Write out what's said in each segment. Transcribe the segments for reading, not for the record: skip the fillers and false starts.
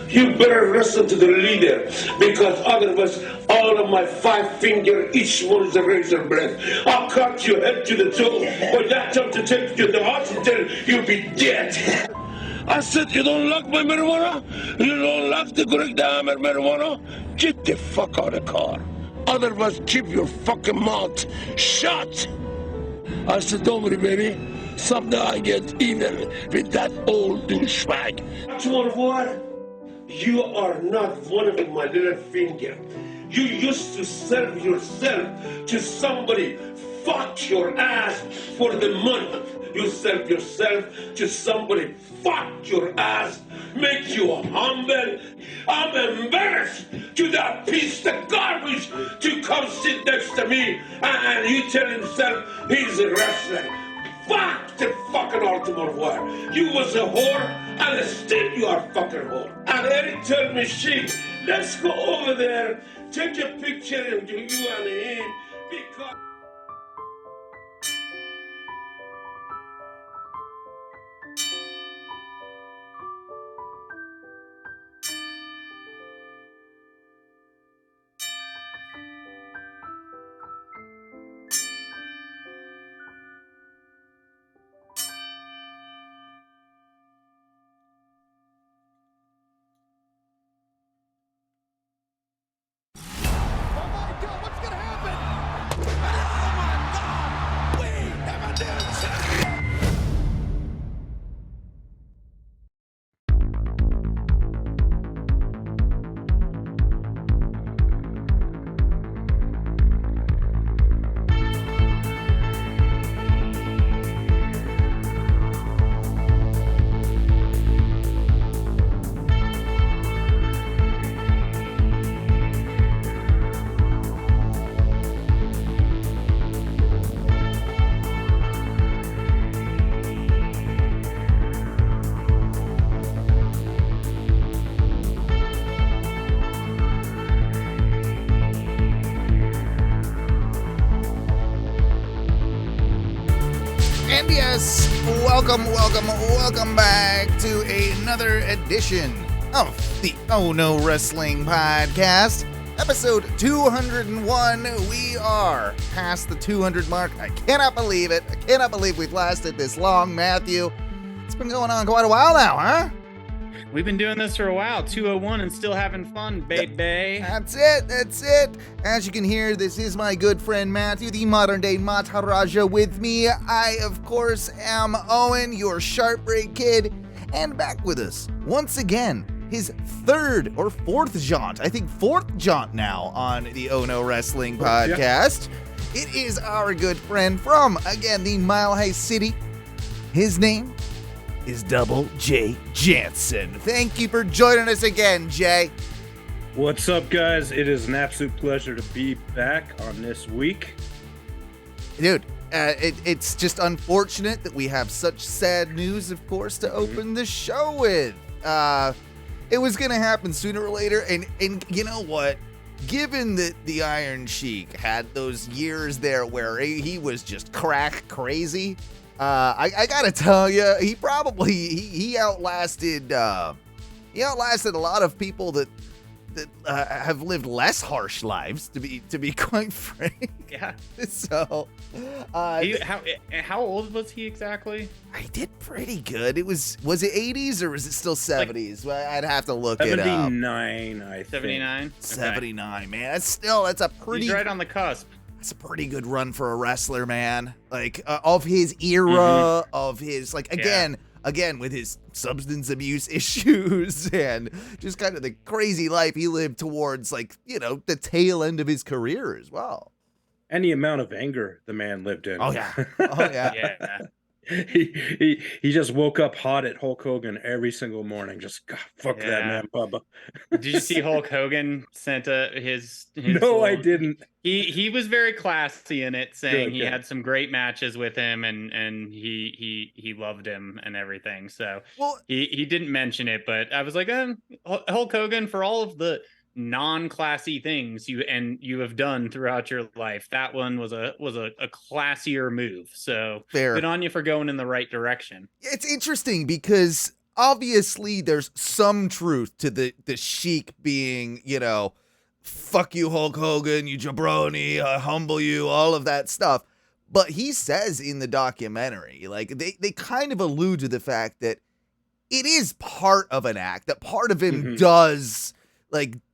You better listen to the leader, because otherwise, all of my 5 fingers, each one is a razor blade. I'll cut your head to the toe. When that time to take you to the hospital, you'll be dead. I said, you don't like my marijuana? You don't like the correct marijuana? Get the fuck out of the car. Otherwise, keep your fucking mouth shut. I said, don't worry, baby. Someday I get even with that old douchebag. You know what? You are not one of my little finger. You used to serve yourself to somebody. Fuck your ass for the money. You serve yourself to somebody. Fuck your ass. Make you humble. I'm embarrassed to that piece of garbage to come sit next to me and you tell himself he's a wrestler. Fuck the fucking ultimate war. You was a whore and still you are fucking whore. And Eric told me, Sheik, let's go over there, take a picture of you and him, because... And yes, welcome back to another edition of the Oh No Wrestling Podcast, episode 201. We are past the 200 mark. I cannot believe it. I cannot believe we've lasted this long, Matthew. It's been going on quite a while now, huh? We've been doing this for a while, 201, and still having fun, baby. That's it. As you can hear, this is my good friend Matthew, the modern-day Maharaja with me. I, of course, am Owen, your sharp break kid, and back with us, once again, his third or fourth jaunt, I think fourth jaunt now on the Oh No Wrestling Podcast. Yeah. It is our good friend from, again, the Mile High City. His name is Double J Jansen. Thank you for joining us again, Jay. What's up, guys? It is an absolute pleasure to be back on this week. Dude, it's just unfortunate that we have such sad news, of course, to open the show with. It was going to happen sooner or later, and you know what? Given that the Iron Sheik had those years there where he was just crack crazy, I gotta tell you, he outlasted a lot of people that have lived less harsh lives, to be quite frank. Yeah. So, how old was he exactly? I did pretty good. Was it 80s or was it still 70s? Well, I'd have to look it up. 79, I think. 79? 79, man. That's a pretty... He's right on the cusp. It's a pretty good run for a wrestler, man. Like, of his era, of his, like, again, with his substance abuse issues and just kind of the crazy life he lived towards, like, you know, the tail end of his career as well. And the amount of anger the man lived in. Oh, yeah. Yeah. He just woke up hot at Hulk Hogan every single morning. Just, God, fuck that man, Bubba. Did you see Hulk Hogan sent his No, I didn't. He was very classy in it, saying Good. He had some great matches with him, and he loved him and everything. So he didn't mention it, but I was like, Hulk Hogan, for all of the non-classy things you have done throughout your life, that one was a classier move. So Fair. good on you for going in the right direction. It's interesting because obviously there's some truth to the Sheik being, fuck you, Hulk Hogan, you jabroni, I humble you, all of that stuff. But he says in the documentary, like, they kind of allude to the fact that it is part of an act, that part of him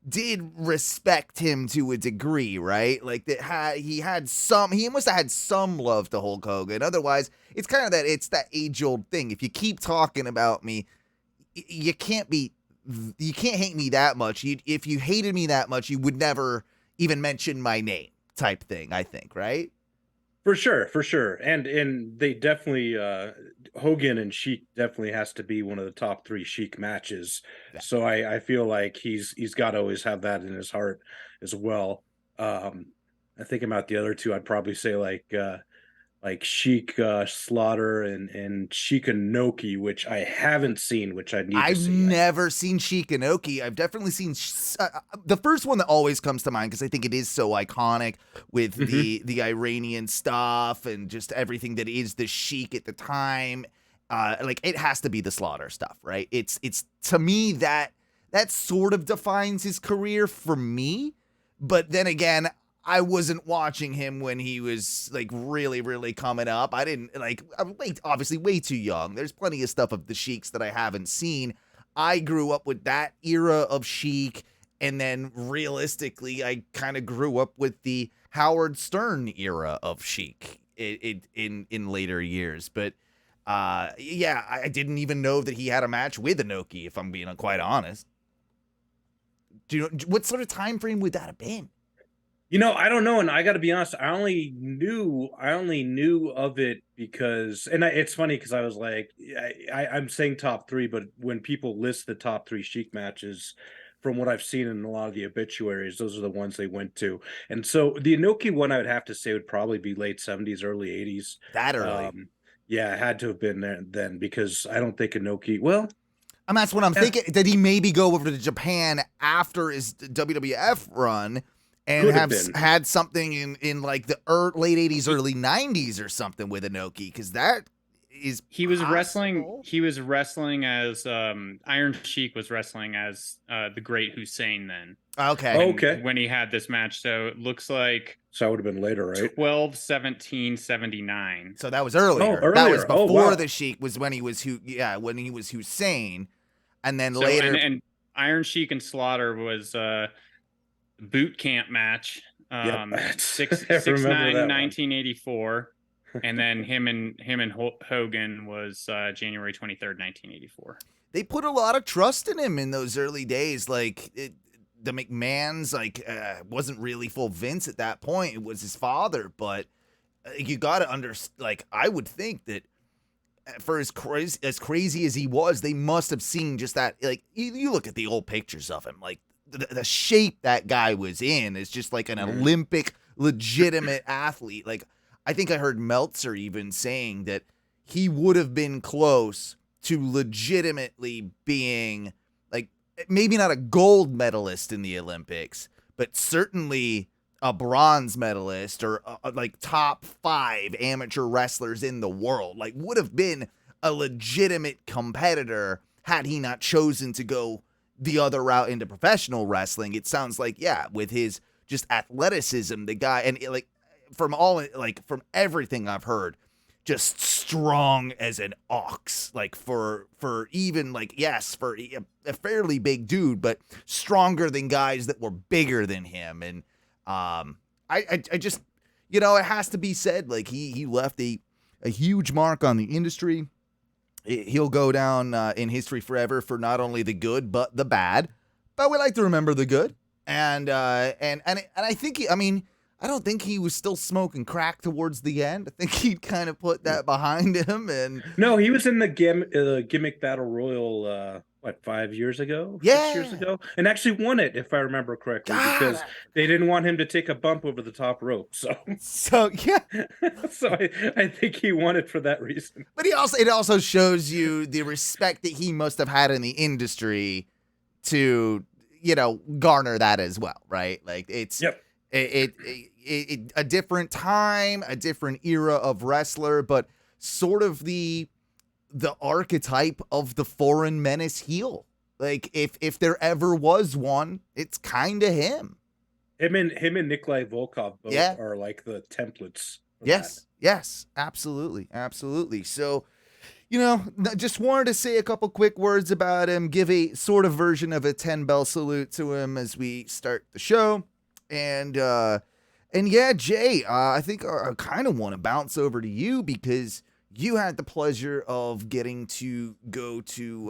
did respect him to a degree, right? Like, that he must have had some love to Hulk Hogan. Otherwise, it's kind of that age-old thing. If you keep talking about me, you can't hate me that much. If you hated me that much, you would never even mention my name, type thing, I think, right? For sure. And they definitely, Hogan and Sheik definitely has to be one of the top 3 Sheik matches. Yeah. So I feel like he's got to always have that in his heart as well. I think about the other 2, I'd probably say like Sheik Slaughter and Sheik Inoki, which I haven't seen, which I need to see. I've never seen Sheik Inoki. I've definitely seen the first one that always comes to mind, because I think it is so iconic with the Iranian stuff and just everything that is the Sheik at the time. Like, it has to be the Slaughter stuff, right? It's to me that sort of defines his career for me. But then again, I wasn't watching him when he was, like, really, really coming up. I'm obviously way too young. There's plenty of stuff of the Sheiks that I haven't seen. I grew up with that era of Sheik, and then realistically, I kind of grew up with the Howard Stern era of Sheik in later years. But I didn't even know that he had a match with Inoki, if I'm being quite honest. Do you know what sort of time frame would that have been? I don't know, and I got to be honest. I only knew of it because, and it's funny because I was like, I'm saying top 3, but when people list the top 3 Sheik matches, from what I've seen in a lot of the obituaries, those are the ones they went to. And so the Inoki one, I would have to say, would probably be late 70s, early 80s. That early, yeah, it had to have been there then, because I don't think Inoki. Well, and that's what I'm thinking. Did he maybe go over to Japan after his WWF run? And had something in like the late 80s, early 90s or something with Inoki, because that is he was wrestling. He was wrestling as Iron Sheik was wrestling as the Great Hussein then. Okay. When he had this match, so it looks like that would have been later, right? 12/17/79. So that was earlier. Earlier. That was before the Sheik was when he was Hussein, and then later. And Iron Sheik and Slaughter was. Boot camp match, 6/9/1984, and then him and Hogan was January 23rd, 1984. They put a lot of trust in him in those early days. Like the McMahons, wasn't really full Vince at that point. It was his father, but you got to understand. Like, I would think that for as crazy as he was, they must have seen just that. Like, you look at the old pictures of him, like. The shape that guy was in is just like an Olympic legitimate athlete. Like, I think I heard Meltzer even saying that he would have been close to legitimately being, like, maybe not a gold medalist in the Olympics, but certainly a bronze medalist or like top 5 amateur wrestlers in the world. Like, would have been a legitimate competitor had he not chosen to go the other route into professional wrestling. It sounds like, with his just athleticism, the guy, and from everything I've heard, just strong as an ox, like for even like, for a fairly big dude, but stronger than guys that were bigger than him. And I just, it has to be said, like he left a huge mark on the industry. He'll go down in history forever for not only the good but the bad. But we like to remember the good, and I think I don't think he was still smoking crack towards the end. I think he'd kind of put that behind him. And no, he was in the gimmick battle royal. 5 years ago? 6 years ago, and actually won it, if I remember correctly, because they didn't want him to take a bump over the top rope. So yeah. So I think he won it for that reason. But it also shows you the respect that he must have had in the industry to, garner that as well, right? Like, it's a different time, a different era of wrestler, but sort of the the archetype of the foreign menace heel. Like if there ever was one, it's kind of him. Him and Nikolai Volkov both are like the templates. Yes, absolutely. So, just wanted to say a couple quick words about him, give a sort of version of a 10-bell salute to him as we start the show. And yeah, Jay, I think I kind of want to bounce over to you because you had the pleasure of getting to go to,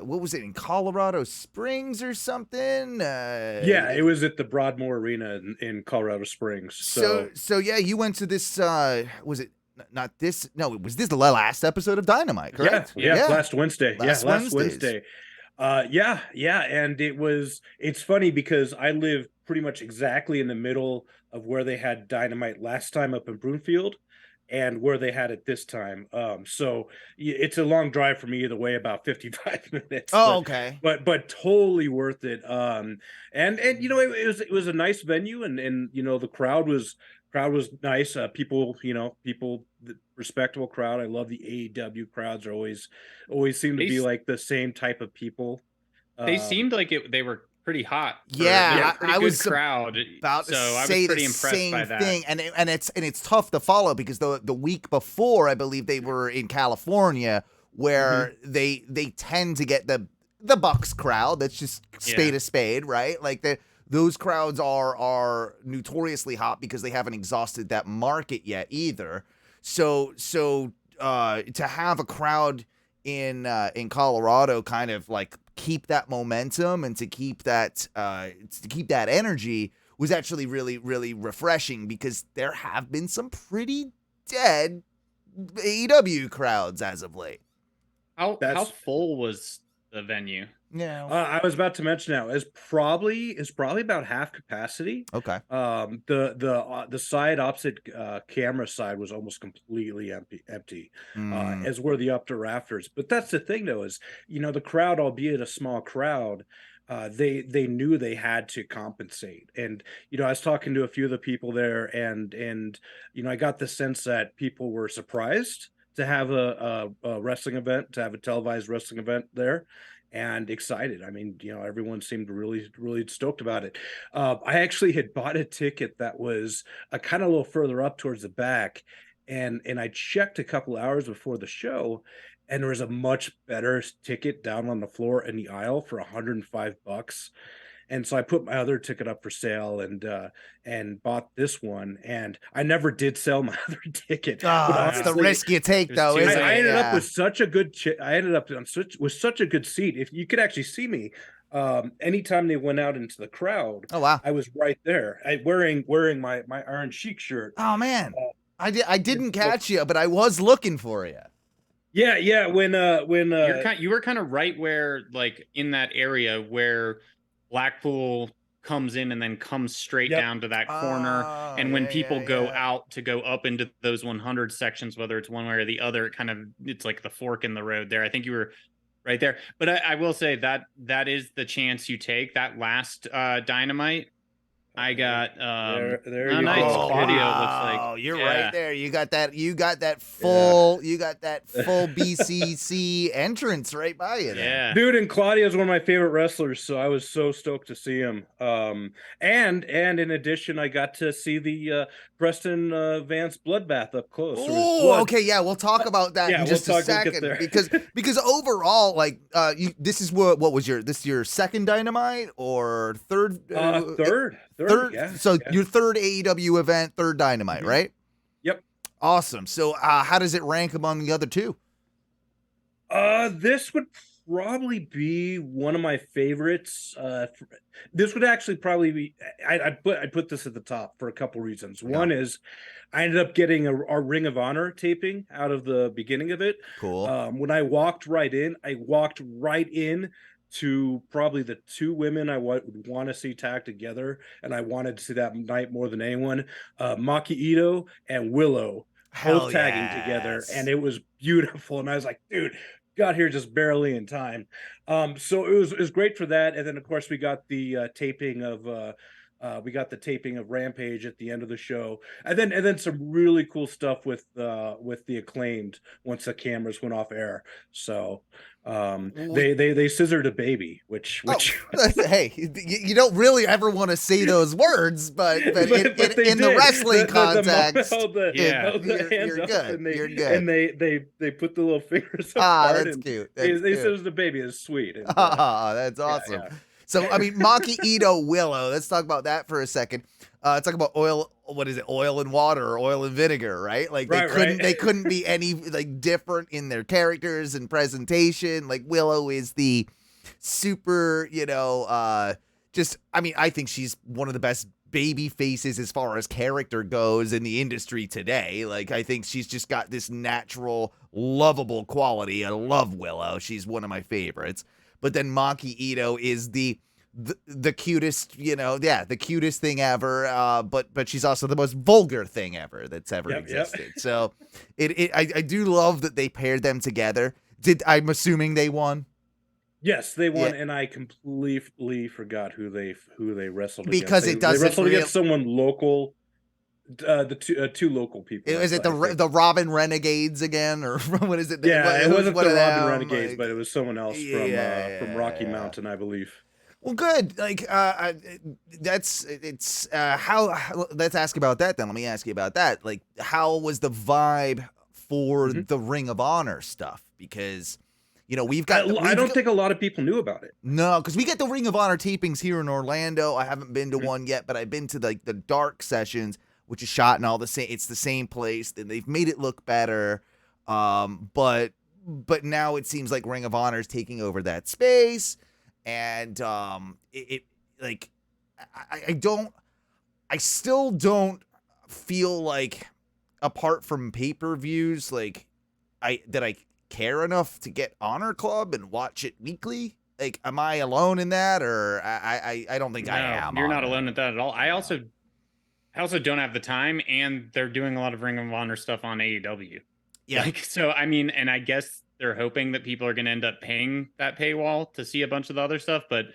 what was it, in Colorado Springs or something? Yeah, it was at the Broadmoor Arena in Colorado Springs. So yeah, you went to this, was it not this? No, it was this the last episode of Dynamite, correct? Yeah. Last Wednesday. Last Wednesday. Yeah. And it's funny because I live pretty much exactly in the middle of where they had Dynamite last time up in Broomfield and where they had it this time. So it's a long drive for me either way, about 55 minutes. Okay. But totally worth it. And it was a nice venue and the crowd was nice. People, respectable crowd. I love the AEW crowds are always seem to be like the same type of people. They seemed like they were pretty hot. I was crowd. About to I was say pretty the impressed same by that. thing, and it's tough to follow because the week before, I believe they were in California, where they tend to get the Bucks crowd. That's just spade a spade, right? Like those crowds are notoriously hot because they haven't exhausted that market yet either. So to have a crowd in Colorado kind of like keep that momentum and to keep that energy was actually really, really refreshing because there have been some pretty dead AEW crowds as of late. How full was the venue? Yeah, I was about to mention now is probably about half capacity. Okay. The side opposite camera side was almost completely empty, as were the upper rafters. But that's the thing though is the crowd, albeit a small crowd, they knew they had to compensate. And I was talking to a few of the people there, and I got the sense that people were surprised to have a wrestling event, to have a televised wrestling event there. And excited. I mean, everyone seemed really, really stoked about it. I actually had bought a ticket that was kind of a little further up towards the back, and I checked a couple hours before the show, and there was a much better ticket down on the floor in the aisle for $105. And so I put my other ticket up for sale and bought this one. And I never did sell my other ticket. That's the risk you take, though. I ended up with such a good. With such a good seat. If you could actually see me, anytime they went out into the crowd, oh wow, I was right there. Wearing my Iron Sheik shirt. Oh man, I didn't catch you, but I was looking for you. Yeah. When you were kind of right where, like, in that area where Blackpool comes in and then comes straight down to that corner. And when people go out to go up into those 100 sections, whether it's one way or the other, it's like the fork in the road there. I think you were right there. But I will say that is the chance you take. That last Dynamite, I got there a nice video. It looks like. Oh, you're right there. You got that full BCC entrance right by you there. Yeah. Dude, and Claudio is one of my favorite wrestlers, so I was so stoked to see him. And in addition, I got to see the Preston Vance bloodbath up close. Oh, okay, yeah, we'll talk about that in just a second because overall, like, this is what was your second Dynamite or third? Third. Yeah, your third AEW event, third Dynamite, right? Yep. Awesome. So, how does it rank among the other two? This would probably be one of my favorites. This would actually probably be. I'd put this at the top for a couple reasons. One is I ended up getting our Ring of Honor taping out of the beginning of it. Cool. When I walked right in, to probably the two women I would want to see tag together, and I wanted to see that night more than anyone. Maki Ito and Willow both tagging together, and it was beautiful. And I was like, dude, got here just barely in time. So it was great for that. And then of course we got the taping of We got the taping of Rampage at the end of the show, and then some really cool stuff with the Acclaimed once the cameras went off air. So they scissored a baby, which hey, you don't really ever want to say those words, but in the wresling context, you're good. You're good. And they put the little fingers apart. That's cute. They scissored the baby. It's sweet. And, that's awesome. Yeah. So, I mean, Maki Ito Willow, let's talk about that for a second. Talk about oil, what is it, oil and water or oil and vinegar, right? Like, they couldn't be any, like, different in their characters and presentation. Like, Willow is the super, I think she's one of the best baby faces as far as character goes in the industry today. Like, I think she's just got this natural, lovable quality. I love Willow. She's one of my favorites. But then Maki Ito is the cutest, the cutest thing ever. But she's also the most vulgar thing ever that's ever existed. Yep. So I do love that they paired them together. I'm assuming they won? Yes, they won, and I completely forgot who they wrestled against. Because it doesn't. They wrestled against someone local. The two local people. Is it the Robin Renegades again, or what is it? It wasn't the Robin Renegades, but it was someone else from Rocky Mountain, I believe. Well, good. Like, let's ask about that then. Let me ask you about that. Like, how was the vibe for the Ring of Honor stuff? Because, we've got. I don't think a lot of people knew about it. No, because we get the Ring of Honor tapings here in Orlando. I haven't been to one yet, but I've been to the dark sessions, which is shot in all the same. It's the same place, and they've made it look better. But now it seems like Ring of Honor is taking over that space, and I still don't feel like, apart from pay-per-views, like I care enough to get Honor Club and watch it weekly. Like, am I alone in that, or I don't think I am. You're not alone at that at all. I also don't have the time, and they're doing a lot of Ring of Honor stuff on AEW. Yeah. So, I mean, and I guess they're hoping that people are going to end up paying that paywall to see a bunch of the other stuff, but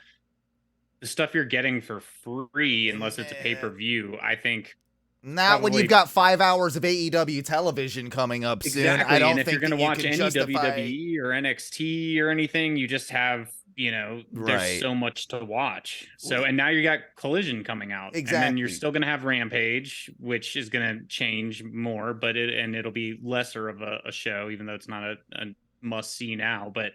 the stuff you're getting for free, unless it's a pay-per-view, I think. Not when you've got 5 hours of AEW television coming up soon. Exactly. I don't and if think you're going to watch any justify... WWE or NXT or anything, you just have, there's so much to watch. So, and now you got Collision coming out. Exactly. And then you're still going to have Rampage, which is going to change more, but it'll be lesser of a show, even though it's not a must see now. But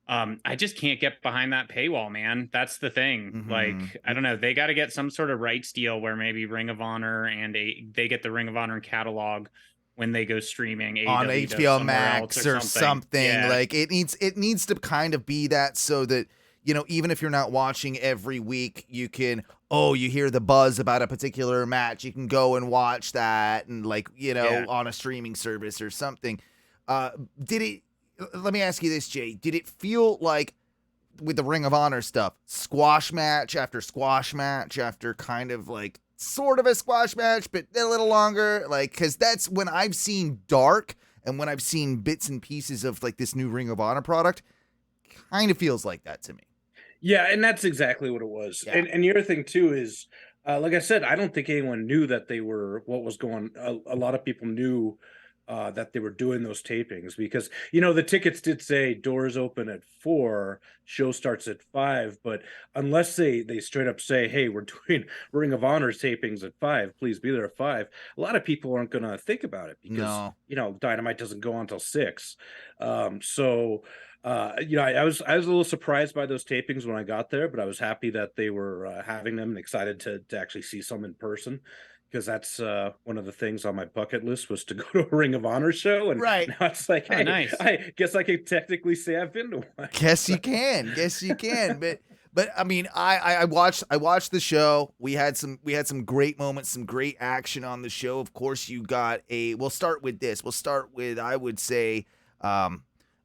I just can't get behind that paywall, man. That's the thing. Mm-hmm. Like, I don't know. They got to get some sort of rights deal where maybe Ring of Honor and they get the Ring of Honor catalog when they go streaming on HBO Max or something. Yeah. Like, it needs to kind of be that, so that, even if you're not watching every week, you can, you hear the buzz about a particular match, you can go and watch that, and on a streaming service or something. Let me ask you this, Jay. Did it feel like, with the Ring of Honor stuff, squash match after kind of like sort of a squash match, but a little longer? Like, because that's when I've seen Dark and when I've seen bits and pieces of like this new Ring of Honor product, kind of feels like that to me. Yeah, and that's exactly what it was. Yeah. And the other thing too is, like I said, I don't think anyone knew that they were what was going. A lot of people knew that they were doing those tapings, because the tickets did say doors open at 4, show starts at 5, but unless they straight up say, hey, we're doing Ring of Honor tapings at 5, please be there at 5, a lot of people aren't going to think about it, because Dynamite doesn't go on until 6. I was a little surprised by those tapings when I got there, but I was happy that they were having them and excited to actually see some in person. Because that's one of the things on my bucket list, was to go to a Ring of Honor show, and now it's like, hey, nice. I guess I could technically say I've been to one. Guess you can, but I mean, I watched the show. We had some great moments, some great action on the show. Of course, you got we'll start with this. We'll start with, I would say, wasn't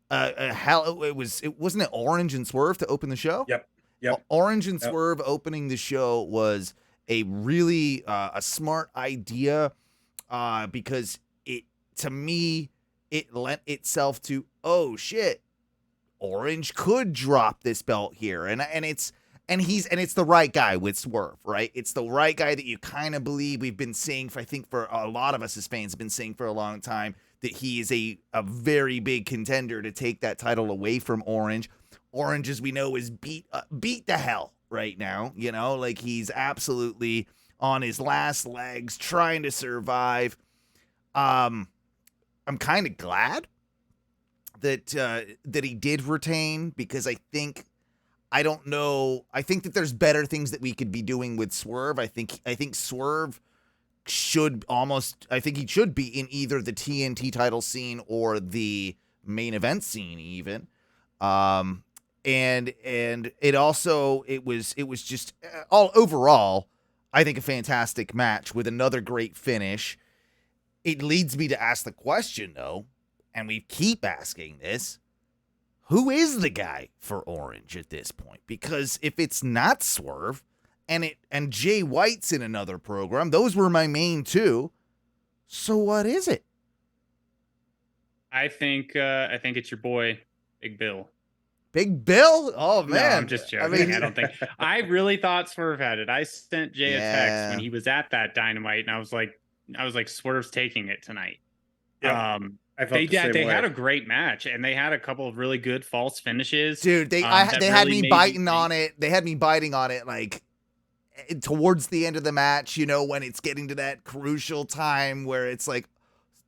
it Orange and Swerve to open the show? Yep. Orange and Swerve opening the show was a really a smart idea, because to me it lent itself to, oh shit, Orange could drop this belt here, and And it's the right guy with Swerve, right? It's the right guy that you kind of believe. We've been saying I think for a lot of us as fans have been saying for a long time that he is a very big contender to take that title away from Orange. Orange, as we know, is beat to hell right now. Like he's absolutely on his last legs, trying to survive. I'm kind of glad that he did retain, because I don't know. I think that there's better things that we could be doing with Swerve. I think Swerve should he should be in either the TNT title scene or the main event scene even. And it was just all overall, I think a fantastic match with another great finish. It leads me to ask the question though, and we keep asking this. Who is the guy for Orange at this point? Because if it's not Swerve, and Jay White's in another program, those were my main two. So what is it? I think it's your boy, Big Bill. Big Bill? Oh man, no, I'm just joking. I don't think. I really thought Swerve had it. I sent Jay a text when he was at that Dynamite, and I was like, Swerve's taking it tonight. Yeah. They had a great match, and they had a couple of really good false finishes. Dude, they had me biting on it. They had me biting on it like towards the end of the match, when it's getting to that crucial time where it's like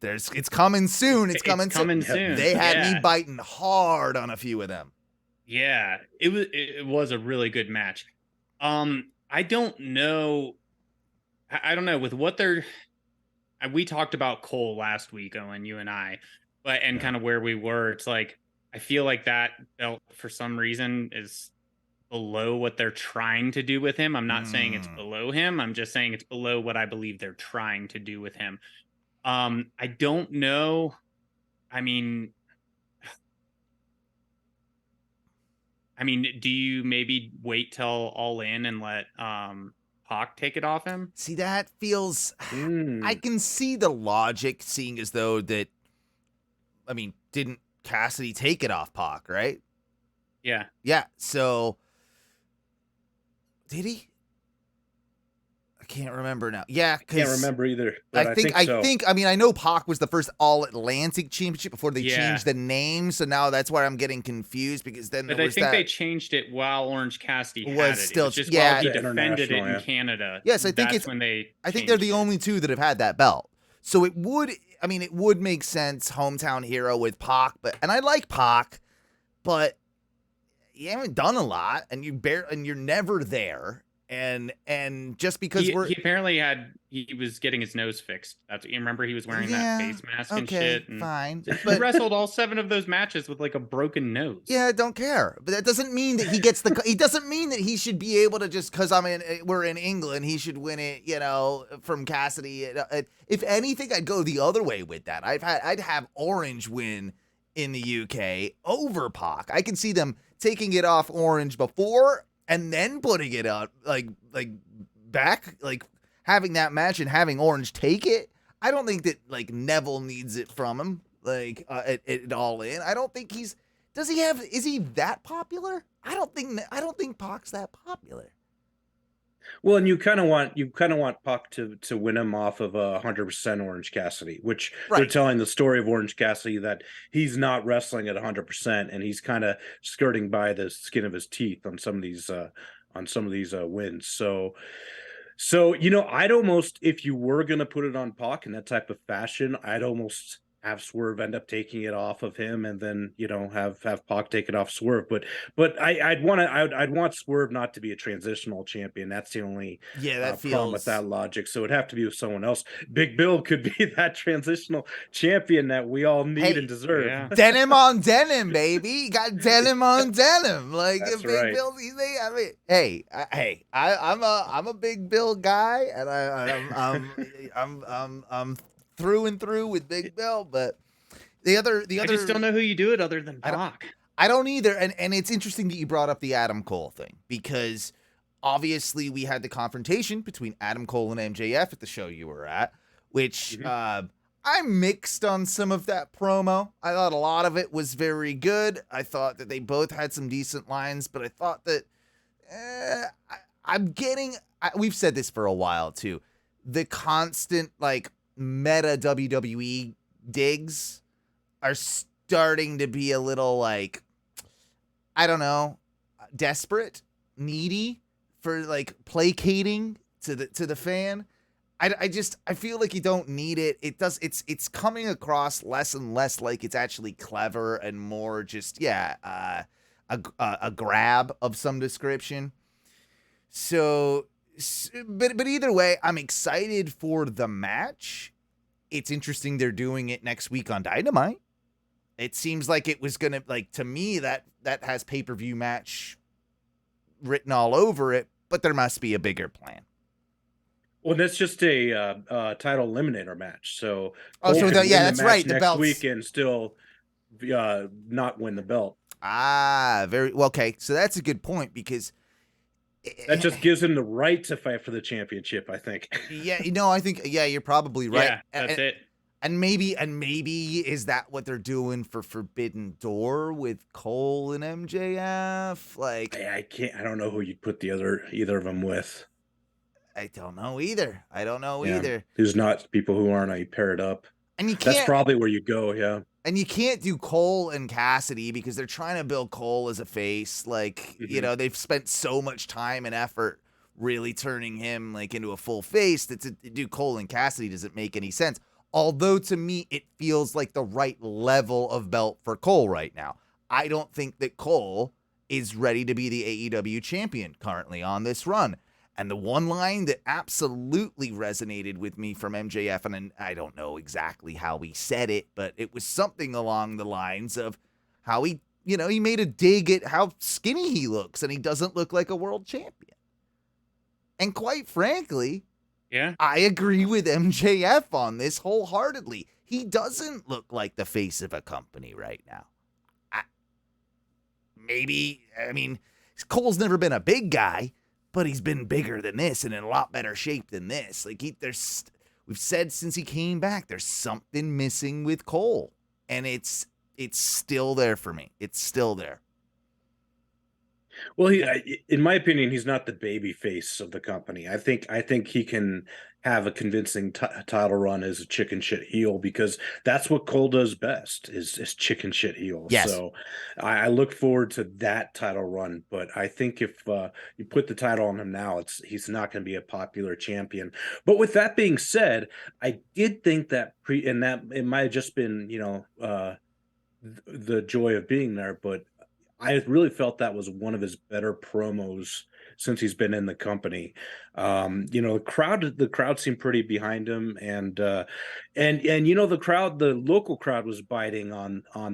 it's coming soon. It's coming soon. They had me biting hard on a few of them. Yeah, it was a really good match. I don't know with what they're. We talked about Cole last week, Owen, you and I, and kind of where we were. It's like, I feel like that belt for some reason is below what they're trying to do with him. I'm not saying it's below him. I'm just saying it's below what I believe they're trying to do with him. I don't know. I mean, do you maybe wait till All In and let Pac take it off him? See, that feels I can see the logic, seeing as though that didn't Cassidy take it off Pac, right? Yeah, so did he? I can't remember now. Yeah, I can't remember either. I think I know Pac was the first All Atlantic Championship before they changed the name, so now that's why I'm getting confused, because then I think they changed it while Orange Cassidy had it. Still, it was just while he defended it in Canada. Yes, I think I think they're the only two that have had that belt. So it would make sense, hometown hero with Pac, and I like Pac, but you haven't done a lot, and you're never there. And just because he apparently he was getting his nose fixed. You remember he was wearing that face mask and shit. And fine. But he wrestled all 7 of those matches with like a broken nose. Yeah, I don't care. But that doesn't mean that he gets he doesn't mean that he should be able to just because we're in England, he should win it, from Cassidy. If anything, I'd go the other way with that. I'd have Orange win in the UK over Pac. I can see them taking it off Orange before and then putting it out like back, like having that match and having Orange take it. I don't think that like Neville needs it from him, like at All In. I don't think is he that popular? I don't think Pac's that popular. Well, and you kind of want Pac to win him off of 100% Orange Cassidy, which they're telling the story of Orange Cassidy that he's not wrestling at 100% and he's kind of skirting by the skin of his teeth on some of these wins. So I'd almost, if you were gonna put it on Pac in that type of fashion, I'd almost have Swerve end up taking it off of him, and then have Pac take it off Swerve. But I'd want Swerve not to be a transitional champion. That's the only problem with that logic. So it'd have to be with someone else. Big Bill could be that transitional champion that we all need and deserve. Yeah. Denim on denim, baby. You got denim on denim. Like That's Big right. Bill. I'm a Big Bill guy, and I'm through and through with Big Bill, but the other I just don't know who you do it other than Pac. I don't either, and it's interesting that you brought up the Adam Cole thing, because obviously we had the confrontation between Adam Cole and MJF at the show you were at, which I'm mixed on some of that promo. I thought a lot of it was very good. I thought that they both had some decent lines, but I thought that I'm getting. We've said this for a while too. The constant like meta WWE digs are starting to be a little like, I don't know, desperate, needy for like placating to the fan. I feel like you don't need it. It's coming across less and less like it's actually clever and more just a grab of some description. So, but either way, I'm excited for the match. It's interesting they're doing it next week on Dynamite. It seems like it was gonna, like, to me that has pay-per-view match written all over it, but there must be a bigger plan. Well, that's just a title eliminator match. So, that's right. The next belts. week and still not win the belt. Very well. Okay, so that's a good point because that just gives him the right to fight for the championship, I think. Yeah, I think you're probably right. Yeah, that's it. And maybe is that what they're doing for Forbidden Door with Cole and MJF? Like, I don't know who you'd put either of them with. I don't know either. Either. There's not people who aren't paired up. And you can't. That's probably where you go, yeah. And you can't do Cole and Cassidy because they're trying to build Cole as a face. Like, they've spent so much time and effort really turning him like into a full face that to do Cole and Cassidy doesn't make any sense. Although to me, it feels like the right level of belt for Cole right now. I don't think that Cole is ready to be the AEW champion currently on this run. And the one line that absolutely resonated with me from MJF, and I don't know exactly how he said it, but it was something along the lines of how he made a dig at how skinny he looks and he doesn't look like a world champion. And quite frankly, yeah, I agree with MJF on this wholeheartedly. He doesn't look like the face of a company right now. Cole's never been a big guy, but he's been bigger than this and in a lot better shape than this. Like we've said since he came back, there's something missing with Cole, and it's still there for me. It's still there. Well, in my opinion, he's not the baby face of the company. I think he can have a convincing title run as a chicken shit heel because that's what Cole does best is chicken shit heel. Yes. So I look forward to that title run. But I think if you put the title on him now, he's not going to be a popular champion. But with that being said, I did think that that it might have just been the joy of being there, but I really felt that was one of his better promos since he's been in the company. The crowd seemed pretty behind him, and the local crowd was biting on all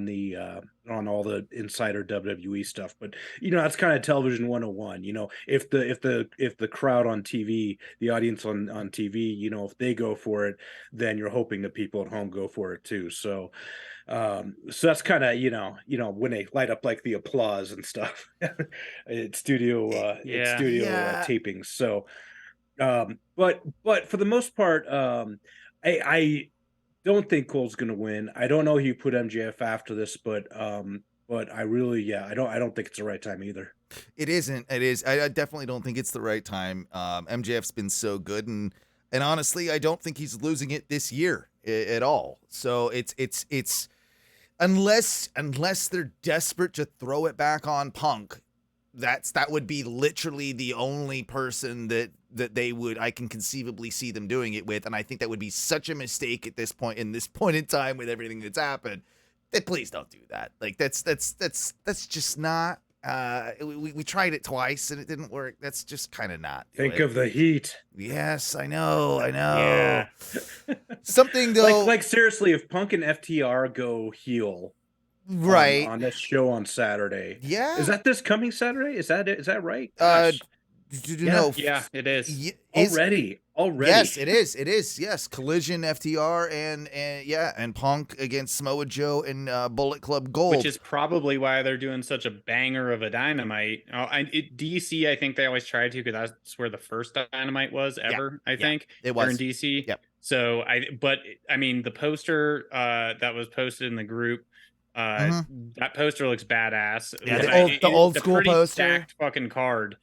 the insider WWE stuff. But that's kind of television 101. If the crowd on TV, the audience on TV, if they go for it, then you're hoping that people at home go for it too. So that's kind of when they light up like the applause and stuff it's studio tapings. So but for the most part, I don't think Cole's gonna win. I don't know who you put MJF after this, but I really I don't think it's the right time either. It isn't. It is. I definitely don't think it's the right time. MJF's been so good, and honestly, I don't think he's losing it this year at all. So it's unless they're desperate to throw it back on Punk, that would be literally the only person that I can conceivably see them doing it with, and I think that would be such a mistake at this point in time with everything that's happened. That please don't do that. Like that's just not. We tried it twice and it didn't work. That's just kind of not. Think of the heat. Yes, I know. Yeah. Something though. Like seriously, if Punk and FTR go heel, right on this show on Saturday, yeah, is that this coming Saturday? Is that right? No. Yeah, it is. Already. Yes, it is. Yes, Collision, FTR, and Punk against Samoa Joe and Bullet Club Gold, which is probably why they're doing such a banger of a Dynamite. DC, I think they always try to because that's where the first Dynamite was ever. I think it was in DC. Yep. So the poster that was posted in the group. That poster looks badass. Yeah, the old school poster. Stacked fucking card.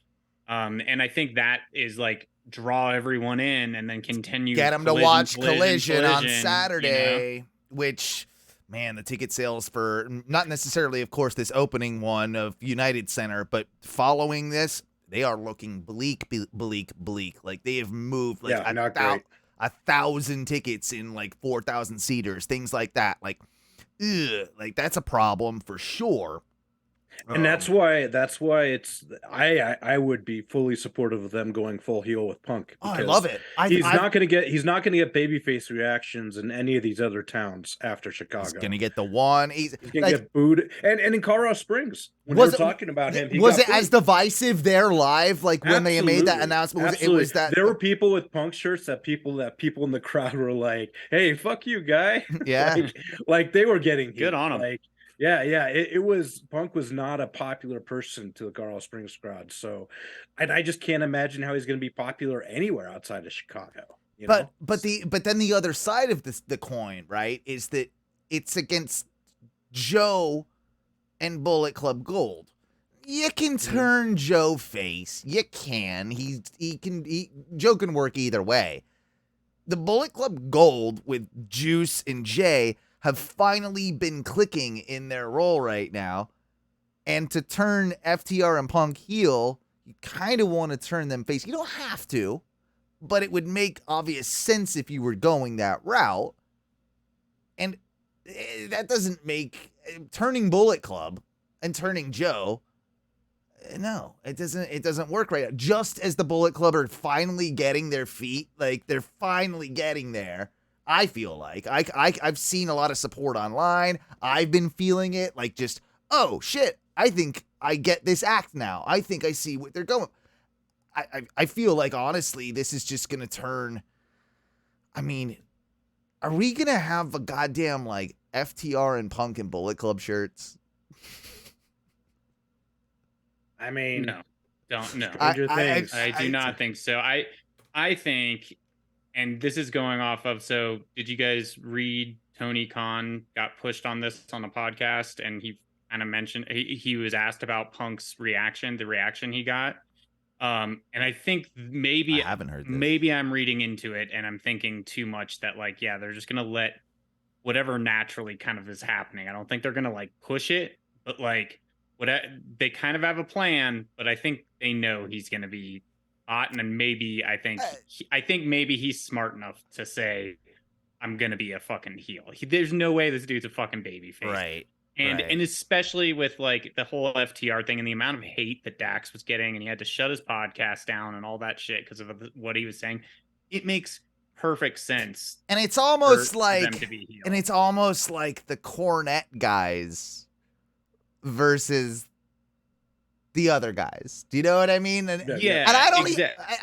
And I think that is like draw everyone in and then continue. Get them to watch Collision on Saturday, which, man, the ticket sales for not necessarily, of course, this opening one of United Center, but following this, they are looking bleak. Like they have moved like 1,000 tickets in like 4,000 seaters, things like that. Like, like that's a problem for sure. And that's why it's I would be fully supportive of them going full heel with Punk. I love it. He's not gonna get babyface reactions in any of these other towns after Chicago. He's gonna get the one. He's gonna get booed. And in Colorado Springs, when they were talking about him, was it as divisive there live? Like when they made that announcement, it was that there were people with Punk shirts that people in the crowd were like, "Hey, fuck you, guy." Yeah, like they were getting good on him. Like, yeah. It was Punk was not a popular person to the Colorado Springs crowd, so I just can't imagine how he's going to be popular anywhere outside of Chicago. But then the other side of the coin, right, is that it's against Joe and Bullet Club Gold. You can turn Joe face. You can. Joe can work either way. The Bullet Club Gold with Juice and Jay have finally been clicking in their role right now. And to turn FTR and Punk heel, you kind of want to turn them face. You don't have to, but it would make obvious sense if you were going that route. And that doesn't make turning Bullet Club and turning Joe. No, it doesn't work right now. Just as the Bullet Club are finally getting their feet, like they're finally getting there. I feel like I've seen a lot of support online. I've been feeling it like just, oh shit, I think I get this act now. I think I see what they're going. I feel like honestly, this is just going to turn. I mean, are we going to have a goddamn like FTR and Punk and Bullet Club shirts? I mean, no, don't know. I do not think so. I think, and this is going off of, so did you guys read Tony Khan got pushed on this on a podcast, and he kind of mentioned, he was asked about Punk's reaction, the reaction he got. And I think maybe I haven't heard this. Maybe I'm reading into it and I'm thinking too much that like, yeah, they're just going to let whatever naturally kind of is happening. I don't think they're going to like push it, but like they kind of have a plan, but I think they know he's going to be hot. And then maybe I think maybe he's smart enough to say, I'm going to be a fucking heel. There's no way this dude's a fucking babyface. Right. And especially with like the whole FTR thing and the amount of hate that Dax was getting, and he had to shut his podcast down and all that shit because of what he was saying, it makes perfect sense. And it's almost like the Cornette guys versus the other guys. Do you know what I mean? And, yeah. And I don't.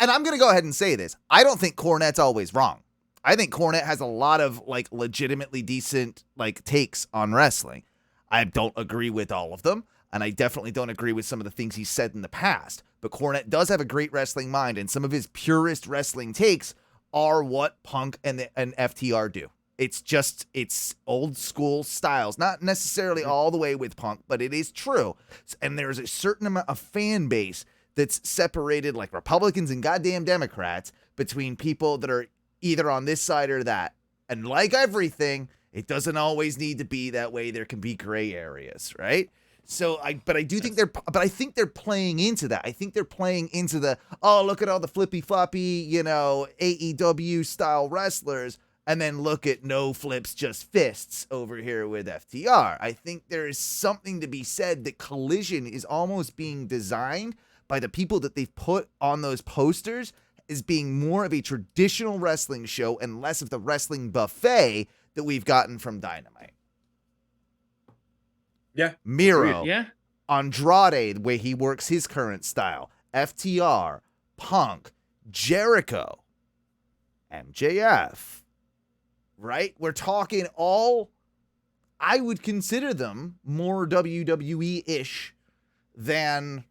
And I'm gonna go ahead and say this. I don't think Cornette's always wrong. I think Cornette has a lot of like legitimately decent like takes on wrestling. I don't agree with all of them, and I definitely don't agree with some of the things he's said in the past. But Cornette does have a great wrestling mind, and some of his purest wrestling takes are what Punk and FTR do. It's old school styles, not necessarily all the way with Punk, but it is true. And there's a certain amount of fan base that's separated, like Republicans and goddamn Democrats, between people that are either on this side or that. And like everything, it doesn't always need to be that way. There can be gray areas, right? So I think they're playing into that. I think they're playing into the, oh, look at all the flippy floppy, AEW style wrestlers, and then look at no flips, just fists over here with FTR. I think there is something to be said that Collision is almost being designed by the people that they've put on those posters as being more of a traditional wrestling show and less of the wrestling buffet that we've gotten from Dynamite. Yeah. Miro. Yeah. Andrade, the way he works his current style. FTR. Punk. Jericho. MJF. Right? We're talking all, I would consider them more WWE-ish than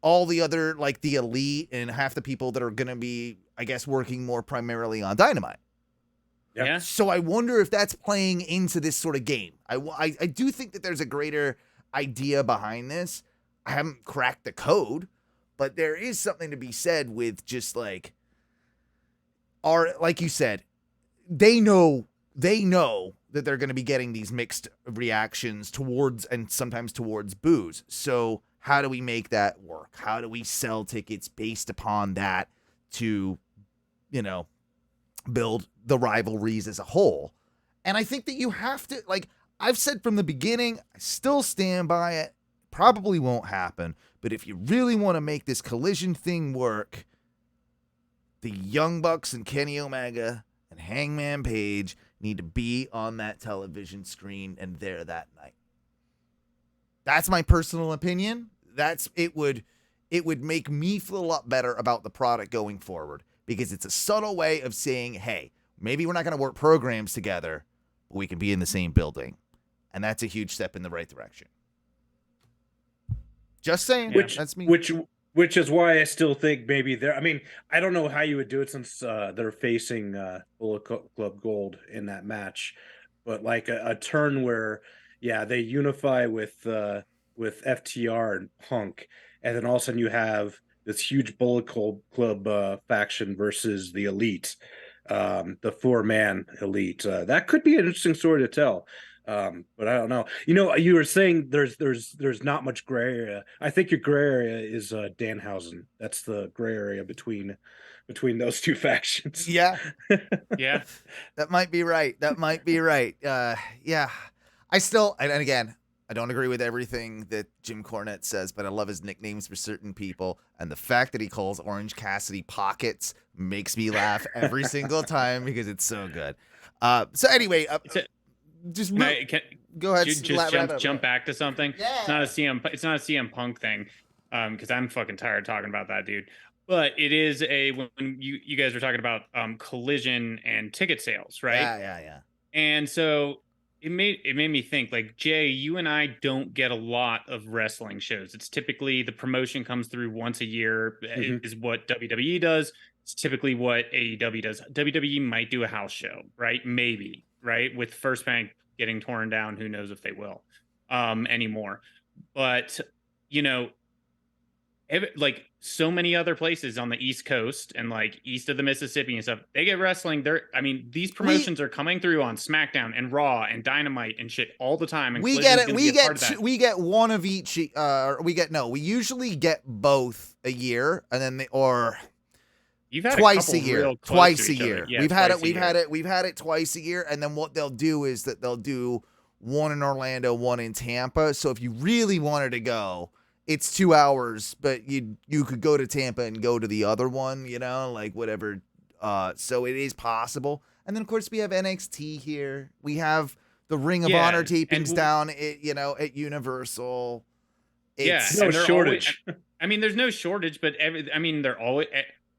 all the other, like the Elite and half the people that are going to be, I guess, working more primarily on Dynamite. Yeah. So I wonder if that's playing into this sort of game. I do think that there's a greater idea behind this. I haven't cracked the code, But there is something to be said with just like you said, they know that they're going to be getting these mixed reactions towards and sometimes towards boos. So how do we make that work? How do we sell tickets based upon that to, build the rivalries as a whole? And I think that you have to, like I've said from the beginning, I still stand by it. Probably won't happen. But if you really want to make this Collision thing work, the Young Bucks and Kenny Omega and Hangman Page need to be on that television screen and there that night. That's my personal opinion. It would make me feel a lot better about the product going forward, because it's a subtle way of saying, hey, maybe we're not going to work programs together, but we can be in the same building. And that's a huge step in the right direction. Just saying. That's me. Which is why I still think maybe I mean, I don't know how you would do it since they're facing Bullet Club Gold in that match, but like a turn where, they unify with FTR and Punk, and then all of a sudden you have this huge Bullet Club faction versus the Elite, the 4-man Elite. That could be an interesting story to tell. But I don't know. You were saying there's not much gray area. I think your gray area is Danhausen. That's the gray area between those two factions. Yeah. Yeah. That might be right. Yeah. I still, and again, I don't agree with everything that Jim Cornette says, but I love his nicknames for certain people. And the fact that he calls Orange Cassidy Pockets makes me laugh every single time because it's so good. So anyway, just go ahead. Just jump back to something. Yeah. It's not a CM Punk thing, because I'm fucking tired talking about that dude. But it is when you guys were talking about Collision and ticket sales, right? Yeah. And so it made me think, like, Jay, you and I don't get a lot of wrestling shows. It's typically the promotion comes through once a year, is what WWE does. It's typically what AEW does. WWE might do a house show, right? Maybe. Right, with First Bank getting torn down, who knows if they will anymore. But like so many other places on the East Coast and like east of the Mississippi and stuff, they get wrestling. These promotions are coming through on SmackDown and Raw and Dynamite and shit all the time. And we get one of each. We usually get both a year, and then You've had twice a year. Yeah, we've had it twice a year, and then what they'll do is that they'll do one in Orlando, one in Tampa. So if you really wanted to go, it's 2 hours, but you could go to Tampa and go to the other one, like whatever. So it is possible. And then of course we have NXT here. We have the Ring of Honor tapings down at Universal. It's no shortage. There's no shortage, but they're always.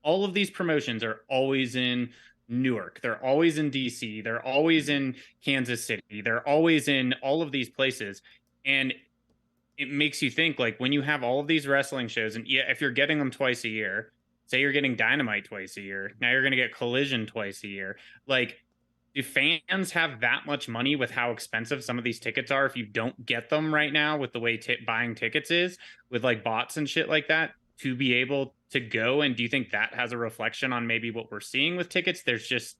All of these promotions are always in Newark. They're always in DC. They're always in Kansas City. They're always in all of these places. And it makes you think, like, when you have all of these wrestling shows, and if you're getting them twice a year, say you're getting Dynamite twice a year, now you're going to get Collision twice a year. Like, do fans have that much money with how expensive some of these tickets are if you don't get them right now with the way buying tickets is, with like bots and shit like that, to be able to go? And do you think that has a reflection on maybe what we're seeing with tickets? There's just,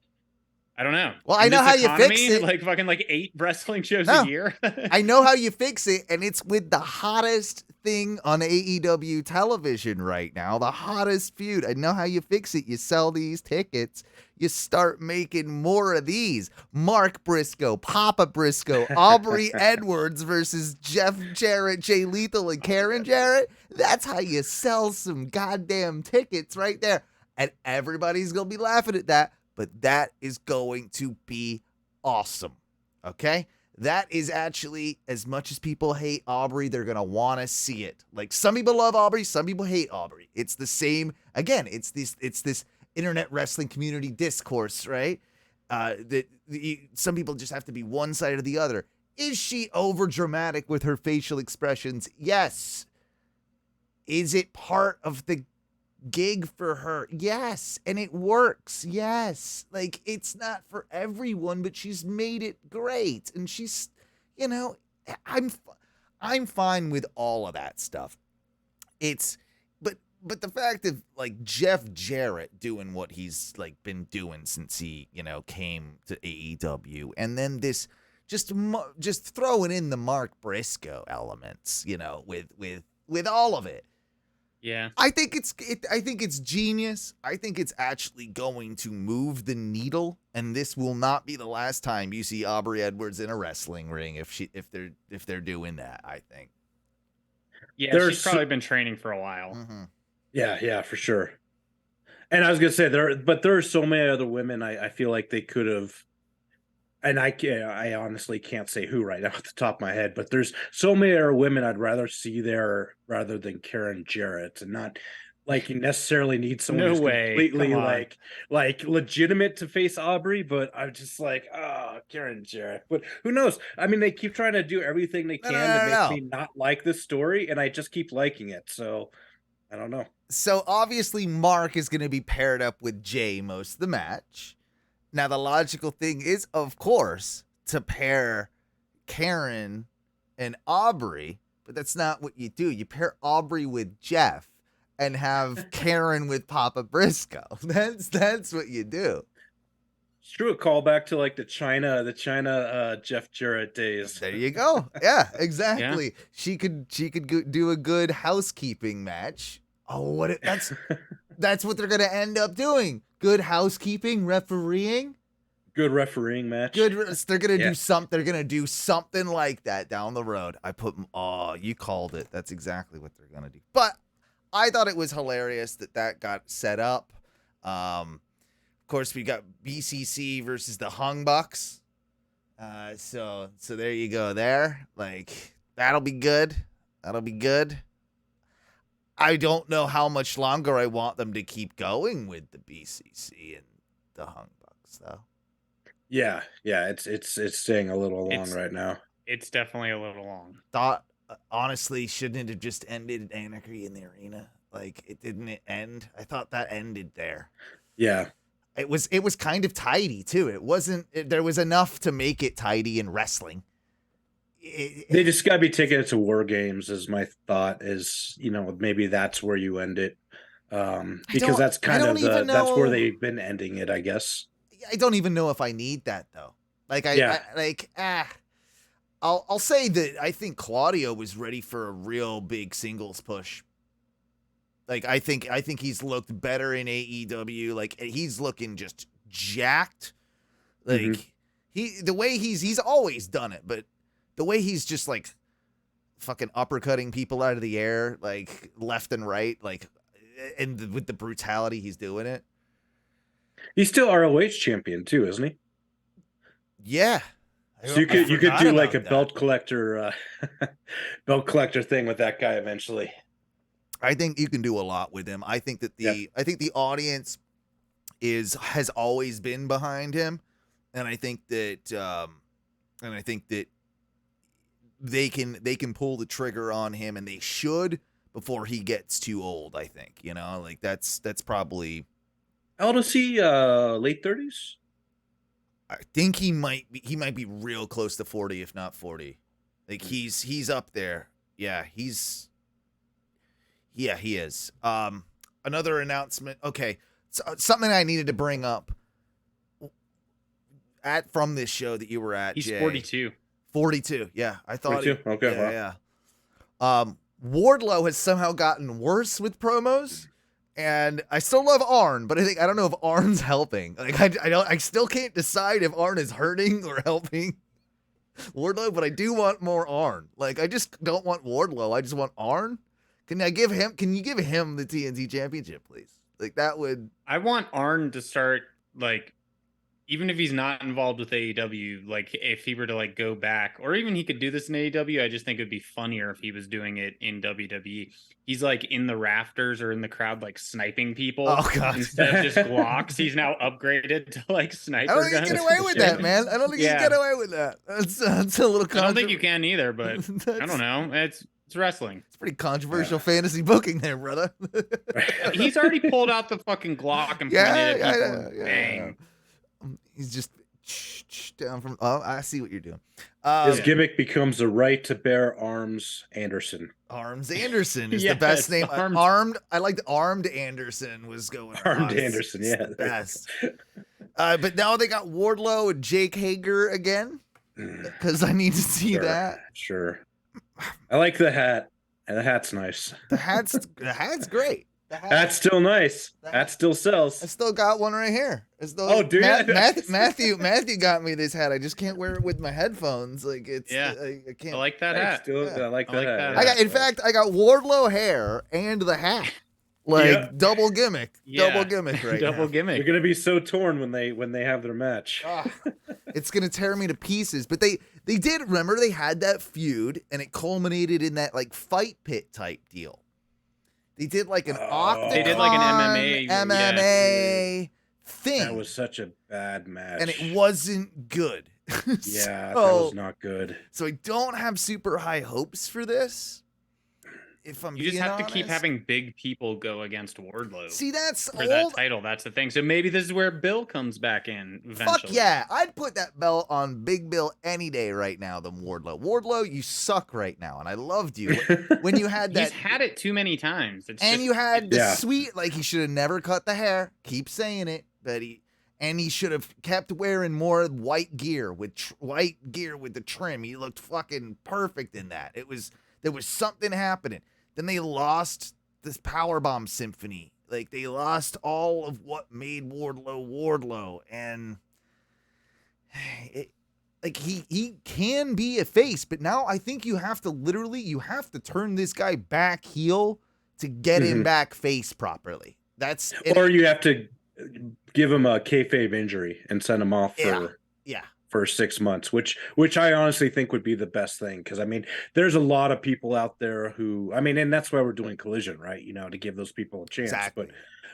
I don't know. Well, I know how you fix it. Like fucking 8 wrestling shows a year. I know how you fix it, and it's with the hottest thing on AEW television right now, the hottest feud. I know how you fix it. You sell these tickets. You start making more of these. Mark Briscoe, Papa Briscoe, Aubrey Edwards versus Jeff Jarrett, Jay Lethal, and Karen Jarrett. That's how you sell some goddamn tickets right there. And everybody's going to be laughing at that, but that is going to be awesome. Okay? That is actually, as much as people hate Aubrey, they're going to want to see it. Like, some people love Aubrey, some people hate Aubrey. It's the same. Again, it's this internet wrestling community discourse, right? Some people just have to be one side or the other. Is she over dramatic with her facial expressions? Yes. Is it part of the gig for her? Yes. And it works. Yes. Like, it's not for everyone, but she's made it great. And she's, I'm fine with all of that stuff. but the fact of like Jeff Jarrett doing what he's like been doing since he, came to AEW, and then this just throwing in the Mark Briscoe elements, with all of it. Yeah. I think it's genius. I think it's actually going to move the needle, and this will not be the last time you see Aubrey Edwards in a wrestling ring if they're doing that, I think. Yeah, she's probably been training for a while. Mm-hmm. Yeah, for sure. And I was gonna say there are so many other women I feel like they could have, and I honestly can't say who right now at the top of my head, but there's so many other women I'd rather see there rather than Karen Jarrett, and not like you necessarily need someone who's completely like legitimate to face Aubrey, but I'm just like, Karen Jarrett. But who knows? I mean, they keep trying to do everything they can to make me not like this story, and I just keep liking it. So I don't know. So obviously Mark is going to be paired up with Jay most of the match. Now, the logical thing is, of course, to pair Karen and Aubrey, but that's not what you do. You pair Aubrey with Jeff and have Karen with Papa Briscoe. That's what you do. It's true. A callback to like the China Jeff Jarrett days. There you go. Yeah, exactly. Yeah. She could do a good housekeeping match. Oh, that's what they're gonna end up doing. Good housekeeping, refereeing. Good refereeing match. They're gonna do something. They're gonna do something like that down the road. You called it. That's exactly what they're gonna do. But I thought it was hilarious that got set up. Of course, we got BCC versus the Hung Bucks. So there you go. There, like that'll be good. That'll be good. I don't know how much longer I want them to keep going with the BCC and the Hung Bucks, though. Yeah, it's staying a little long right now. It's definitely a little long. Thought honestly, shouldn't it have just ended Anarchy in the Arena? Like it didn't end. I thought that ended there. Yeah, it was kind of tidy too. It wasn't. There was enough to make it tidy in wrestling. They just gotta be taking it to War Games, is my thought. Is maybe that's where you end it, because that's kind of that's where they've been ending it, I guess. I don't even know if I need that though. I'll say that I think Claudio was ready for a real big singles push. Like I think he's looked better in AEW. Like he's looking just jacked. Like the way he's always done it, but the way he's just like fucking uppercutting people out of the air, like left and right, like, and with the brutality he's doing it. He's still ROH champion too, isn't he? Yeah. So you could do like a belt collector thing with that guy eventually. I think you can do a lot with him. I think that I think the audience has always been behind him, and I think that they can pull the trigger on him, and they should before he gets too old. I think like that's probably. How old is he? Late 30s. I think he might be real close to 40, if not 40. Like he's up there. Yeah, he is. Another announcement. Okay, something I needed to bring up from this show that you were at. He's Jay. 42. 42. Yeah, I thought. 42. Okay. Yeah. Wardlow has somehow gotten worse with promos, and I still love Arn, but I don't know if Arn's helping. Like I still can't decide if Arn is hurting or helping Wardlow, but I do want more Arn. Like I just don't want Wardlow. I just want Arn. Can you give him the TNT Championship, please? Like that would. I want Arn to start like. Even if he's not involved with AEW, like if he were to like go back, or even he could do this in AEW, I just think it'd be funnier if he was doing it in WWE. He's like in the rafters or in the crowd, like sniping people. Oh god! Instead of just Glocks, he's now upgraded to like sniper guns. I don't think you get away with that, man. I don't think you can get away with that. That's a little. I don't think you can either, but I don't know. It's wrestling. It's pretty controversial fantasy booking there, brother. He's already pulled out the fucking Glock and pointed at people. Bang. He's just down from. Oh, I see what you're doing. His gimmick becomes the right to bear arms Anderson. Arms Anderson is the Yes, best name. Arms. Armed. I like the Armed Anderson was going. Armed on. Anderson, It's yeah. the best. But now they got Wardlow and Jake Hager again because I need to see that. Sure. I like the hat, and the hat's nice. The hat's great. That's still nice. That still sells. I still got one right here. Oh, do you? Matthew got me this hat. I just can't wear it with my headphones. Like it's. I can't. I like that hat. I like that hat. I got. In fact, I got Wardlow hair and the hat. Like double gimmick. Double gimmick right Double now. gimmick. You're gonna be so torn when they have their match. It's gonna tear me to pieces. But they did, remember, they had that feud and it culminated in that like fight pit type deal. They did like an octagon. They did like an MMA thing. That was such a bad match. And it wasn't good. That was not good. So I don't have super high hopes for this. If I'm You just have honest. to keep having big people go against Wardlow. See, that's for that title. That's the thing. So maybe this is where Bill comes back in eventually. Fuck yeah. I'd put that belt on Big Bill any day right now than Wardlow. Wardlow, you suck right now. And I loved you when you had that. He's had it too many times. You had the sweet, like he should have never cut the hair. Keep saying it. But he should have kept wearing more white gear with the trim. He looked fucking perfect in that. There was something happening. Then they lost this Powerbomb Symphony. Like, they lost all of what made Wardlow. And he can be a face, but now I think you have to turn this guy back heel to get him back face properly. Or you have to give him a kayfabe injury and send him off for 6 months, which I honestly think would be the best thing. Because I mean, there's a lot of people out there who, I mean, and that's why we're doing Collision, right? You know, to give those people a chance. Exactly.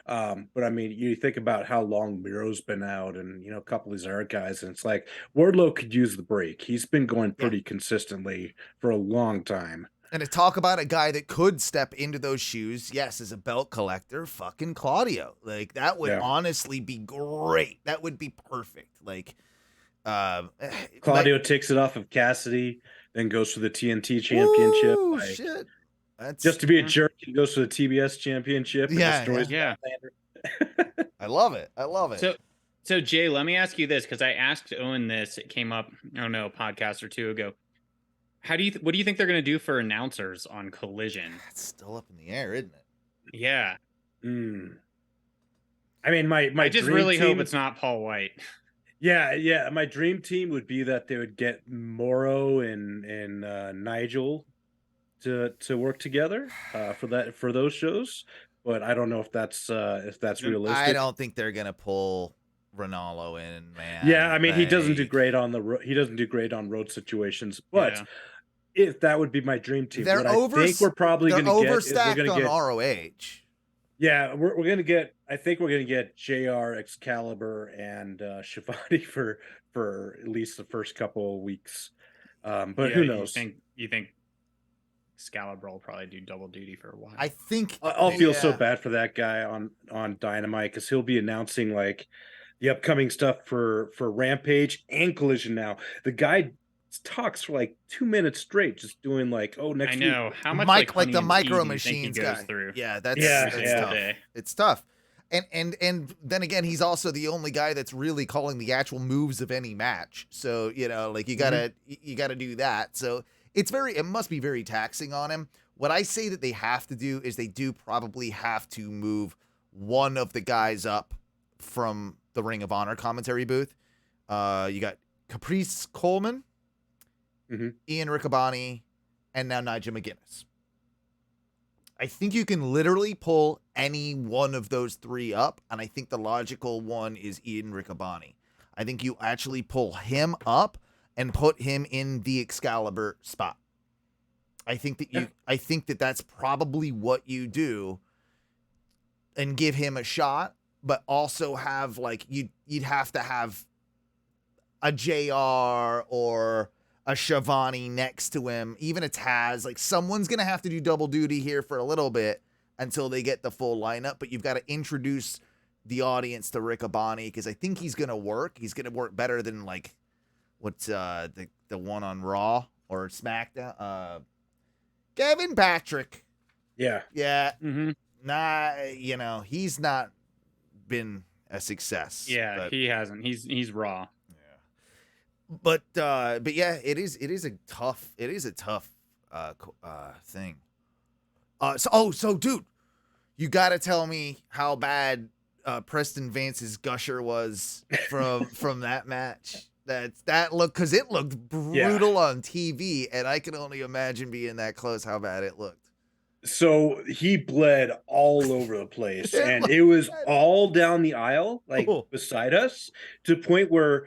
But I mean, you think about how long Miro's been out, and you know, a couple of these other guys, and it's like Wardlow could use the break. He's been going pretty consistently for a long time. And to talk about a guy that could step into those shoes, yes, as a belt collector, fucking Claudio. Like, that would honestly be great. That would be perfect. Like, Claudio takes it off of Cassidy, then goes for the TNT championship. Ooh, shit. That's just to be a jerk. He goes for the TBS championship. And destroys I love it. I love it. So Jay, let me ask you this, because I asked Owen this. It came up, I don't know, a podcast or two ago. What do you think they're going to do for announcers on Collision? It's still up in the air, isn't it? Yeah. I mean, I just really hope it's not Paul White. Yeah. My dream team would be that they would get Morrow and Nigel to work together for those shows, but I don't know if that's realistic. I don't think they're gonna pull Ronaldo in, man. Yeah, I mean, he doesn't do great on road situations, but if that would be my dream team, I think we're probably going to get overstacked on ROH. Yeah, we're going to get. I think we're going to get JR, Excalibur, and Shivani for at least the first couple of weeks. But who knows? You think Excalibur will probably do double duty for a while? I think I'll feel so bad for that guy on Dynamite, because he'll be announcing like the upcoming stuff for Rampage and Collision now. The guy talks for like 2 minutes straight, just doing like, next week. I know. How much like the Micro Machines guy. Through? Yeah, that's tough. It's tough. And then again, he's also the only guy that's really calling the actual moves of any match. So, you know, like you gotta do that. So it must be very taxing on him. What I say that they have to do is they do probably have to move one of the guys up from the Ring of Honor commentary booth. You got Caprice Coleman, Ian Riccaboni, and now Nigel McGuinness. I think you can literally pull any one of those three up, and I think the logical one is Ian Riccaboni. I think you actually pull him up and put him in the Excalibur spot. I think that that's probably what you do, and give him a shot, but also have like you'd have to have a JR or a Shivani next to him, even a Taz. Like, someone's gonna have to do double duty here for a little bit until they get the full lineup, but you've got to introduce the audience to Riccaboni because I think he's gonna work. He's gonna work better than like what's the one on Raw or SmackDown. Kevin Patrick. Yeah. Yeah. Mm-hmm. Nah, he's not been a success. Yeah, he hasn't. He's Raw. Yeah. But yeah, it is a tough thing. So dude, you got to tell me how bad Preston Vance's gusher was from that match. That looked, because it looked brutal on TV, and I can only imagine being that close how bad it looked. So he bled all over the place, and it was all down the aisle, like beside us, to the point where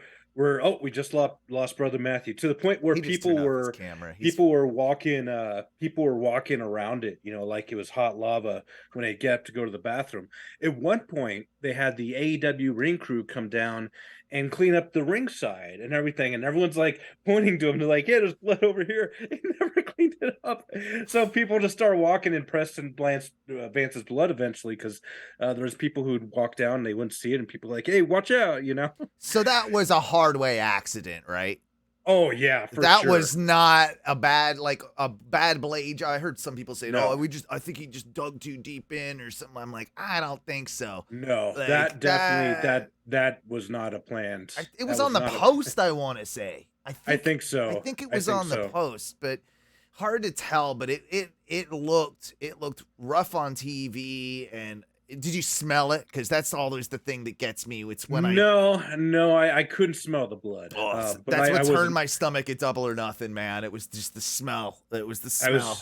we just lost Brother Matthew, to the point where people were walking around it, like it was hot lava when they get up to go to the bathroom. At one point, they had the AEW ring crew come down and clean up the ringside and everything, and everyone's like pointing to him. They're like, "Yeah, there's blood over here." He never cleaned it up, so people just start walking in Preston Vance's blood eventually, because there's people who'd walk down and they wouldn't see it, and people like, "Hey, watch out," So that was a hard way accident, right? Oh yeah, that was not a bad blade. I heard some people say, "No, I think he just dug too deep in or something." I'm like, I don't think so. No, like, that definitely that was not a plan. It was on the post. I want to say. I think so. I think it was on the post, but hard to tell. But it looked rough on TV. And did you smell it? Because that's always the thing that gets me. It's when I couldn't smell the blood. Oh, that's what turned my stomach at Double or Nothing, man. It was just the smell. It was the smell.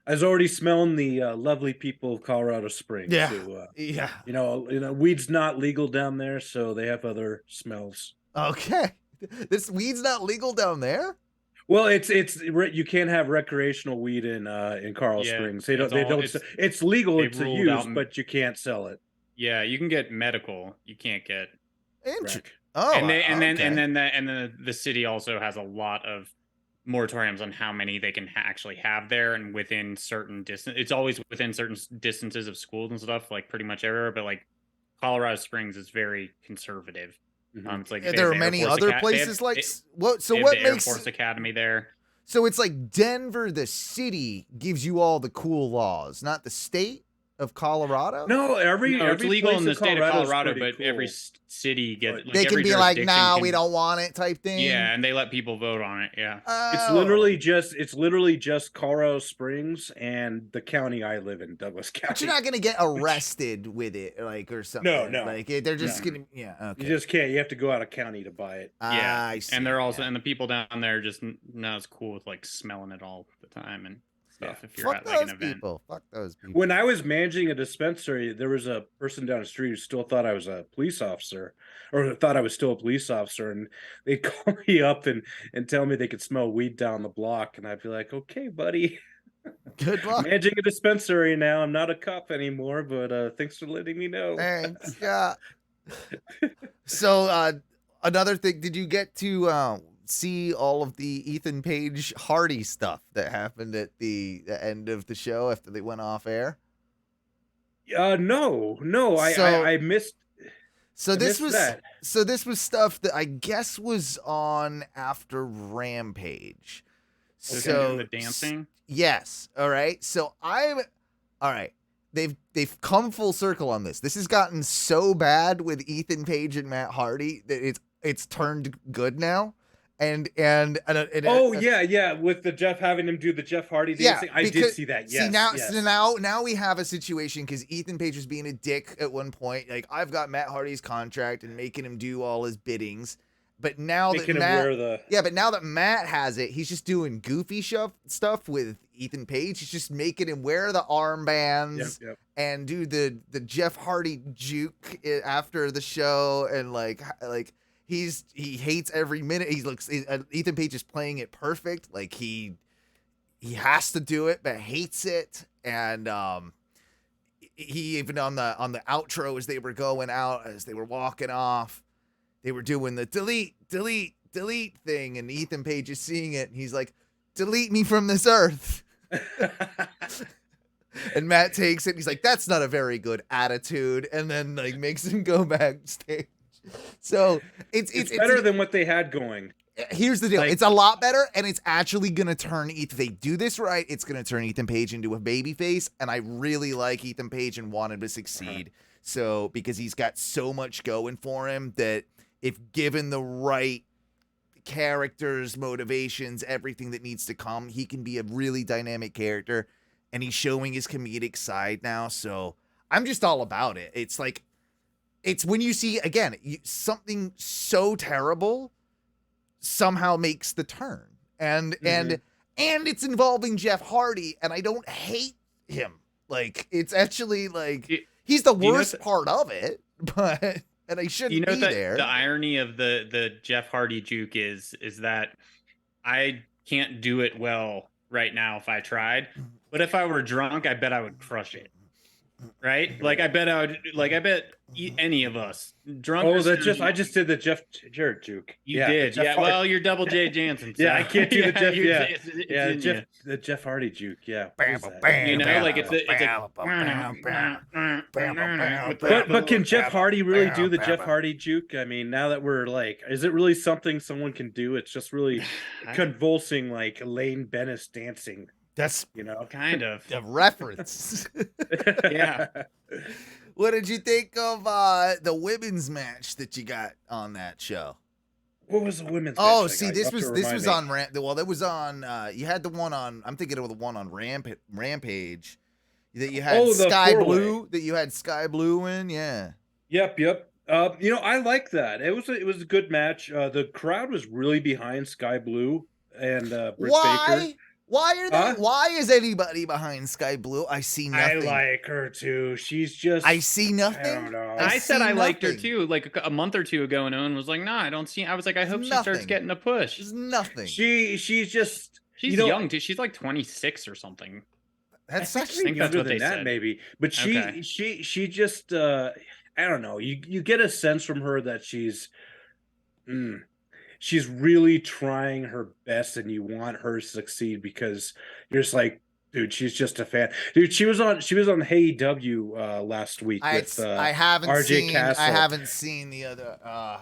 I was already smelling the lovely people of Colorado Springs. Yeah, yeah. Weed's not legal down there, so they have other smells. Okay, this weed's not legal down there. Well, it's you can't have recreational weed in Colorado Springs. They don't. It's legal to use, but you can't sell it. Yeah, you can get medical. You can't get. Oh, and then the city also has a lot of moratoriums on how many they can actually have there, and within certain distance. It's always within certain distances of schools and stuff, like pretty much everywhere. But like Colorado Springs is very conservative. It's like there are many other places like what? So what makes Air Force Academy there? So it's like Denver, the city, gives you all the cool laws, not the state of Colorado. No, it's legal in the state of Colorado, but cool. Every city gets. They can be like, "No, we don't want it," type thing. Yeah, and they let people vote on it. Yeah, it's literally just Colorado Springs and the county I live in, Douglas County. But you're not gonna get arrested with it, like, or something. No. Like they're just gonna. Yeah, okay. You just can't. You have to go out of county to buy it. Yeah, I see, and they're also and the people down there just not as cool with like smelling it all the time and stuff. If you're at like an event. Fuck those people. When I was managing a dispensary, there was a person down the street who still thought I was a police officer, or thought I was still a police officer, and they'd call me up and tell me they could smell weed down the block, and I'd be like, "Okay, buddy, good luck." Managing a dispensary now. I'm not a cop anymore, but thanks for letting me know. Thanks. Yeah. So another thing, did you get to see all of the Ethan Page Hardy stuff that happened at the end of the show after they went off air? No, I missed. This was stuff that I guess was on after Rampage. So the dancing. Yes. All right. So all right. They've come full circle on this. This has gotten so bad with Ethan Page and Matt Hardy that it's turned good now. And with the Jeff having him do the Jeff Hardy dancing, I did see that. Yes. So now we have a situation because Ethan Page was being a dick at one point. Like, I've got Matt Hardy's contract and making him do all his biddings. But now that Matt has it, he's just doing goofy stuff with Ethan Page. He's just making him wear the armbands and do the Jeff Hardy juke after the show, and like. He hates every minute. Ethan Page is playing it perfect. Like he has to do it, but hates it. And he even on the outro, as they were going out, as they were walking off, they were doing the delete thing, and Ethan Page is seeing it, and he's like, "Delete me from this earth." And Matt takes it. And he's like, "That's not a very good attitude," and then like makes him go backstage. So it's better than what they had going. Here's the deal. Like, it's a lot better, and it's actually going to turn, if they do this right, it's going to turn Ethan Page into a babyface, and I really like Ethan Page and want him to succeed. So, because he's got so much going for him that if given the right characters, motivations, everything that needs to come, he can be a really dynamic character, and he's showing his comedic side now, so I'm just all about it. It's like, it's when you see, again, something so terrible somehow makes the turn, and it's involving Jeff Hardy, and I don't hate him. Like, it's actually like he's the worst part of it, but and I shouldn't be there. The irony of the Jeff Hardy juke is that I can't do it well right now if I tried, but if I were drunk, I bet I would crush it. Right? Like, I bet any of us drunk. Oh, I just did the Jeff Jarrett juke. You did. Yeah. Well, you're Double J Jansen. So. Yeah, I can't do the Jeff. The Jeff Hardy juke. Yeah. You know, like it's But can Jeff Hardy really do the Jeff Hardy juke? I mean, now that we're like, is it really something someone can do? It's just really convulsing, like Elaine Bennis dancing. That's, kind of a reference. Yeah. What did you think of the women's match that you got on that show? What was the women's match? Oh, see, this was on that was on you had the one on, I'm thinking of the one on Rampage that you had Sky Blue in, yeah. Yep. I like that. It was a good match. The crowd was really behind Sky Blue and Britt Baker. Why is anybody behind Sky Blue? I see nothing. I like her too. She's just. I see nothing. I don't know. I said I liked her too, like a month or two ago, and Owen was like, "Nah, I don't see." I was like, "I hope she starts getting a push." There's nothing. She's young too. She's like 26 or something. That's I think that's what they said. Maybe, but she just. I don't know. You get a sense from her that she's really trying her best, and you want her to succeed because you're just like, dude, she's just a fan. Dude, she was on HeyW last week with RJ Castle. I haven't seen the other.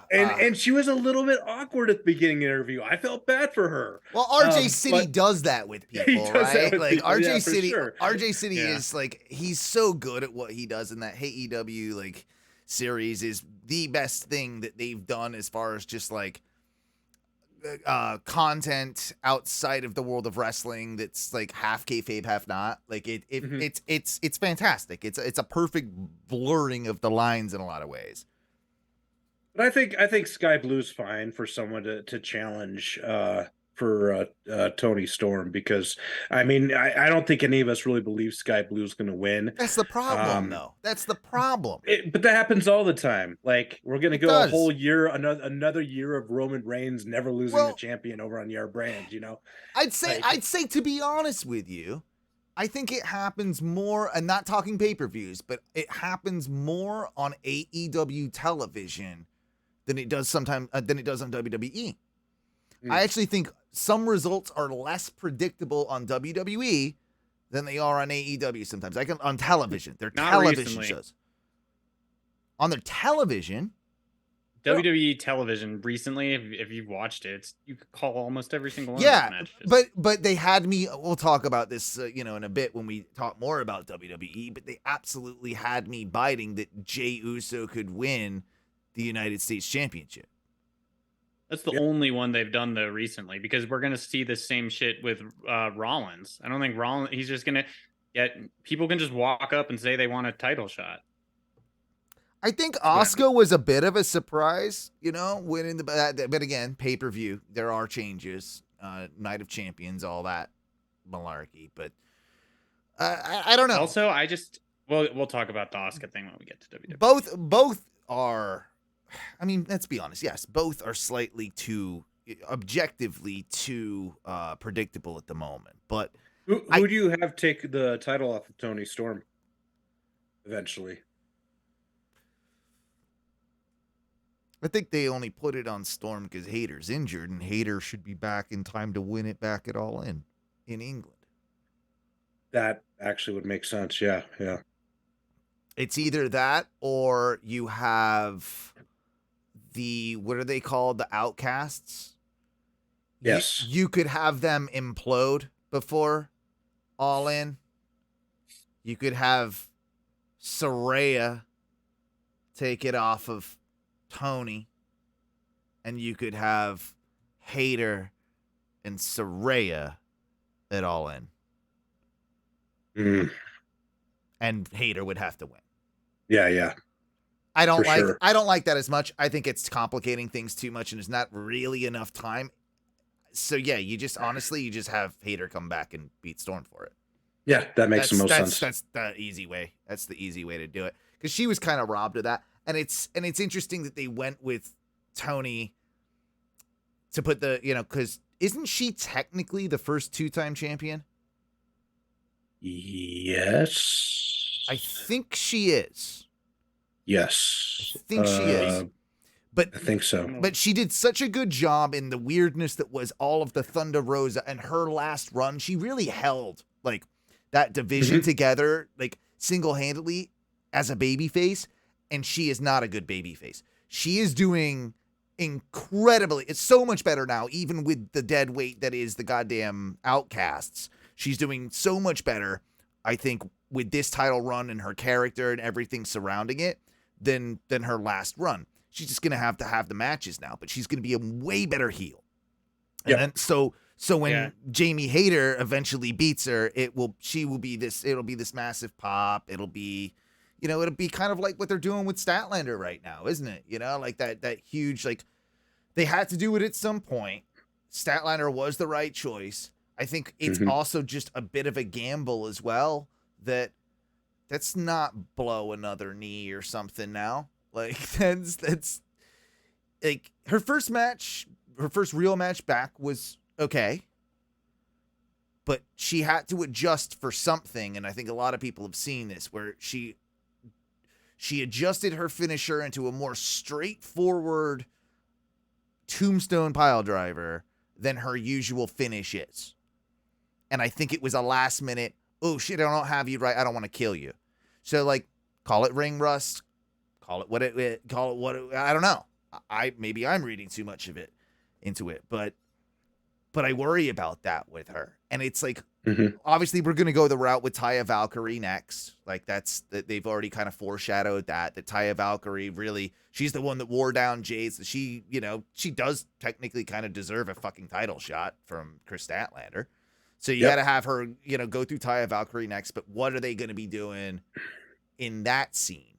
And she was a little bit awkward at the beginning of the interview. I felt bad for her. Well, RJ City does that with people, right? Like people. RJ City, sure. RJ City is like, he's so good at what he does in that HeyW like series is the best thing that they've done as far as just like content outside of the world of wrestling that's like half kayfabe, half not. Like it's fantastic. It's a perfect blurring of the lines in a lot of ways. But I think Sky Blue's fine for someone to challenge for Tony Storm, because I mean I don't think any of us really believe Sky Blue's going to win. That's the problem, though. That's the problem. But that happens all the time. Like, we're going to go a whole year, another year of Roman Reigns never losing the champion over on your brand. I'd say to be honest with you, I think it happens more, and not talking pay-per-views, but it happens more on AEW television than it does on WWE. I actually think some results are less predictable on WWE than they are on AEW sometimes. On television. They're television shows. On their television. WWE television recently, if you've watched it, you could call almost every single one of those matches. But they had me, we'll talk about this in a bit when we talk more about WWE, but they absolutely had me biting that Jey Uso could win the United States Championship. That's the only one they've done though recently, because we're gonna see the same shit with Rollins. I don't think Rollins. He's just gonna get people can just walk up and say they want a title shot. I think Asuka was a bit of a surprise, winning but again, pay-per-view. There are changes, Night of Champions, all that malarkey. But I don't know. Also, we'll talk about the Asuka thing when we get to WWE. Both are. I mean, let's be honest. Yes, both are slightly objectively too predictable at the moment. But who do you have take the title off of Tony Storm eventually? I think they only put it on Storm because Hayter's injured, and Hayter should be back in time to win it back at All In England. That actually would make sense. Yeah. It's either that or you have what are they called? The Outcasts. Yes. You could have them implode before All In. You could have Saraya take it off of Tony. And you could have Hayter and Saraya at All In. And Hayter would have to win. Yeah. I don't like that as much. I think it's complicating things too much and there's not really enough time. So yeah, you just have Hayter come back and beat Storm for it. Yeah, that makes the most sense. That's the easy way. That's the easy way to do it. Because she was kind of robbed of that. And it's interesting that they went with Tony to put because isn't she technically the first 2-time champion? Yes. I think she is. Yes. I think she is. But I think so. But she did such a good job in the weirdness that was all of the Thunder Rosa and her last run. She really held like that division together, like single-handedly as a babyface. And she is not a good babyface. She is doing incredibly. It's so much better now, even with the dead weight that is the goddamn Outcasts. She's doing so much better, I think, with this title run and her character and everything surrounding it than her last run. She's just gonna have to have the matches now, but she's gonna be a way better heel. And then so when Jamie Hayter eventually beats her, it'll be this massive pop. It'll be kind of like what they're doing with Statlander right now, isn't it? Like that huge, like they had to do it at some point. Statlander was the right choice. I think it's also just a bit of a gamble as well that's not blow another knee or something now. Like that's like her first real match back was okay. But she had to adjust for something, and I think a lot of people have seen this where she adjusted her finisher into a more straightforward tombstone pile driver than her usual finish is. And I think it was a last minute, oh shit, I don't have you right, I don't want to kill you. So like, call it ring rust, call it what I don't know. Maybe I'm reading too much of it into it, but I worry about that with her. And it's like, obviously we're going to go the route with Taya Valkyrie next. Like they've already kind of foreshadowed that Taya Valkyrie really, she's the one that wore down Jay's. She does technically kind of deserve a fucking title shot from Chris Statlander. So you got to have her, go through Taya Valkyrie next, but what are they going to be doing in that scene?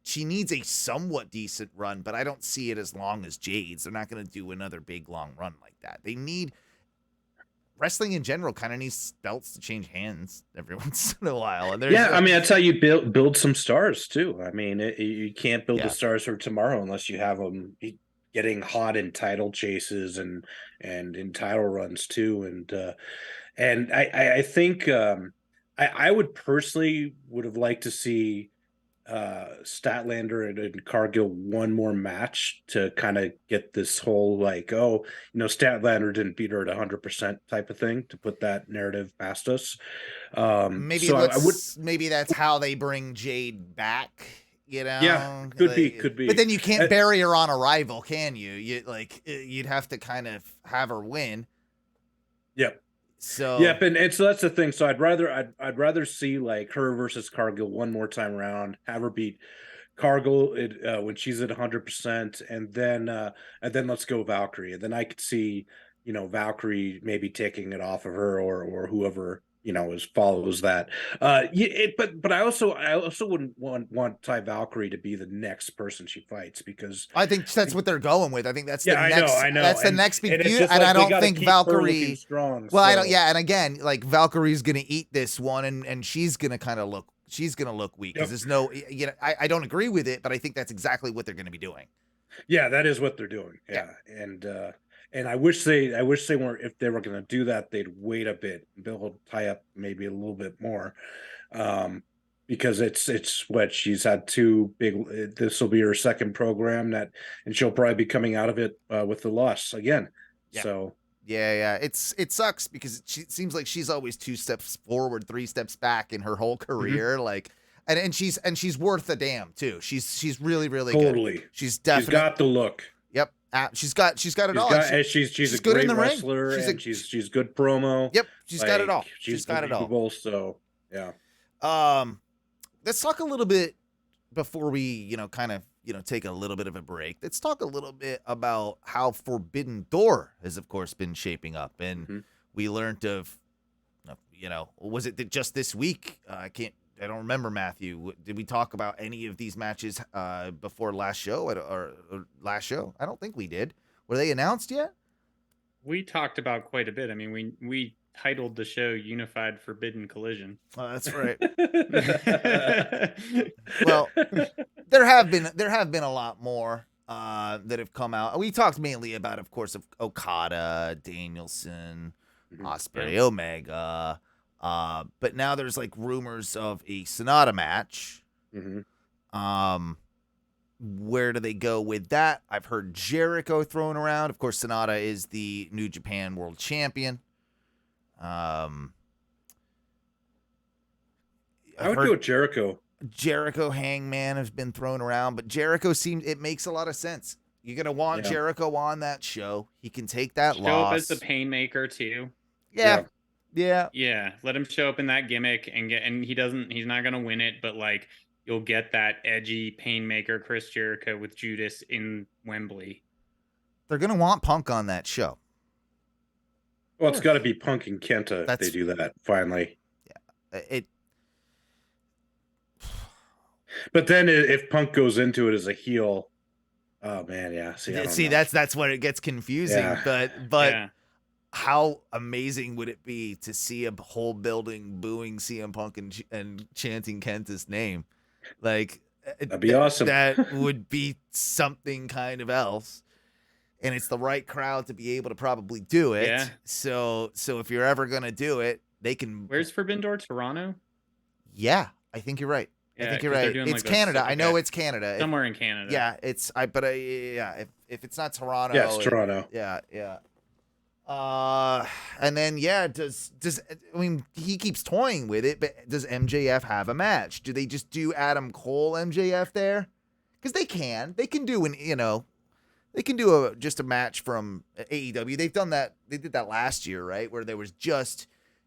She needs a somewhat decent run, but I don't see it as long as Jade's. They're not going to do another big, long run like that. Wrestling in general kind of needs belts to change hands every once in a while. And that's how you build some stars too. I mean, you can't build the stars for tomorrow unless you have them getting hot in title chases and in title runs too. And I think I would personally would have liked to see Statlander and Cargill one more match to kind of get this whole like, Statlander didn't beat her at 100% type of thing, to put that narrative past us. Maybe that's how they bring Jade back. Yeah, could be. But then you can't bury her on arrival, can you? You'd have to kind of have her win. Yep. So and so that's the thing. So I'd rather see like her versus Cargill one more time around, have her beat Cargill when she's at 100%, and then let's go Valkyrie, and then I could see Valkyrie maybe taking it off of her or whoever follows that. But I also wouldn't want Ty Valkyrie to be the next person she fights, because I think that's what they're going with. I think that's I know. That's the next big feud, and I don't think Valkyrie strong. Well, I don't. Yeah, and again, like Valkyrie's gonna eat this one, and she's gonna kind of look. She's gonna look weak because there's no. I don't agree with it, but I think that's exactly what they're gonna be doing. Yeah, that is what they're doing. Yeah. And I wish they weren't, if they were going to do that, they'd wait a bit, build tie up maybe a little bit more, because it's what she's had two big. This will be her second program and she'll probably be coming out of it with the loss again. Yeah. So Yeah. It sucks because it seems like she's always 2 steps forward, 3 steps back in her whole career. Like, and she's worth a damn too. She's really totally good. She's definitely she's got the look. Yep. She's got it all. She's a good great in the wrestler, ring. and she's good promo. Yep. She's got it all. She's got it all. So yeah. Let's talk a little bit before we, kind of, take a little bit of a break. Let's talk a little bit about how Forbidden Door has, of course, been shaping up. And we learned of, was it just this week? I don't remember, Matthew. Did we talk about any of these matches before last show or last show? I don't think we did. Were they announced yet? We talked about quite a bit. I mean, we titled the show Unified Forbidden Collision. Oh, that's right. Well, there have been a lot more that have come out. We talked mainly about, of course, of Okada, Danielson, Ospreay, Omega. But now there's like rumors of a Sonata match. Where do they go with that? I've heard Jericho thrown around. Of course, Sonata is the New Japan World Champion. I would go with Jericho. Jericho Hangman has been thrown around, but Jericho it makes a lot of sense. You're gonna want Jericho on that show. He can take that show loss. Up as the Painmaker too. Yeah. Let him show up in that gimmick and he's not gonna win it, but like you'll get that edgy Painmaker Chris Jericho with Judas in Wembley. They're gonna want Punk on that show. Well, it's got to be Punk and Kenta if they do that finally. Yeah, But then if Punk goes into it as a heel, oh man, yeah. See, that's where it gets confusing. Yeah. But how amazing would it be to see a whole building booing CM Punk and chanting Kenta's name? Like, that'd be awesome. That would be something kind of else. And it's the right crowd to be able to probably do it. Yeah. So if you're ever gonna do it, they can. Where's Forbidden Door? Toronto? Yeah, I think you're right. Yeah, I think you're right. It's Canada. I know it's Canada. Somewhere in Canada. Yeah, if it's not Toronto. Yeah, it's Toronto. Yeah. And then he keeps toying with it, but does MJF have a match? Do they just do Adam Cole MJF there? Because they can do just a match from AEW. They've done that. They did that last year, right? Where there was just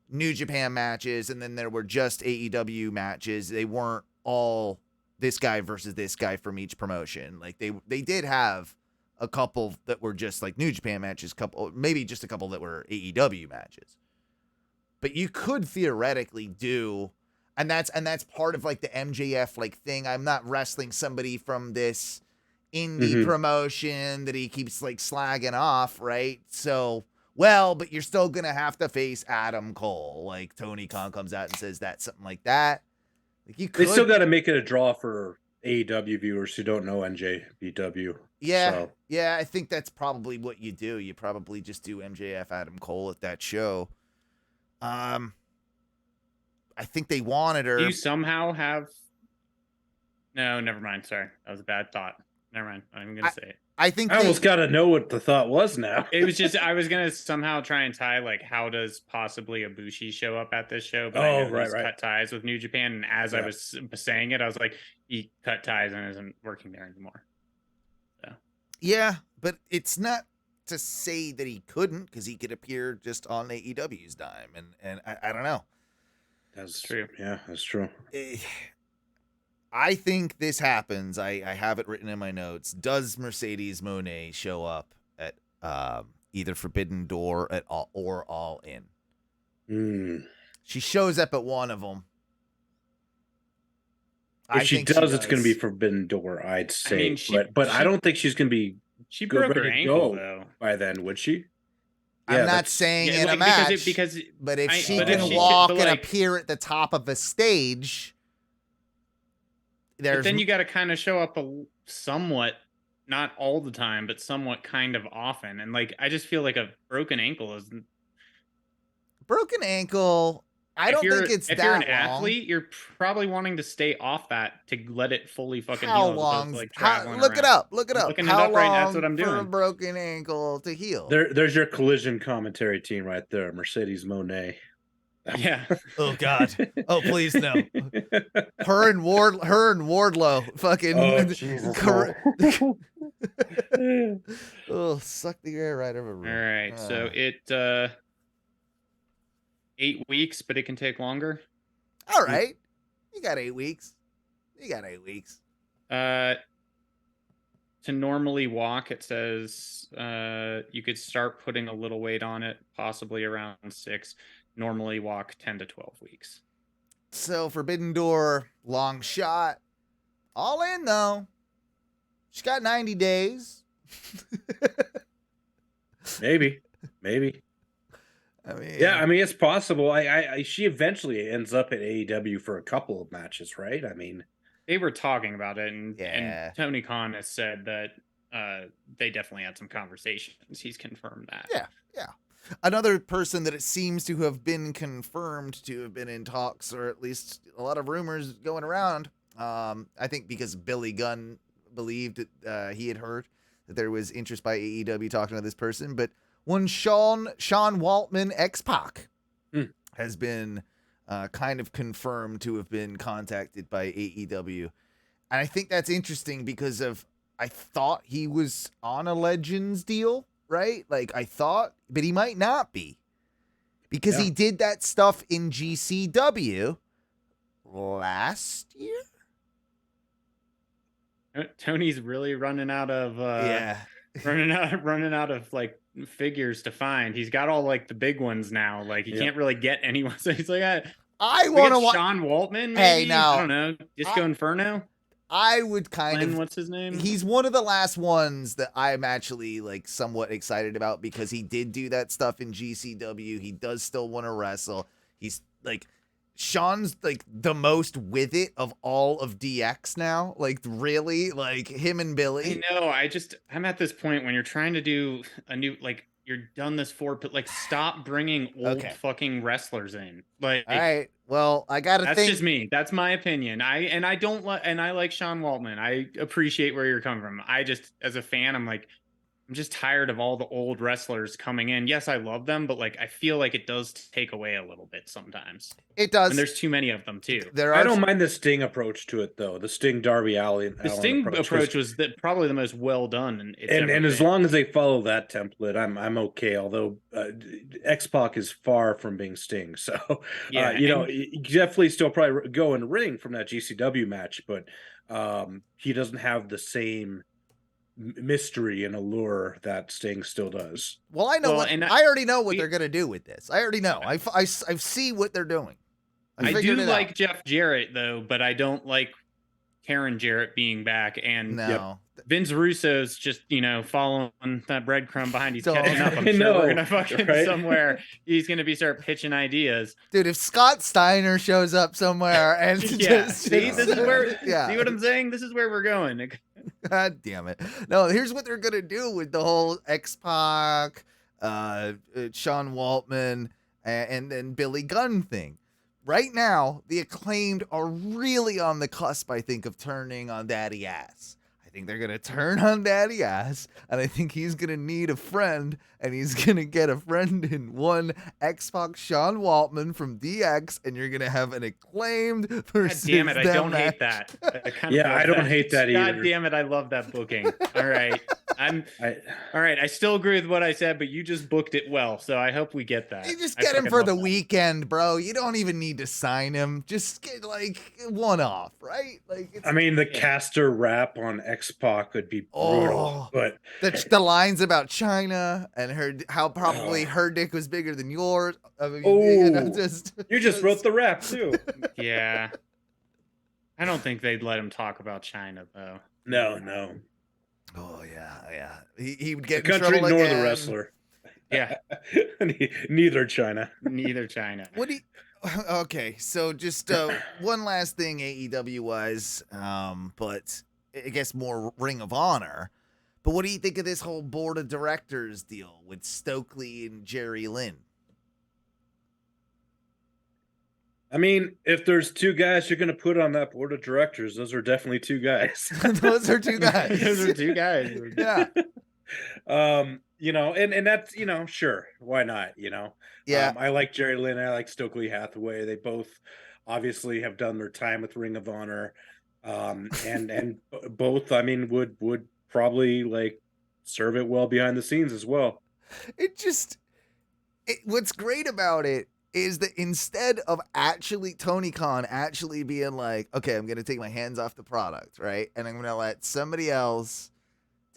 New Japan matches and then there were just AEW matches. They weren't all this guy versus this guy from each promotion. Like they did have a couple that were just like New Japan matches, maybe just a couple that were AEW matches. But you could theoretically do, and that's part of like the MJF like thing. I'm not wrestling somebody from this indie promotion that he keeps like slagging off, right? So, but you're still gonna have to face Adam Cole. Like Tony Khan comes out and says that, something like that. Like they still got to make it a draw for AEW viewers who don't know NJPW. Yeah, I think that's probably what you do. You probably just do MJF Adam Cole at that show. I think they wanted her. Do you somehow have? No, never mind. Sorry, that was a bad thought. Never mind. I'm even gonna say it. I think I almost got to know what the thought was now. It was just I was gonna somehow try and tie like how does possibly Ibushi show up at this show? But I know he's cut ties with New Japan, and as I was saying it, I was like, he cut ties and isn't working there anymore. So yeah, but it's not to say that he couldn't, because he could appear just on AEW's dime, and I don't know. That's true. Yeah, that's true. I think this happens. I have it written in my notes. Does Mercedes Moné show up at either Forbidden Door or All In? She shows up at one of them. If she does, it's going to be Forbidden Door, I'd say. But I don't think she's going to be. She broke her ankle though by then, would she? I'm not saying in a match, but if she can walk and appear at the top of a stage. But then you got to kind of show up somewhat, not all the time, but somewhat kind of often. And like, I just feel like a broken ankle is. Broken ankle I don't think it's if that you're an long. athlete, you're probably wanting to stay off that to let it fully fucking How heal. long? Like traveling Look it around. up. Look it up. Looking How it up long right now, that's what I'm for a doing. broken ankle to heal? There's your collision commentary team right there, Mercedes Moné. Yeah. Oh God. Oh please no. Her and Wardlow. Fucking. Oh Jesus. Oh, suck the air right over. All right. So it 8 weeks, but it can take longer. All right. You got 8 weeks. To normally walk, it says you could start putting a little weight on it, possibly around 6. Normally walk 10 to 12 weeks. So Forbidden Door, long shot. All in though. She's got 90 days. Maybe. I mean, Yeah, I mean it's possible. She eventually ends up at AEW for a couple of matches, right? I mean, they were talking about it, and Tony Khan has said that they definitely had some conversations. He's confirmed that. Yeah. Another person that it seems to have been confirmed to have been in talks, or at least a lot of rumors going around. I think because Billy Gunn believed that he had heard that there was interest by AEW talking to this person, but one Sean Waltman, X-Pac, has been kind of confirmed to have been contacted by AEW. And I think that's interesting because I thought he was on a Legends deal, right? Like I thought, but he might not be because he did that stuff in GCW last year. Tony's really running out of running out of like figures to find. He's got all like the big ones now. Like he can't really get anyone. So he's like, I want to Sean Waltman. Maybe? Hey, now I don't know. Disco Inferno. I would what's his name? He's one of the last ones that I'm actually like somewhat excited about because he did do that stuff in GCW. He does still want to wrestle. He's like Sean's like the most with it of all of DX now. Like really, like him and Billy. I know. I'm at this point when you're trying to do a new like you're done this like stop bringing old fucking wrestlers in. Like all right. Well, I gotta that's think. Just me. That's my opinion. I like Sean Waltman. I appreciate where you're coming from. I just as a fan, I'm just tired of all the old wrestlers coming in. Yes, I love them, but like I feel like it does take away a little bit sometimes. It does. And there's too many of them too. I don't mind the Sting approach to it though. The Sting Darby Allin. The Sting approach was probably the most well done. And as long as they follow that template, I'm okay. Although X-Pac is far from being Sting, so you definitely still probably go in the ring from that GCW match, but he doesn't have the same mystery and allure that Sting still does. Well, I know I already know what they're gonna do with this. I already know. I see what they're doing. I do like Jeff Jarrett though, but I don't like Karen Jarrett being back. And Vince Russo's just following that breadcrumb behind. He's catching up. I'm sure we're gonna fucking somewhere. He's gonna start pitching ideas. Dude, if Scott Steiner shows up somewhere and see, this is where. See what I'm saying? This is where we're going. God damn it! No, here's what they're gonna do with the whole X-Pac, Sean Waltman, and then Billy Gunn thing. Right now, the Acclaimed are really on the cusp, I think, of turning on Daddy Ass. I think they're going to turn on Daddy Ass, and I think he's going to need a friend, and he's going to get a friend in one X-Pac Sean Waltman from DX, and you're going to have an Acclaimed versus God damn it, I don't hate that. I don't hate that either. God damn it, I love that booking. All right. All right, I still agree with what I said, but you just booked it well, so I hope we get that. You just get him for the weekend, bro. You don't even need to sign him. Just get like one off, right? Like the caster rap on X-Pac would be brutal, but the lines about China and how probably her dick was bigger than yours. I mean, you just wrote the rap too. Yeah, I don't think they'd let him talk about China though. No. Oh yeah. He would get the in country trouble nor again. the wrestler. Yeah, neither China. Neither China. Okay, so just one last thing AEW wise, but I guess more Ring of Honor. But what do you think of this whole board of directors deal with Stokely and Jerry Lynn? I mean, if there's two guys you're going to put on that board of directors, those are definitely two guys. Those are two guys. Those are two guys. Yeah. You know, and that's, you know, sure, why not, you know? Yeah. I like Jerry Lynn, I like Stokely Hathaway. They both obviously have done their time with Ring of Honor. And both, I mean, would probably like serve it well behind the scenes as well. What's great about it is that instead of Tony Khan actually being like, okay, I'm going to take my hands off the product, right? And I'm going to let somebody else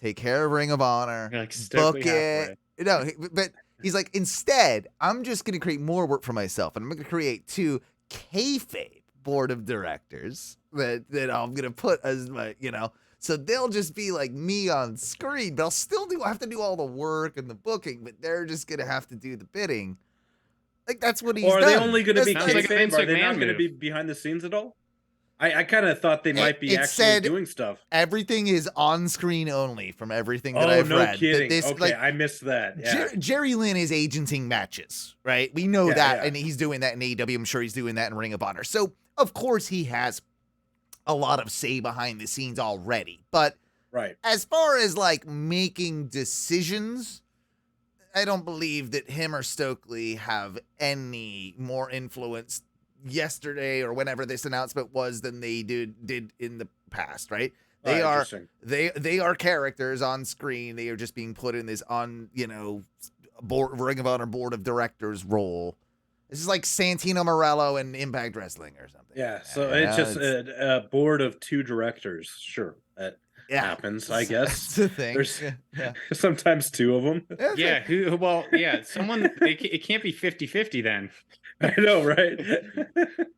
take care of Ring of Honor, book it. No, but he's like, instead, I'm just going to create more work for myself. And I'm going to create 2 kayfabe board of directors that I'm going to put as my, you know, so they'll just be like me on screen, but I'll still have to do all the work and the booking, but they're just going to have to do the bidding. Like, that's what he's done. Or are they only going to be kayfabe? Are they not going to be behind the scenes at all? I kind of thought they might be actually doing stuff. Everything is on screen only from everything that I've read. Oh, no kidding. Okay, I missed that. Yeah. Jerry Lynn is agenting matches, right? We know that, and he's doing that in AEW. I'm sure he's doing that in Ring of Honor. So, of course, he has a lot of say behind the scenes already. But as far as, like, making decisions, I don't believe that him or Stokely have any more influence yesterday or whenever this announcement was than they did in the past, right? They are characters on screen. They are just being put in this Ring of Honor board of directors role. This is like Santino Morello and Impact Wrestling or something. Yeah, so it's just a board of 2 directors. Sure, that happens, I guess. That's the thing. There's sometimes 2 of them. Yeah, it can't be 50-50 then. I know, right?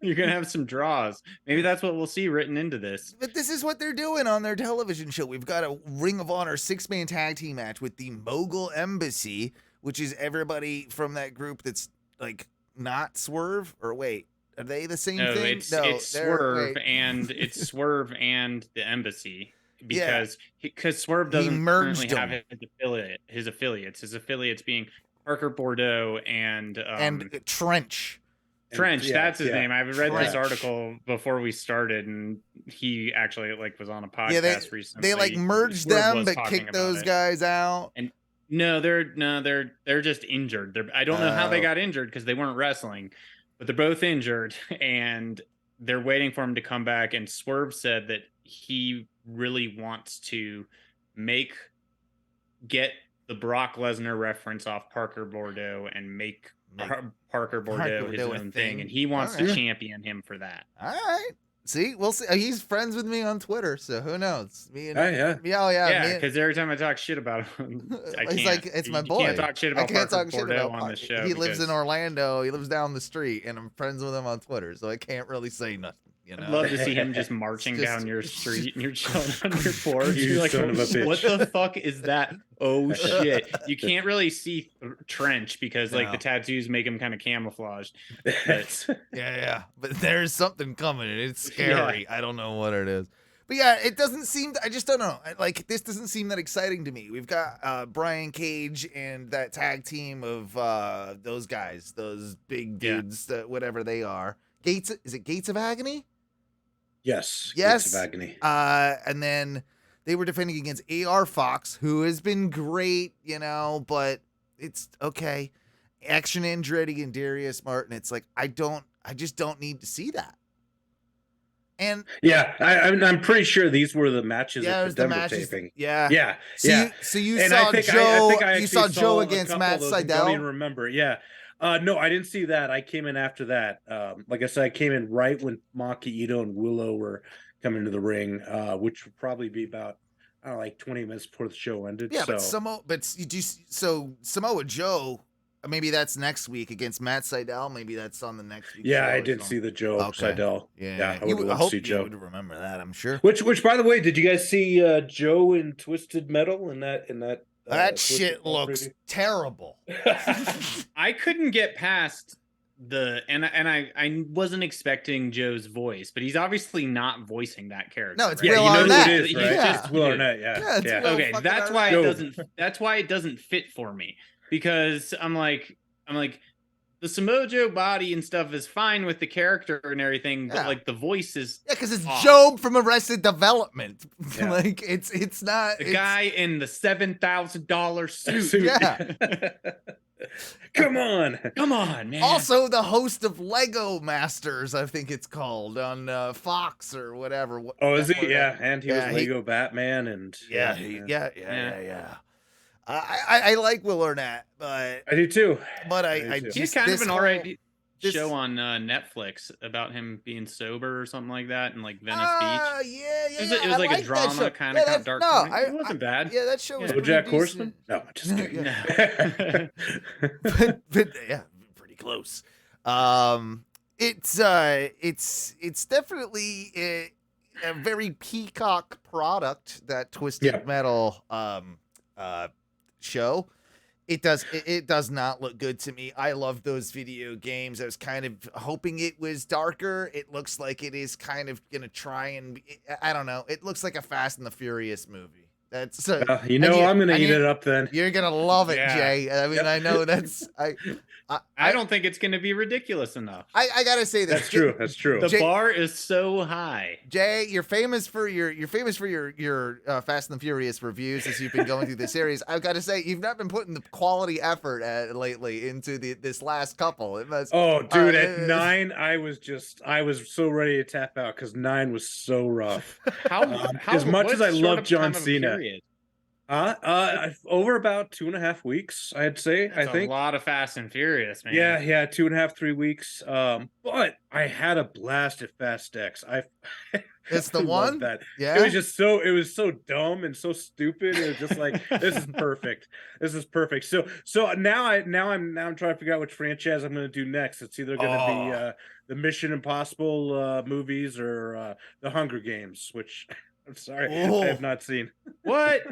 You're going to have some draws. Maybe that's what we'll see written into this. But this is what they're doing on their television show. We've got a Ring of Honor 6-man tag team match with the Mogul Embassy, which is everybody from that group that's like not Swerve. Or wait, are they the same thing? It's Swerve and it's Swerve and the Embassy. Because Swerve doesn't currently have his affiliates. His affiliates being Parker Bordeaux and Trench. That's his name. I've read this article before we started, and he actually was on a podcast recently. They merged them but kicked those guys out. And they're just injured. I don't know how they got injured because they weren't wrestling, but they're both injured and they're waiting for him to come back. And Swerve said that he really wants to get the Brock Lesnar reference off Parker Bordeaux and make Parker Bordeaux his own thing. And he wants to champion him for that. All right. See, we'll see. He's friends with me on Twitter, so who knows? Me and because every time I talk shit about him, he's like, it's my boy. You can't talk shit about Parker Bordeaux on this show. He lives in Orlando. He lives down the street, and I'm friends with him on Twitter, so I can't really say nothing. You know? I'd love to see him just marching down your street and you're chilling on your porch. You're like, son of a bitch. What the fuck is that? Oh shit! You can't really see Trench because the tattoos make him kind of camouflaged. But, but there's something coming and it's scary. I don't know what it is. But yeah, it doesn't seem. I just don't know. This doesn't seem that exciting to me. We've got Brian Cage and that tag team of those guys, those big dudes, whatever they are. Is it Gates of Agony? Yes. Gates of Agony. And then they were defending against AR Fox, who has been great, but it's okay. Action Andretti and Darius Martin. It's like I just don't need to see that. And I'm pretty sure these were the matches at the Denver taping. So you saw Joe. You saw Joe against Matt Sydal. I don't even remember. Yeah. No, I didn't see that. I came in after that. Like I said, I came in right when Maki Ito and Willow were coming to the ring, which would probably be about 20 minutes before the show ended. Yeah, so. Samoa Joe. Maybe that's next week against Matt Sydal. Maybe that's on the next week. Yeah, I did see the Joe Sydal. Yeah, I would love to see Joe. You would remember that, I'm sure. Which, by the way, did you guys see Joe in Twisted Metal in that? That shit looks terrible. I couldn't get past I wasn't expecting Joe's voice, but he's obviously not voicing that character. No, it's Will Arnett. Who it is, right? Just Will Arnett. Okay, that's why it doesn't fit for me because I'm like, the Samoa Joe body and stuff is fine with the character and everything, but like the voice is because it's off. Job from Arrested Development. Yeah. Like it's not The guy in the $7,000 suit. Yeah. Come on, man. Also, the host of Lego Masters, I think it's called, on Fox or whatever. Oh, is he? Yeah, and he was Yeah, Lego Batman, and Yeah. I like Will Arnett, but I do too. But do I too. just He's kind of an alright this- show on Netflix about him being sober or something like that in like Venice Beach. Yeah. It was like a drama kind of dark. It wasn't bad. Yeah, that show was Yeah. pretty BoJack decent. Horseman? No, just kidding. No. but yeah, pretty close. It's definitely a very Peacock product, that Twisted Metal show. It does not look good to me. I love those video games. I was kind of hoping it was darker. It looks like it is kind of gonna try and I don't know. It looks like a Fast and the Furious movie. That's I'm gonna eat it up then. You're gonna love it, Yeah. Jay. I mean, I know that's I don't think it's going to be ridiculous enough. I gotta say this. That's true. That's true. The Jay- bar is so high. Jay, you're famous for your Fast and the Furious reviews as you've been going through the series. I've got to say, you've not been putting the quality effort lately into this last couple. It must. Oh, dude, at 9, I was so ready to tap out because 9 was so rough. As much as I love John Cena. Over about 2.5 weeks, I'd say. That's I think a lot of Fast and Furious, man. Yeah, 2.5, 3 weeks. But I had a blast at Fast X. It's the I one. loved that. Yeah. It was so dumb and so stupid. It was just like, this is perfect. This is perfect. So now I'm trying to figure out which franchise I'm going to do next. It's either going to be the Mission Impossible movies or the Hunger Games, which I'm sorry, I have not seen. What?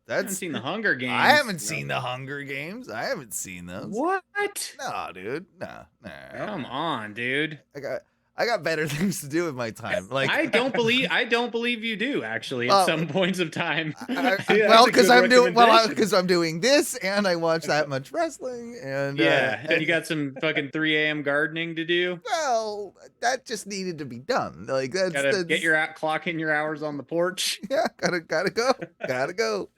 I haven't That's. seen the Hunger Games. I haven't seen the Hunger Games. I haven't seen those. What? No, dude. No. Come on, dude. I got better things to do with my time. Like I don't believe you do actually at some points of time. Well, because I'm doing this, and I watch that much wrestling, and and you got some fucking 3 a.m. gardening to do. Well, that just needed to be done. Like that's Gotta get your clock in your hours on the porch. Yeah, gotta go.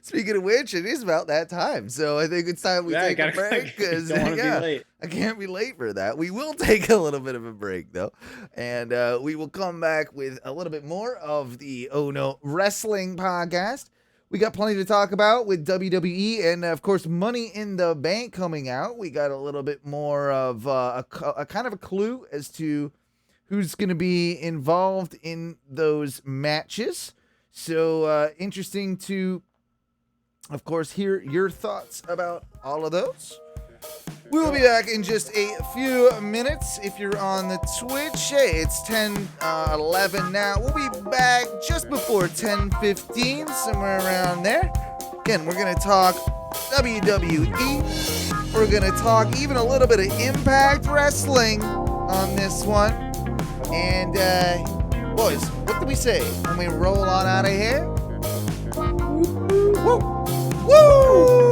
Speaking of which, it is about that time, so I think it's time we take a break because don't want to be late. I can't be late for that. We will take a little bit of a break though, and we will come back with a little bit more of the Oh No Wrestling podcast. We got plenty to talk about with WWE and of course Money in the Bank coming out. We got a little bit more of a kind of a clue as to who's going to be involved in those matches. So interesting to, of course, hear your thoughts about all of those. We will be back in just a few minutes. If you're on the Twitch, hey, it's 10:11 now. We'll be back just before 10:15, somewhere around there. Again, we're going to talk WWE. We're going to talk even a little bit of Impact Wrestling on this one. And, boys, what did we say when we roll on out of here? Woo! Woo!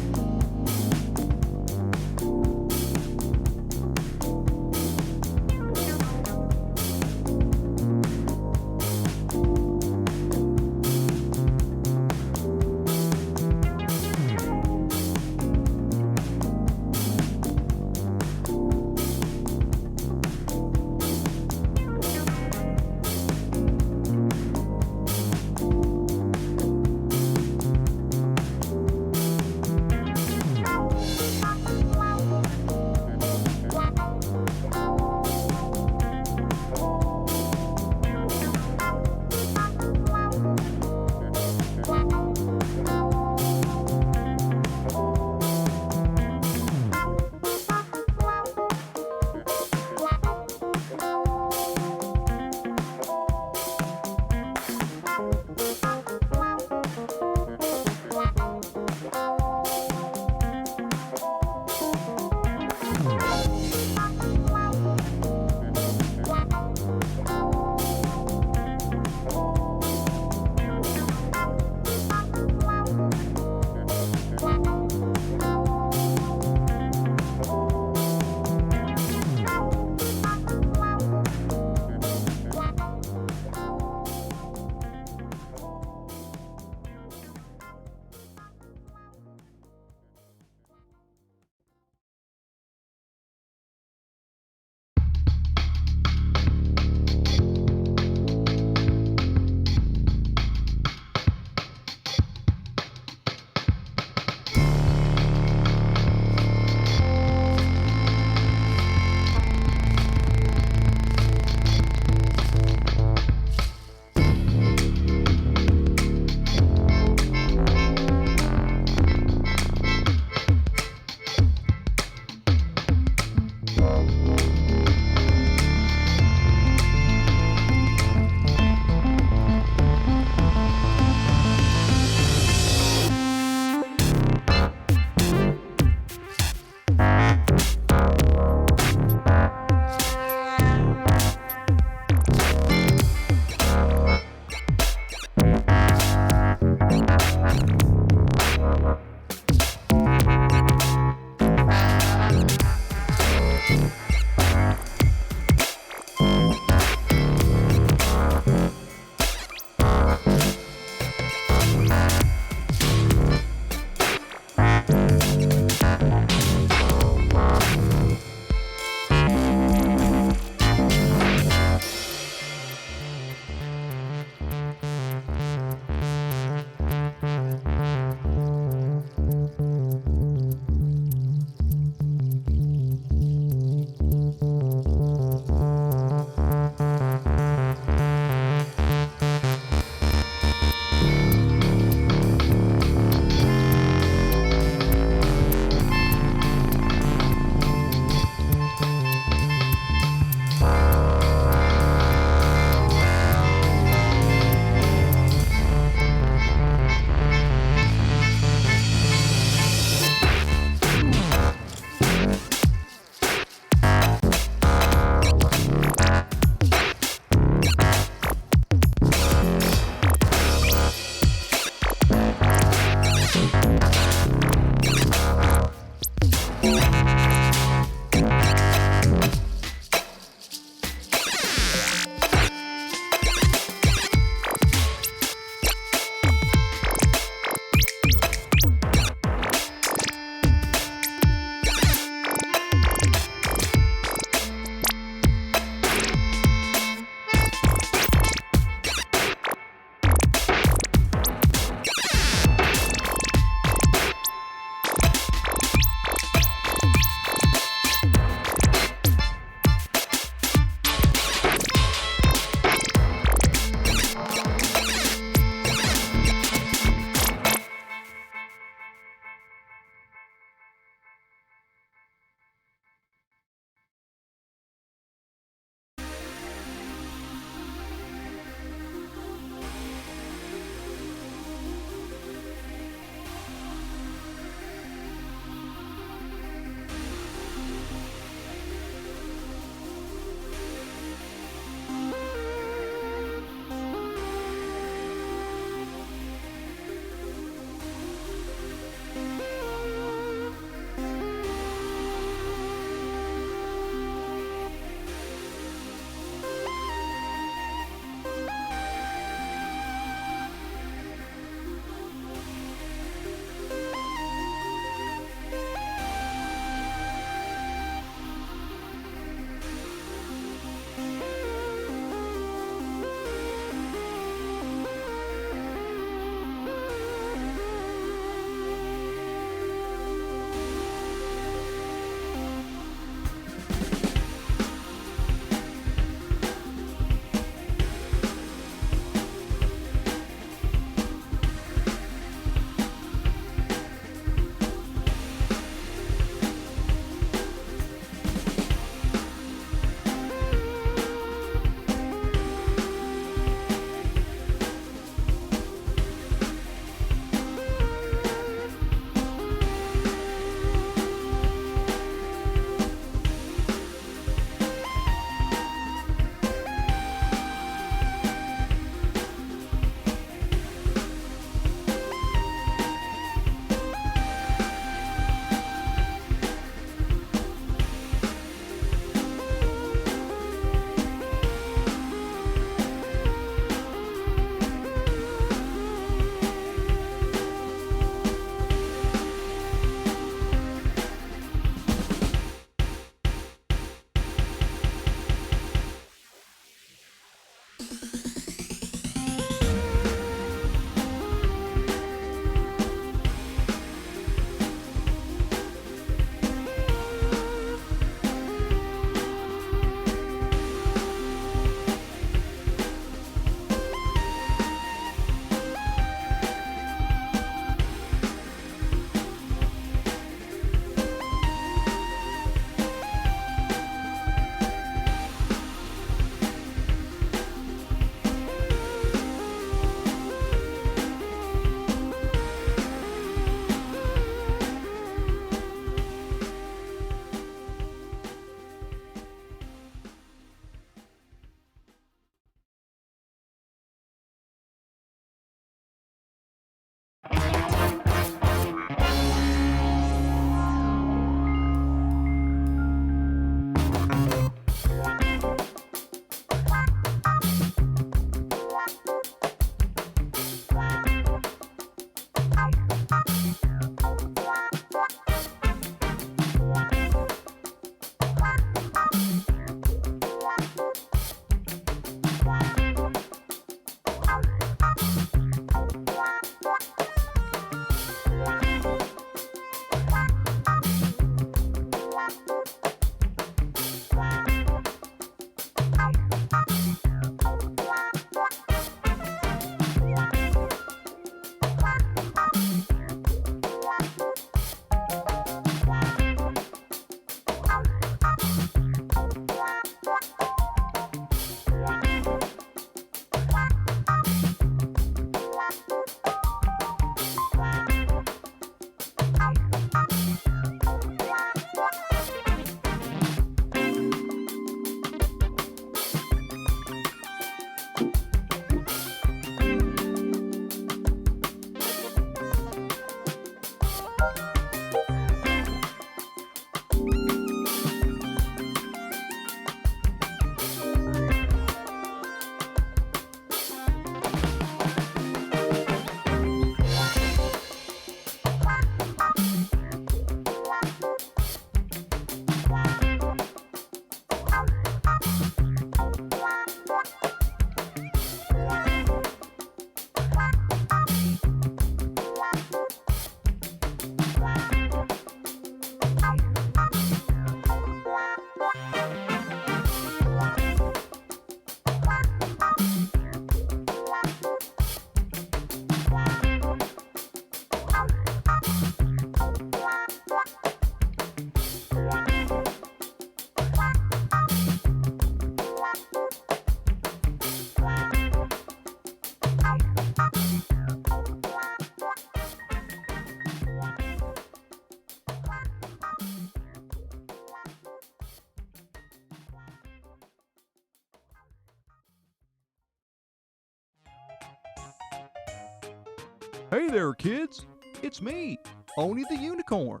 Hey there, kids. It's me, Oni the Unicorn.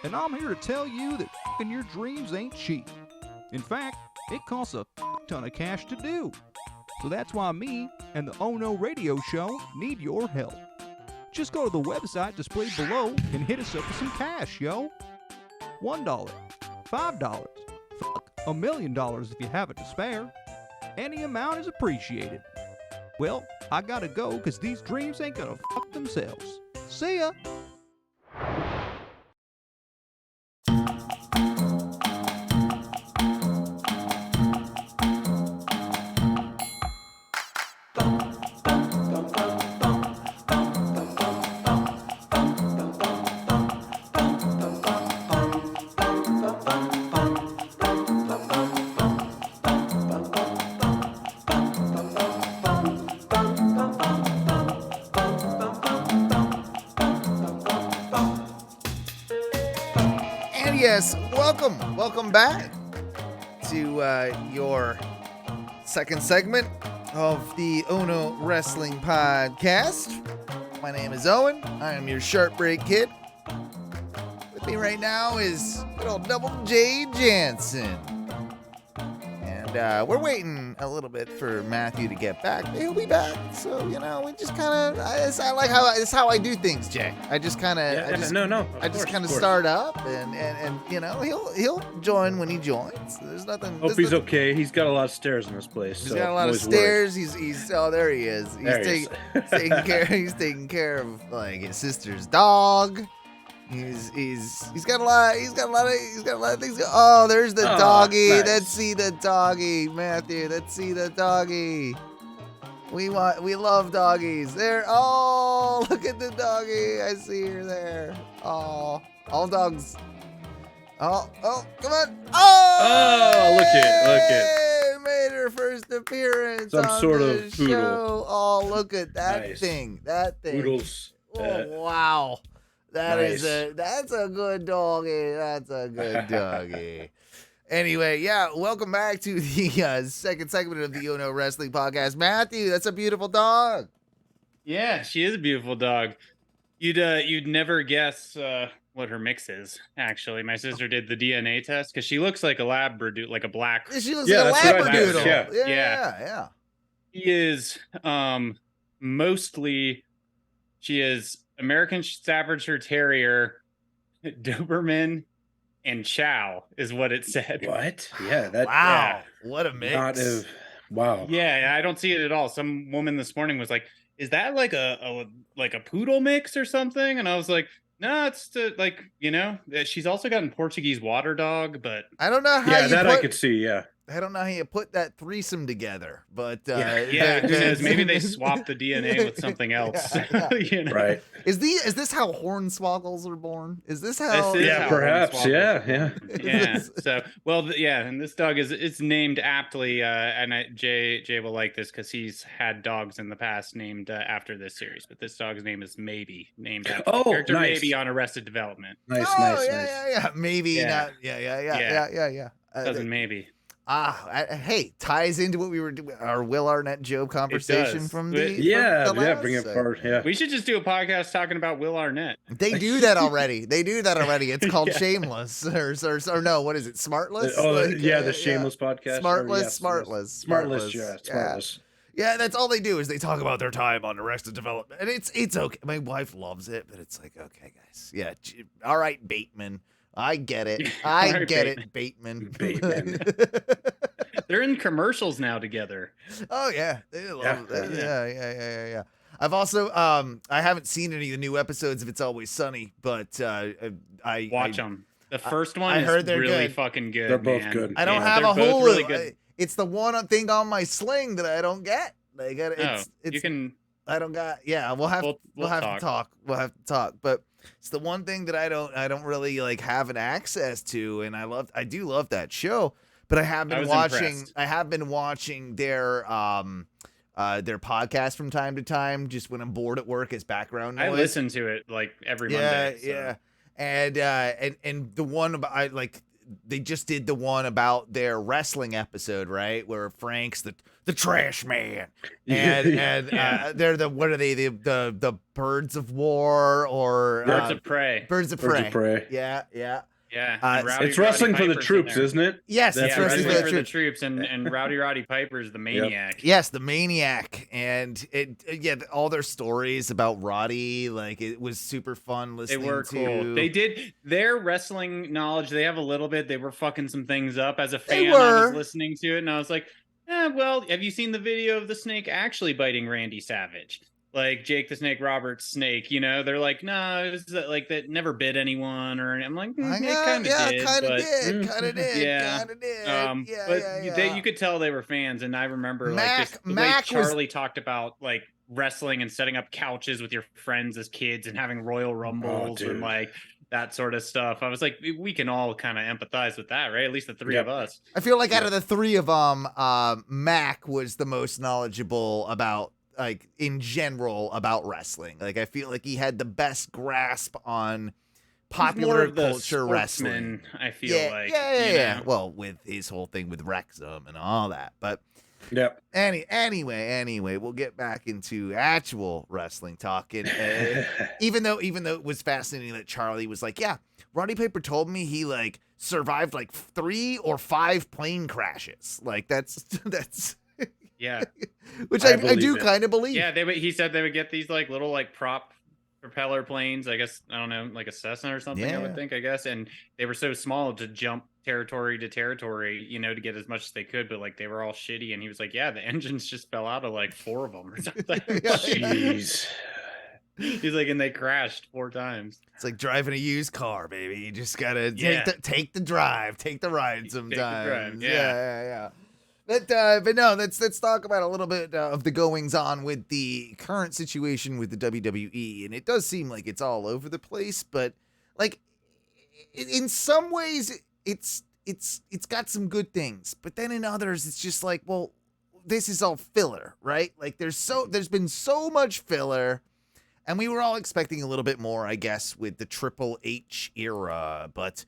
And I'm here to tell you that f***ing your dreams ain't cheap. In fact, it costs a ton of cash to do. So that's why me and the Oh No Radio Show need your help. Just go to the website displayed below and hit us up with some cash, yo. $1, $5, $1 million if you have it to spare. Any amount is appreciated. Well, I gotta go because these dreams ain't gonna fuck themselves. See ya! Yes, welcome back to your second segment of the Ono Wrestling Podcast. My name is Owen. I am your Sharp Break Kid. With me right now is good old Double J Jansen. And we're waiting a little bit for Matthew to get back. He'll be back, so we just kind of. I like how it's how I do things, Jay. I just kind of. I just kind of start up, and he'll join when he joins. There's nothing. Hope he's okay. He's got a lot of stairs in this place. He's got a lot of stairs. He's oh, there he is. He's taking care. He's taking care of like his sister's dog. He's got a lot of things. Oh, there's the doggy. Nice. Let's see the doggy, Matthew. Let's see the doggy. We love doggies. There. Oh, look at the doggy. I see her there. Oh, all dogs. Oh, come on. Oh, look it. Made her first appearance. Some on sort the of poodle. show. Oh, look at that Nice. thing. That thing. Poodles. Oh, wow. Nice. That's a good doggy. That's a good doggy. Anyway, yeah, welcome back to the second segment of the Ono Wrestling Podcast. Matthew, that's a beautiful dog. Yeah, she is a beautiful dog. You'd never guess what her mix is. Actually, my sister did the DNA test because she looks like a Labradoodle, like a black. She looks like a Labradoodle. Yeah. She is mostly. She is American Staffordshire Terrier, Doberman, and Chow is what it said. What? Yeah. That. Wow. Yeah. What a mix. Wow. Yeah, I don't see it at all. Some woman this morning was like, "Is that like a poodle mix or something?" And I was like, "No, it's she's also got a Portuguese water dog, but I don't know how. I could see. Yeah. I don't know how you put that threesome together, but who knows? Maybe they swapped the DNA with something else. Right? Is this how hornswoggles are born? Is this how? Perhaps. Yeah. So, and this dog it's named aptly, and Jay will like this because he's had dogs in the past named after this series. But this dog's name is Maybe, named after the character nice. Maybe on Arrested Development. Nice. Maybe. Yeah. Yeah. Cousin Maybe. Hey, ties into what we were doing, our Will Arnett Joe conversation from the bring it forward. Yeah, we should just do a podcast talking about Will Arnett. They do that already. It's called Shameless or no, what is it? Smartless? The Shameless podcast. Smartless. Yeah, that's all they do is they talk about their time on Arrested Development, and it's okay. My wife loves it, but it's like, okay, guys, yeah, all right, Bateman. I get it. I get it, Bateman. They're in commercials now together. Oh yeah, they love that. Yeah. I've also I haven't seen any of the new episodes of It's Always Sunny, but I watch them. The first one I heard they're really good. fucking good. They're both good. I don't have a Hulu. Really good. It's the one thing on my Sling that I don't get. Like you can. I don't got. Yeah, we'll have to talk. We'll have to talk, but. It's the one thing that I don't really like have an access to, and I do love that show, but I have been watching their podcast from time to time, just when I'm bored at work as background noise. I listen to it like every Monday. Yeah. And the one about they just did the one about their wrestling episode, right? Where Frank's the trash man, and they're what are they? The birds of war or birds of prey? Birds of prey. Yeah. Yeah, it's wrestling for the troops, isn't it? Yes, it's wrestling for the troops. troops, and Roddy Piper's the maniac. Yep. Yes, the maniac, and all their stories about Roddy, like it was super fun listening. They were cool. They did their wrestling knowledge. They have a little bit. They were fucking some things up as a fan. I was listening to it, and I was like, well, have you seen the video of the snake actually biting Randy Savage? Like Jake the Snake Roberts' snake, they're like, no, it was like that never bit anyone, or I'm like, kind of did. You could tell they were fans, and I remember the way Charlie talked about like wrestling and setting up couches with your friends as kids and having Royal Rumbles and like that sort of stuff. I was like, we can all kind of empathize with that, right? At least the three of us. I feel like out of the three of them, Mac was the most knowledgeable about. Like in general about wrestling. Like I feel like he had the best grasp on popular culture wrestling. I feel like. Yeah. Well, with his whole thing with Wrexham and all that. But anyway, we'll get back into actual wrestling talk. And even though it was fascinating that Charlie was like, yeah, Roddy Piper told me he like survived like 3 or 5 plane crashes. Like that's yeah, which I do kind of believe. Yeah, he said they would get these like little like prop propeller planes. I guess I don't know, like a Cessna or something. I would think. I guess, and they were so small to jump territory to territory, to get as much as they could. But like they were all shitty, and he was like, "Yeah, the engines just fell out of like 4 of them or something." Jeez. He's like, and they crashed 4 times. It's like driving a used car, baby. You just gotta take the drive, take the ride sometimes. Yeah. But no, let's talk about a little bit of the goings on with the current situation with the WWE, and it does seem like it's all over the place. But like, in some ways, it's got some good things, but then in others, it's just like, well, this is all filler, right? Like, there's been so much filler, and we were all expecting a little bit more, I guess, with the Triple H era, but.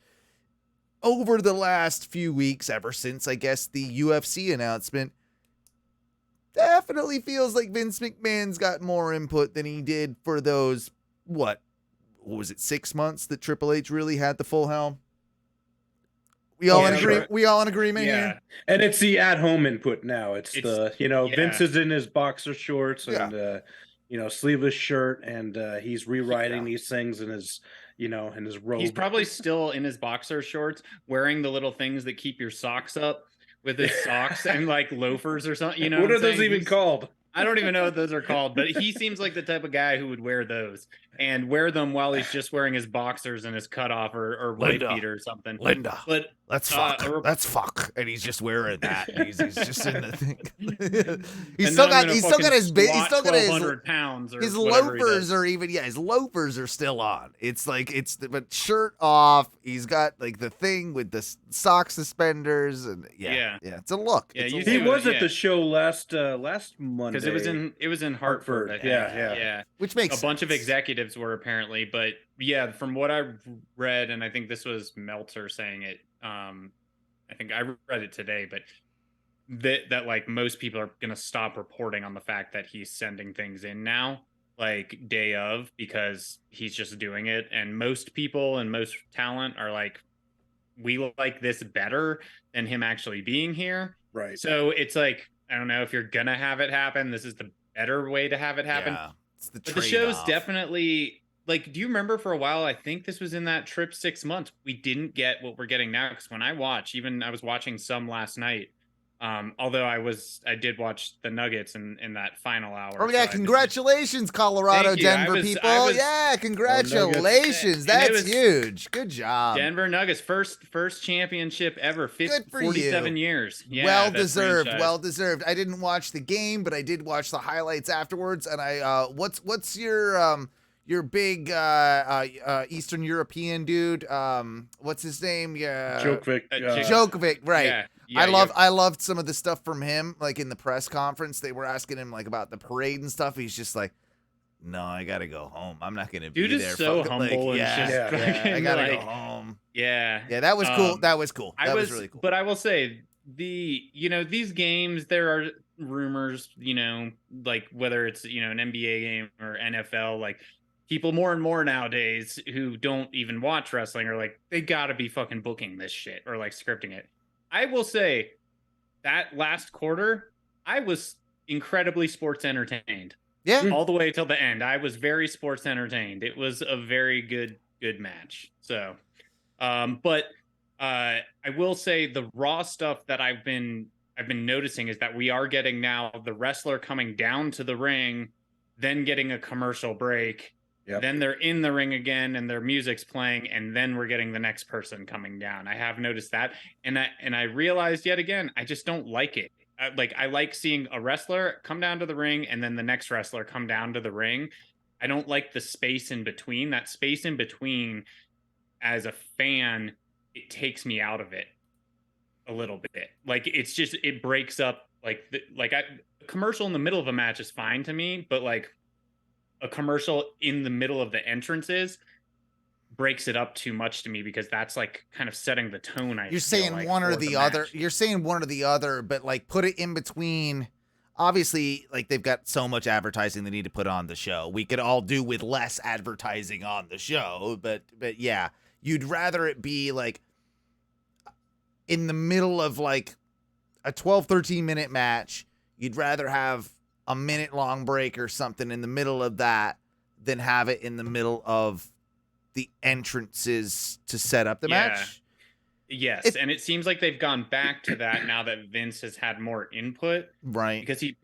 Over the last few weeks, ever since, I guess, the UFC announcement, definitely feels like Vince McMahon's got more input than he did for those, what was it, 6 months that Triple H really had the full helm? We all in agreement here? And it's the at-home input now. It's Vince is in his boxer shorts and, sleeveless shirt, and he's rewriting these things in his... in his robe. He's probably still in his boxer shorts, wearing the little things that keep your socks up with his socks and like loafers or something. What are those even called? I don't even know what those are called, but he seems like the type of guy who would wear those and wear them while he's just wearing his boxers and his cutoff or white beater or something. But let's fuck. Let's fuck. And he's just wearing that. He's just in the thing. He's still got his 1,200 pounds. Or his loafers are even his loafers are still on. It's like but shirt off. He's got like the thing with the sock suspenders and it's a look. Yeah, he was at the show last Monday because it was in Hartford. I think. Yeah. Which makes a bunch of executives were apparently, but yeah, from what I read, and I think this was Meltzer saying it. I think I read it today, but that like most people are gonna stop reporting on the fact that he's sending things in now, like day of, because he's just doing it, and most people and most talent are like, we like this better than him actually being here. Right. So it's like, I don't know if you're gonna have it happen. This is the better way to have it happen. Yeah, it's but the show's definitely like, do you remember for a while, I think this was in that trip 6 months, we didn't get what we're getting now. Because when I was watching some last night. Although I did watch the Nuggets in that final hour. Oh yeah, congratulations, Colorado, Denver people. Congratulations. That's huge. Good job. Denver Nuggets, first championship ever, 47 years. Yeah, well deserved. I didn't watch the game, but I did watch the highlights afterwards. And what's your big Eastern European dude? What's his name? Yeah, Djokovic, right. Yeah. I loved some of the stuff from him, like in the press conference. They were asking him like about the parade and stuff. He's just like, no, I gotta go home. I'm not gonna be Dude there. is so Fuck, humble like, and just I gotta like, go home. Yeah. That was cool. That was cool. That was really cool. But I will say these games, there are rumors, like whether it's, an NBA game or NFL, like people more and more nowadays who don't even watch wrestling are like, they gotta be fucking booking this shit or like scripting it. I will say that last quarter, I was incredibly sports entertained. Yeah. All the way till the end. I was very sports entertained. It was a very good match. So, but I will say the Raw stuff that I've been noticing is that we are getting now the wrestler coming down to the ring, then getting a commercial break. Yep. Then they're in the ring again and their music's playing, and then we're getting the next person coming down. I have noticed that. And I realized yet again, I just don't like it. I like seeing a wrestler come down to the ring and then the next wrestler come down to the ring. I don't like the space in between. That space in between, as a fan, it takes me out of it a little bit. Like it's just, it breaks up. A commercial in the middle of a match is fine to me, but like a commercial in the middle of the entrances breaks it up too much to me, because that's like kind of setting the tone. You're saying one or the other. You're saying one or the other, but like put it in between. Obviously, like they've got so much advertising they need to put on the show. We could all do with less advertising on the show, but yeah, you'd rather it be like in the middle of like a 12-13 minute match. You'd rather have a minute long break or something in the middle of that than have it in the middle of the entrances to set up the match. Yes, and it seems like they've gone back to that now that Vince has had more input, right? Because he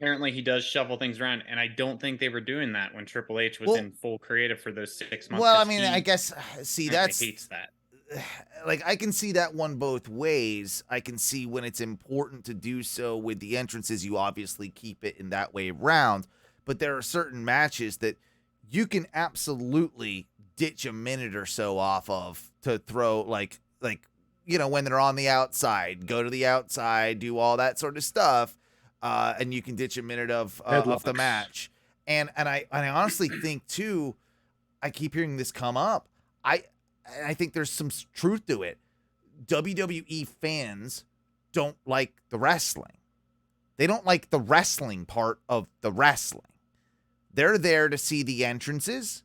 does shuffle things around, and I don't think they were doing that when Triple H was in full creative for those 6 months. Well, I mean, I guess that's hates that. Like I can see that one both ways. I can see when it's important to do so with the entrances, you obviously keep it in that way around, but there are certain matches that you can absolutely ditch a minute or so off of to throw like when they're on the outside, go to the outside, do all that sort of stuff, and you can ditch a minute of the match. And I honestly think too, I keep hearing this come up. I think there's some truth to it. WWE fans don't like the wrestling. They don't like the wrestling part of the wrestling. They're there to see the entrances.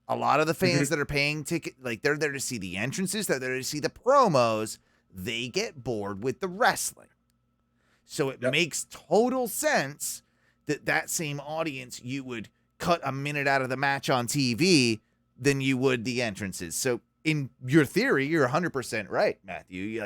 A lot of the fans that are paying ticket, like they're there to see the entrances, they're there to see the promos. They get bored with the wrestling. So it makes total sense that same audience, you would cut a minute out of the match on TV than you would the entrances. So in your theory, you're 100% right, Matthew.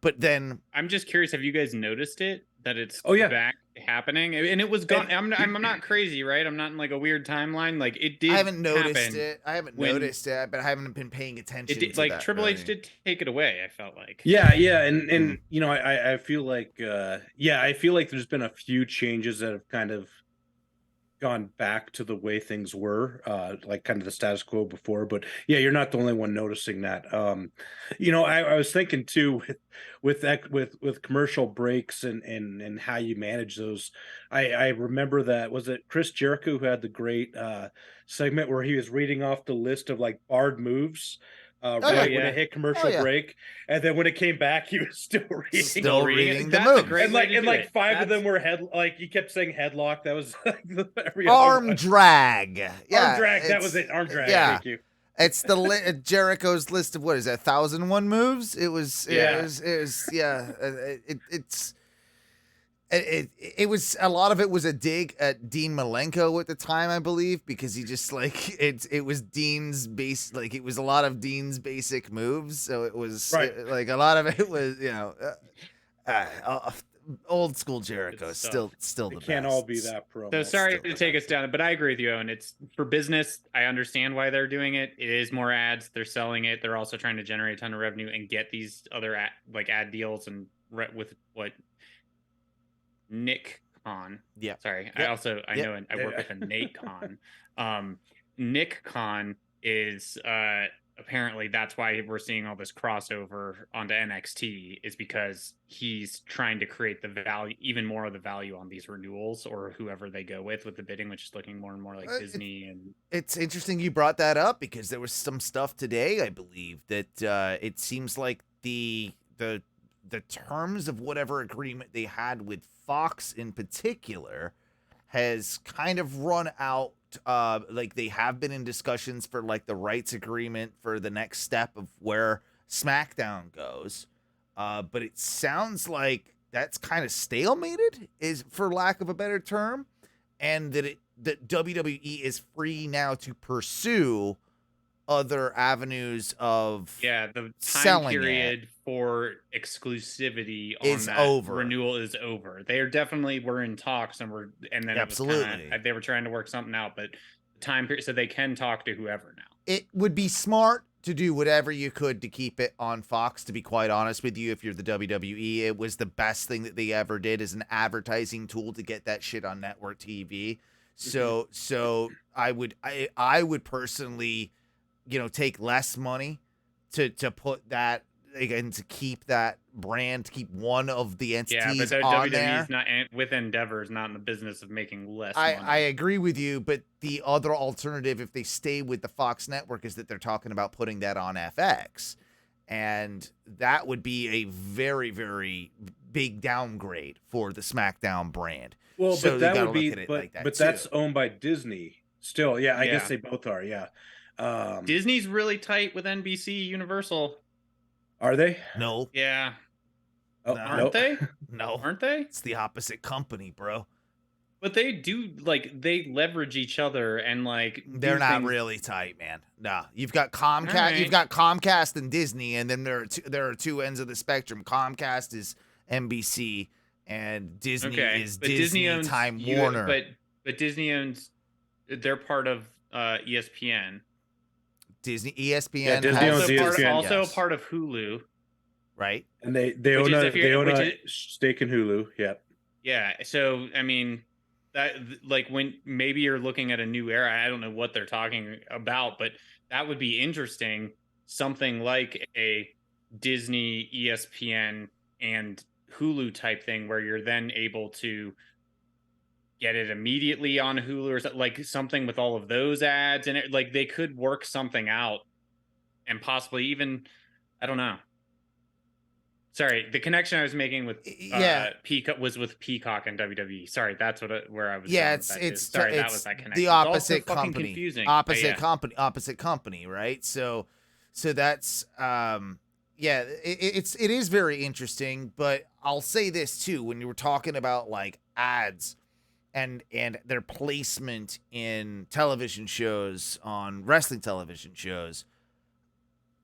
But then I'm just curious, have you guys noticed it? That it's back happening, and it was gone. I'm not crazy, right? I'm not in like a weird timeline. Like it did. I haven't noticed it. But I haven't been paying attention. To like that, Triple H did take it away. I felt like. Yeah, and I feel like I feel like there's been a few changes that have kind of gone back to the way things were, like kind of the status quo before. But yeah, you're not the only one noticing that. I was thinking too with commercial breaks and how you manage those. I remember that, was it Chris Jericho who had the great segment where he was reading off the list of like barred moves. When it hit commercial break, and then when it came back, he was still reading the move. And like five of them were he kept saying headlock. That was like arm drag. Yeah, arm drag. That was it. Arm drag. Yeah. Thank you. It's the Jericho's list of what is that? 1,001 moves. It was a lot of it was a dig at Dean Malenko at the time, I believe, because he just like it was Dean's base, like it was a lot of Dean's basic moves, so it was like a lot of it was old school Jericho, still the best. Can't all be that promo. So sorry to take us down, but I agree with you, Owen. It's for business. I understand why they're doing it. It is more ads. They're selling it. They're also trying to generate a ton of revenue and get these other ad deals and with what. Nick Khan. Yeah. Sorry. Yep. I know I work with a Nate Khan. Nick Khan is apparently that's why we're seeing all this crossover onto NXT, is because he's trying to create the value, even more of the value on these renewals or whoever they go with the bidding, which is looking more and more like Disney. And it's interesting you brought that up, because there was some stuff today, I believe, that it seems like the terms of whatever agreement they had with Fox in particular has kind of run out. Like they have been in discussions for like the rights agreement for the next step of where SmackDown goes. But it sounds like that's kind of stalemated, is for lack of a better term, and that WWE is free now to pursue other avenues of the time period for exclusivity on that over. Renewal is over. They were in talks, and then absolutely they were trying to work something out, but time period, so they can talk to whoever now. It would be smart to do whatever you could to keep it on Fox, to be quite honest with you. If you're the WWE, it was the best thing that they ever did as an advertising tool to get that shit on network TV. So I would personally, take less money to put that, and to keep that brand, to keep one of the entities on WWE's there. Not with Endeavor is not in the business of making less money. I agree with you, but the other alternative, if they stay with the Fox network, is that they're talking about putting that on FX, and that would be a very, very big downgrade for the SmackDown brand. Well, so but that would be, but that's owned by Disney still. Yeah, I guess they both are. Yeah. Disney's really tight with NBC Universal. Are they? No. Yeah. Oh, No. Aren't they? No. Aren't they? It's the opposite company, bro. But they do, they leverage each other, and they're not really tight, man. No, you've got Comcast, right. You've got Comcast and Disney, and then there are two ends of the spectrum. Comcast is NBC, and Disney is but Disney owns Time Warner. But Disney owns, they're part of ESPN. Disney ESPN. Yeah, Disney owns ESPN. Also part of Hulu. Right. And they own a stake in Hulu. Yep. Yeah. So I mean, that when maybe you're looking at a new era, I don't know what they're talking about, but that would be interesting. Something like a Disney, ESPN, and Hulu type thing, where you're then able to get it immediately on Hulu, or something with all of those ads, and they could work something out, and possibly even, I don't know. Sorry, the connection I was making with Peacock was with Peacock and WWE. Sorry, that's where I was. Yeah, that was that connection. The opposite company. Confusing. Opposite company, right? So that's it is very interesting. But I'll say this too: when you were talking about ads and their placement in television shows, on wrestling television shows,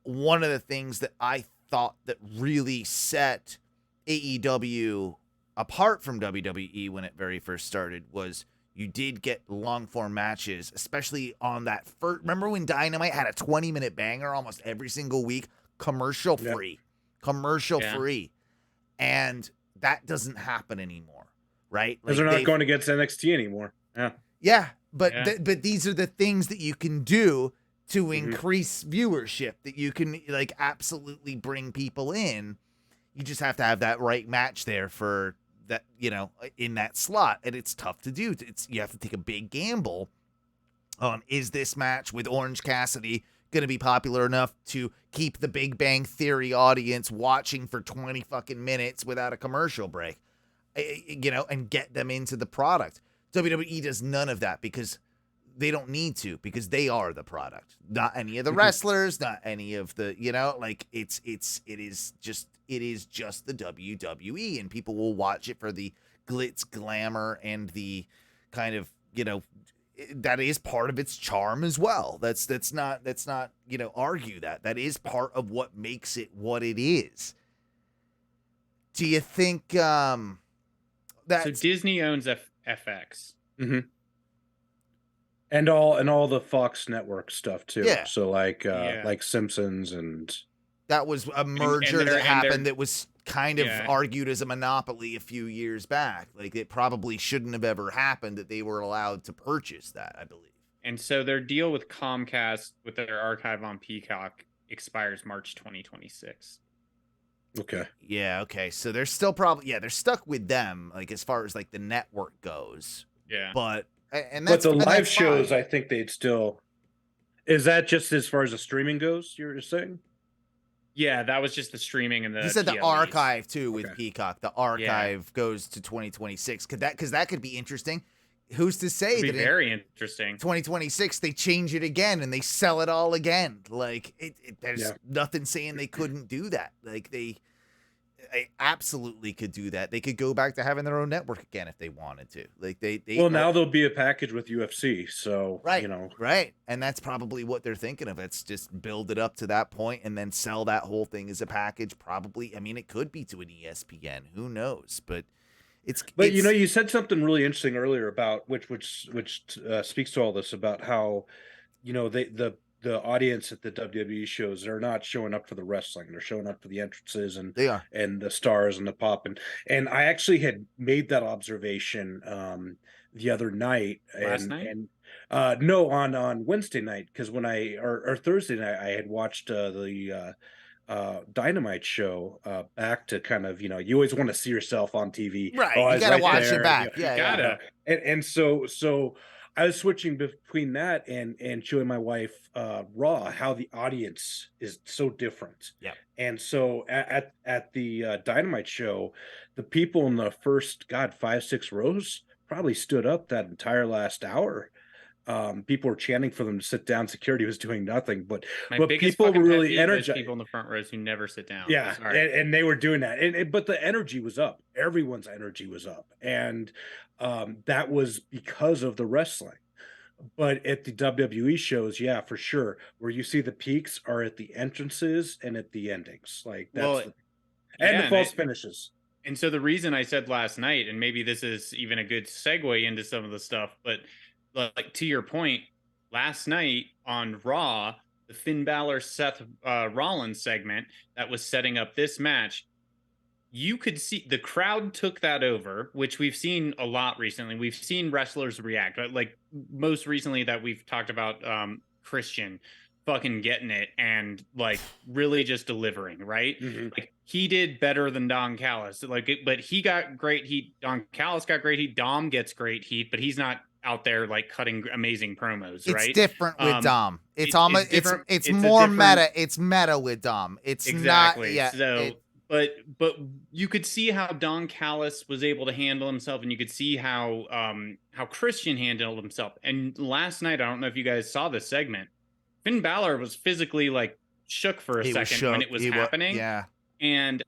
one of the things that I thought that really set AEW apart from WWE when it very first started was you did get long form matches, especially on that first. Remember when Dynamite had a 20-minute banger almost every single week, commercial free, and that doesn't happen anymore, right? Because they're not going against NXT anymore. But these are the things that you can do to increase viewership, that you can absolutely bring people in. You just have to have that right match there for that, in that slot. And it's tough to do. You have to take a big gamble on, is this match with Orange Cassidy going to be popular enough to keep the Big Bang Theory audience watching for 20 fucking minutes without a commercial break, and get them into the product. WWE does none of that because they don't need to, because they are the product, not any of the wrestlers, not any of the, it is just the WWE, and people will watch it for the glitz, glamour, and the kind of, that is part of its charm as well. That's not, argue that is part of what makes it what it is. Do you think, that so Disney owns FX? Mm-hmm. And all the Fox network stuff too. Yeah. So like Simpsons, and that was a merger that happened that was kind of argued as a monopoly a few years back. It probably shouldn't have ever happened that they were allowed to purchase that, I believe. And so their deal with Comcast with their archive on Peacock expires March 2026. Okay. Yeah, okay. So they're still probably they're stuck with them, like as far as like the network goes. Yeah. But the live shows, fine. I think they'd still. Is that just as far as the streaming goes? You're just saying? Yeah, that was just the streaming and the. He said the PLEs. archive too with Okay. Peacock. The archive goes to 2026. Because that could be interesting. Who's to say It'd that be very interesting. 2026 they change it again and they sell it all again? Like there's nothing saying they couldn't do that. Like they absolutely could do that. They could go back to having their own network again if they wanted to. Like they now there'll be a package with UFC, so right, you know. Right. And that's probably what they're thinking of. It's just build it up to that point and then sell that whole thing as a package. Probably, I mean, it could be to an ESPN. Who knows? But you know, you said something really interesting earlier about which speaks to all this, about how, you know, the audience at the WWE shows are not showing up for the wrestling. They're showing up for the entrances and they are, and the stars and the pop. And I actually had made that observation the other night. Last night? And no, on Wednesday night, because when or Thursday night, I had watched the Dynamite show back to kind of, you know, you always want to see yourself on TV. Right. Oh, you gotta watch there. it back. Yeah, Yeah. gotta. And so I was switching between that and showing my wife Raw, how the audience is so different. Yeah. And so at the Dynamite show, the people in the first 5-6 rows probably stood up that entire last hour. People were chanting for them to sit down. Security was doing nothing, but people were really energized. People in the front rows who never sit down. Yeah, and they were doing that, but the energy was up. Everyone's energy was up, and that was because of the wrestling. But at the WWE shows, yeah, for sure, where you see the peaks are at the entrances and at the endings, like that's the false finishes. And so the reason I said last night, and maybe this is even a good segue into some of the stuff, but like to your point, last night on Raw, the Finn Balor Seth Rollins segment that was setting up this match, you could see the crowd took that over, which we've seen a lot recently. We've seen wrestlers react, like most recently that we've talked about Christian fucking getting it and like really just delivering, right? Mm-hmm. Like he did better than Don Callis, but he got great heat. Don Callis got great heat. Dom gets great heat, but he's not out there like cutting amazing promos, right? It's different with Dom. It's it's more meta. It's meta with Dom. It's exactly. Not. Yeah. So, but you could see how Don Callis was able to handle himself, and you could see how Christian handled himself. And last night, I don't know if you guys saw this segment, Finn Balor was physically like shook for a second when it was happening. And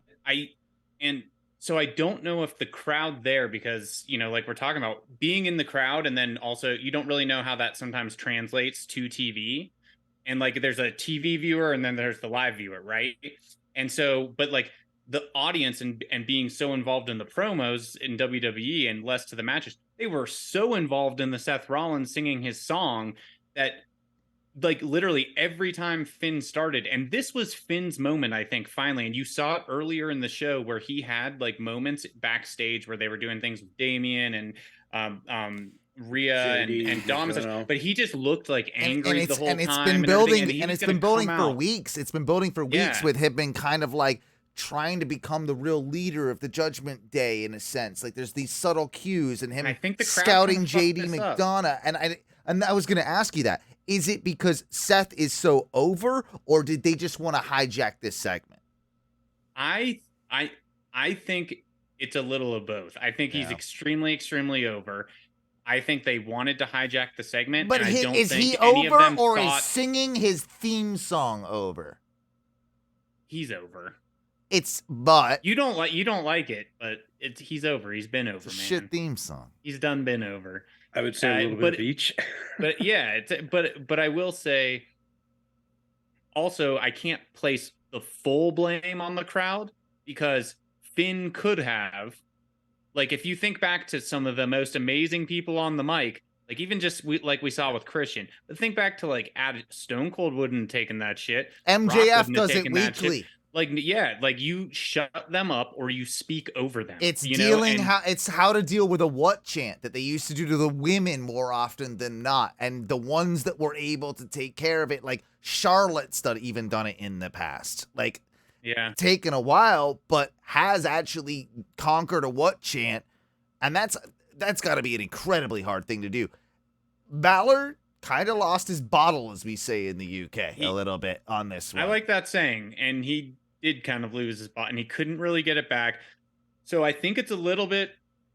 so I don't know if the crowd there, because, you know, like we're talking about being in the crowd, and then also you don't really know how that sometimes translates to TV. And like there's a TV viewer and then there's the live viewer, right? And so, but like the audience and being so involved in the promos in WWE and less to the matches, they were so involved in the Seth Rollins singing his song that like literally every time Finn started, and this was Finn's moment, I think, finally, and you saw it earlier in the show where he had like moments backstage where they were doing things with Damien and Rhea and Dom, but he just looked like angry the whole time. And it's been building for weeks. It's been building for weeks with him being kind of like trying to become the real leader of the Judgment Day in a sense. Like there's these subtle cues and him scouting JD McDonough. And I was going to ask you that. Is it because Seth is so over, or did they just want to hijack this segment? I think it's a little of both. I think he's extremely, extremely over. I think they wanted to hijack the segment. But is he over, or is singing his theme song over? He's over. You don't like it, but he's over. He's been over, man. Shit theme song. He's been over. I would say a little bit of each. But yeah, but I will say also I can't place the full blame on the crowd, because Finn could have, like, if you think back to some of the most amazing people on the mic, like even just like we saw with Christian, but think back to like Stone Cold wouldn't have taken that shit. MJF does it weekly. Like, yeah, like you shut them up or you speak over them. It's it's how to deal with a what chant that they used to do to the women more often than not. And the ones that were able to take care of it, like Charlotte's even done it in the past. Like, yeah, taken a while, but has actually conquered a what chant. And that's got to be an incredibly hard thing to do. Balor kind of lost his bottle, as we say in the UK, a little bit on this one. I like that saying. And he did kind of lose his spot and he couldn't really get it back. So I think it's a little bit,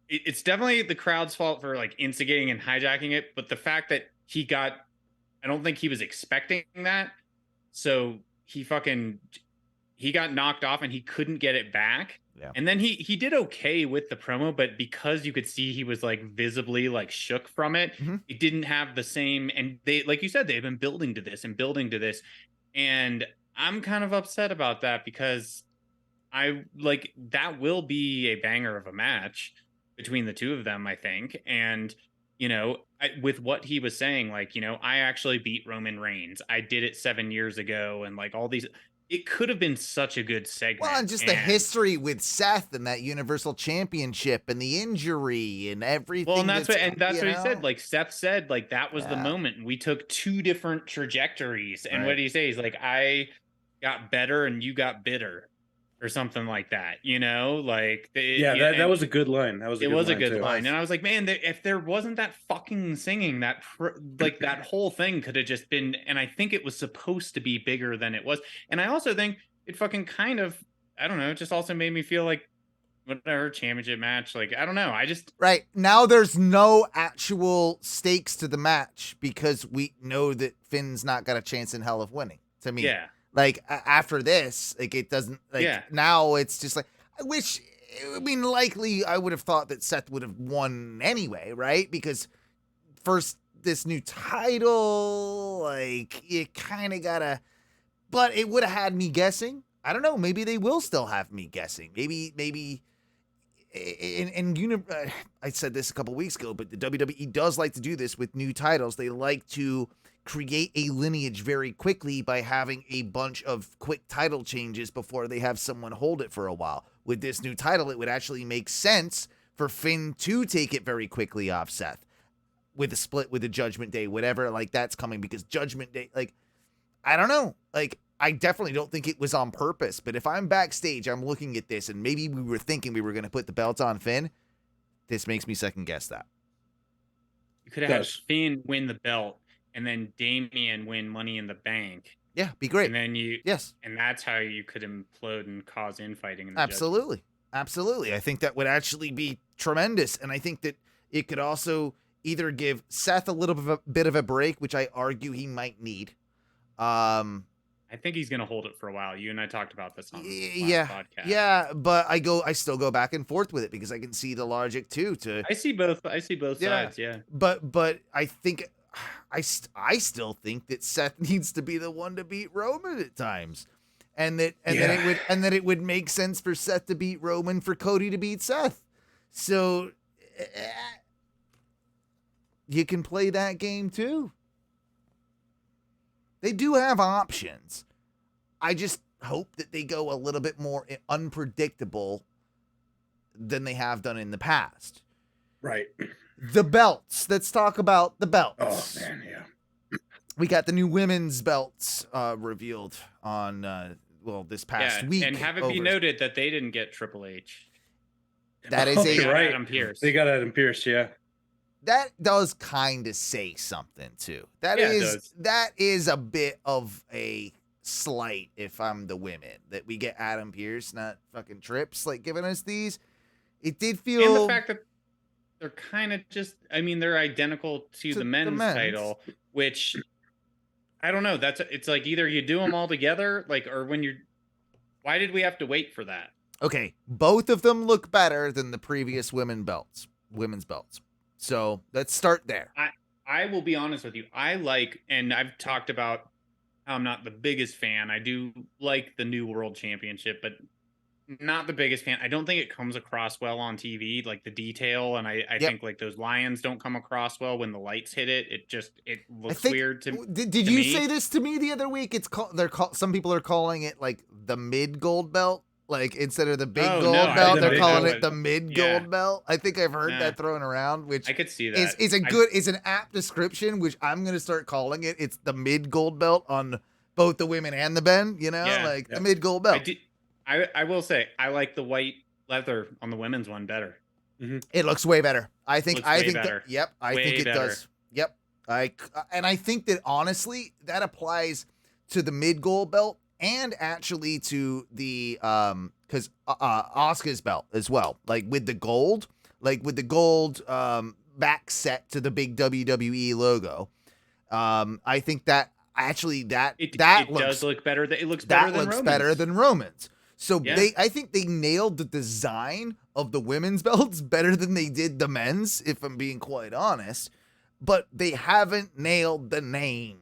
it's definitely the crowd's fault for like instigating and hijacking it. But the fact that I don't think he was expecting that. So he got knocked off and he couldn't get it back. Yeah. And then he did okay with the promo, but because you could see he was like visibly like shook from it, it didn't have the same. And they, like you said, they've been building to this. And I'm kind of upset about that because that will be a banger of a match between the two of them, I think. And, with what he was saying, like, I actually beat Roman Reigns. I did it 7 years ago. And like all these, it could have been such a good segment. Well, and just the history with Seth and that Universal Championship and the injury and everything. Well, and that's what he said. Like Seth said, like that was the moment. We took two different trajectories. And what did he say? He's like, I got better and you got bitter, or something like that. Like that was a good line. That was a good line. And I was like, man, if there wasn't that fucking singing, that that whole thing could have just been. And I think it was supposed to be bigger than it was. And I also think it fucking kind of, I don't know, it just also made me feel like whatever championship match. Like, I don't know. Right now there's no actual stakes to the match because we know that Finn's not got a chance in hell of winning, to me. Yeah. Like after this, like it doesn't now it's just like, likely I would have thought that Seth would have won anyway, right? Because first this new title, like you kind of gotta, but it would have had me guessing. I don't know. Maybe they will still have me guessing. Maybe I said this a couple weeks ago, but the WWE does like to do this with new titles. They like to create a lineage very quickly by having a bunch of quick title changes before they have someone hold it for a while. With this new title, it would actually make sense for Finn to take it very quickly off Seth with a split with the Judgment Day, whatever, like that's coming, because Judgment Day, like, I don't know, like, I definitely don't think it was on purpose, but if I'm backstage, I'm looking at this and maybe we were thinking we were going to put the belt on Finn, this makes me second guess that. You could have had Finn win the belt and then Damien win Money in the Bank. Yeah, be great. And then and that's how you could implode and cause infighting. Absolutely. I think that would actually be tremendous. And I think that it could also either give Seth a little bit of a break, which I argue he might need. I think he's going to hold it for a while. You and I talked about this on the last podcast. Yeah, but I still go back and forth with it because I can see the logic too. I see both sides. Yeah. But I think I still think that Seth needs to be the one to beat Roman at times. And that it would make sense for Seth to beat Roman, for Cody to beat Seth. So you can play that game too. They do have options. I just hope that they go a little bit more unpredictable than they have done in the past. Right. The belts. Let's talk about the belts. Oh, man, yeah. We got the new women's belts revealed on, this past week. And have it be noted that they didn't get Triple H. That is right. Adam Pearce. They got Adam Pearce, yeah. That does kind of say something too. That is a bit of a slight if I'm the women, that we get Adam Pearce, not fucking Trips, like giving us these. It did feel, and the fact that they're kind of just, they're identical to the men's title, which I don't know. It's like either you do them all together, like, or why did we have to wait for that? Okay, both of them look better than the previous women's belts. So let's start there. I will be honest with you. And I've talked about how I'm not the biggest fan. I do like the new World Championship, but not the biggest fan. I don't think it comes across well on TV, like the detail. And I think like those lions don't come across well when the lights hit it. It looks weird to me. Did you say this to me the other week? Some people are calling it like the mid gold belt. Like instead of the big Oh, gold no, I belt, didn't they're know calling that it the was- mid yeah. gold belt. I think I've heard Nah. that thrown around, which I could see is that. is a good is an apt description, which I'm gonna start calling it. It's the mid gold belt on both the women and the men. You know, Yeah. like Yeah. the mid gold I, belt. do, I will say I like the white leather on the women's one better. It looks way better. I think. Looks I way think. better. Yep. I Way think it better. does. Yep. I think that honestly that applies to the mid gold belt and actually to the because Asuka's belt as well. Like with the gold back set to the big WWE logo. I think that actually It looks does look better. It looks better that than looks Roman's. better than Roman's. So Yeah. I think they nailed the design of the women's belts better than they did the men's, if I'm being quite honest. But they haven't nailed the name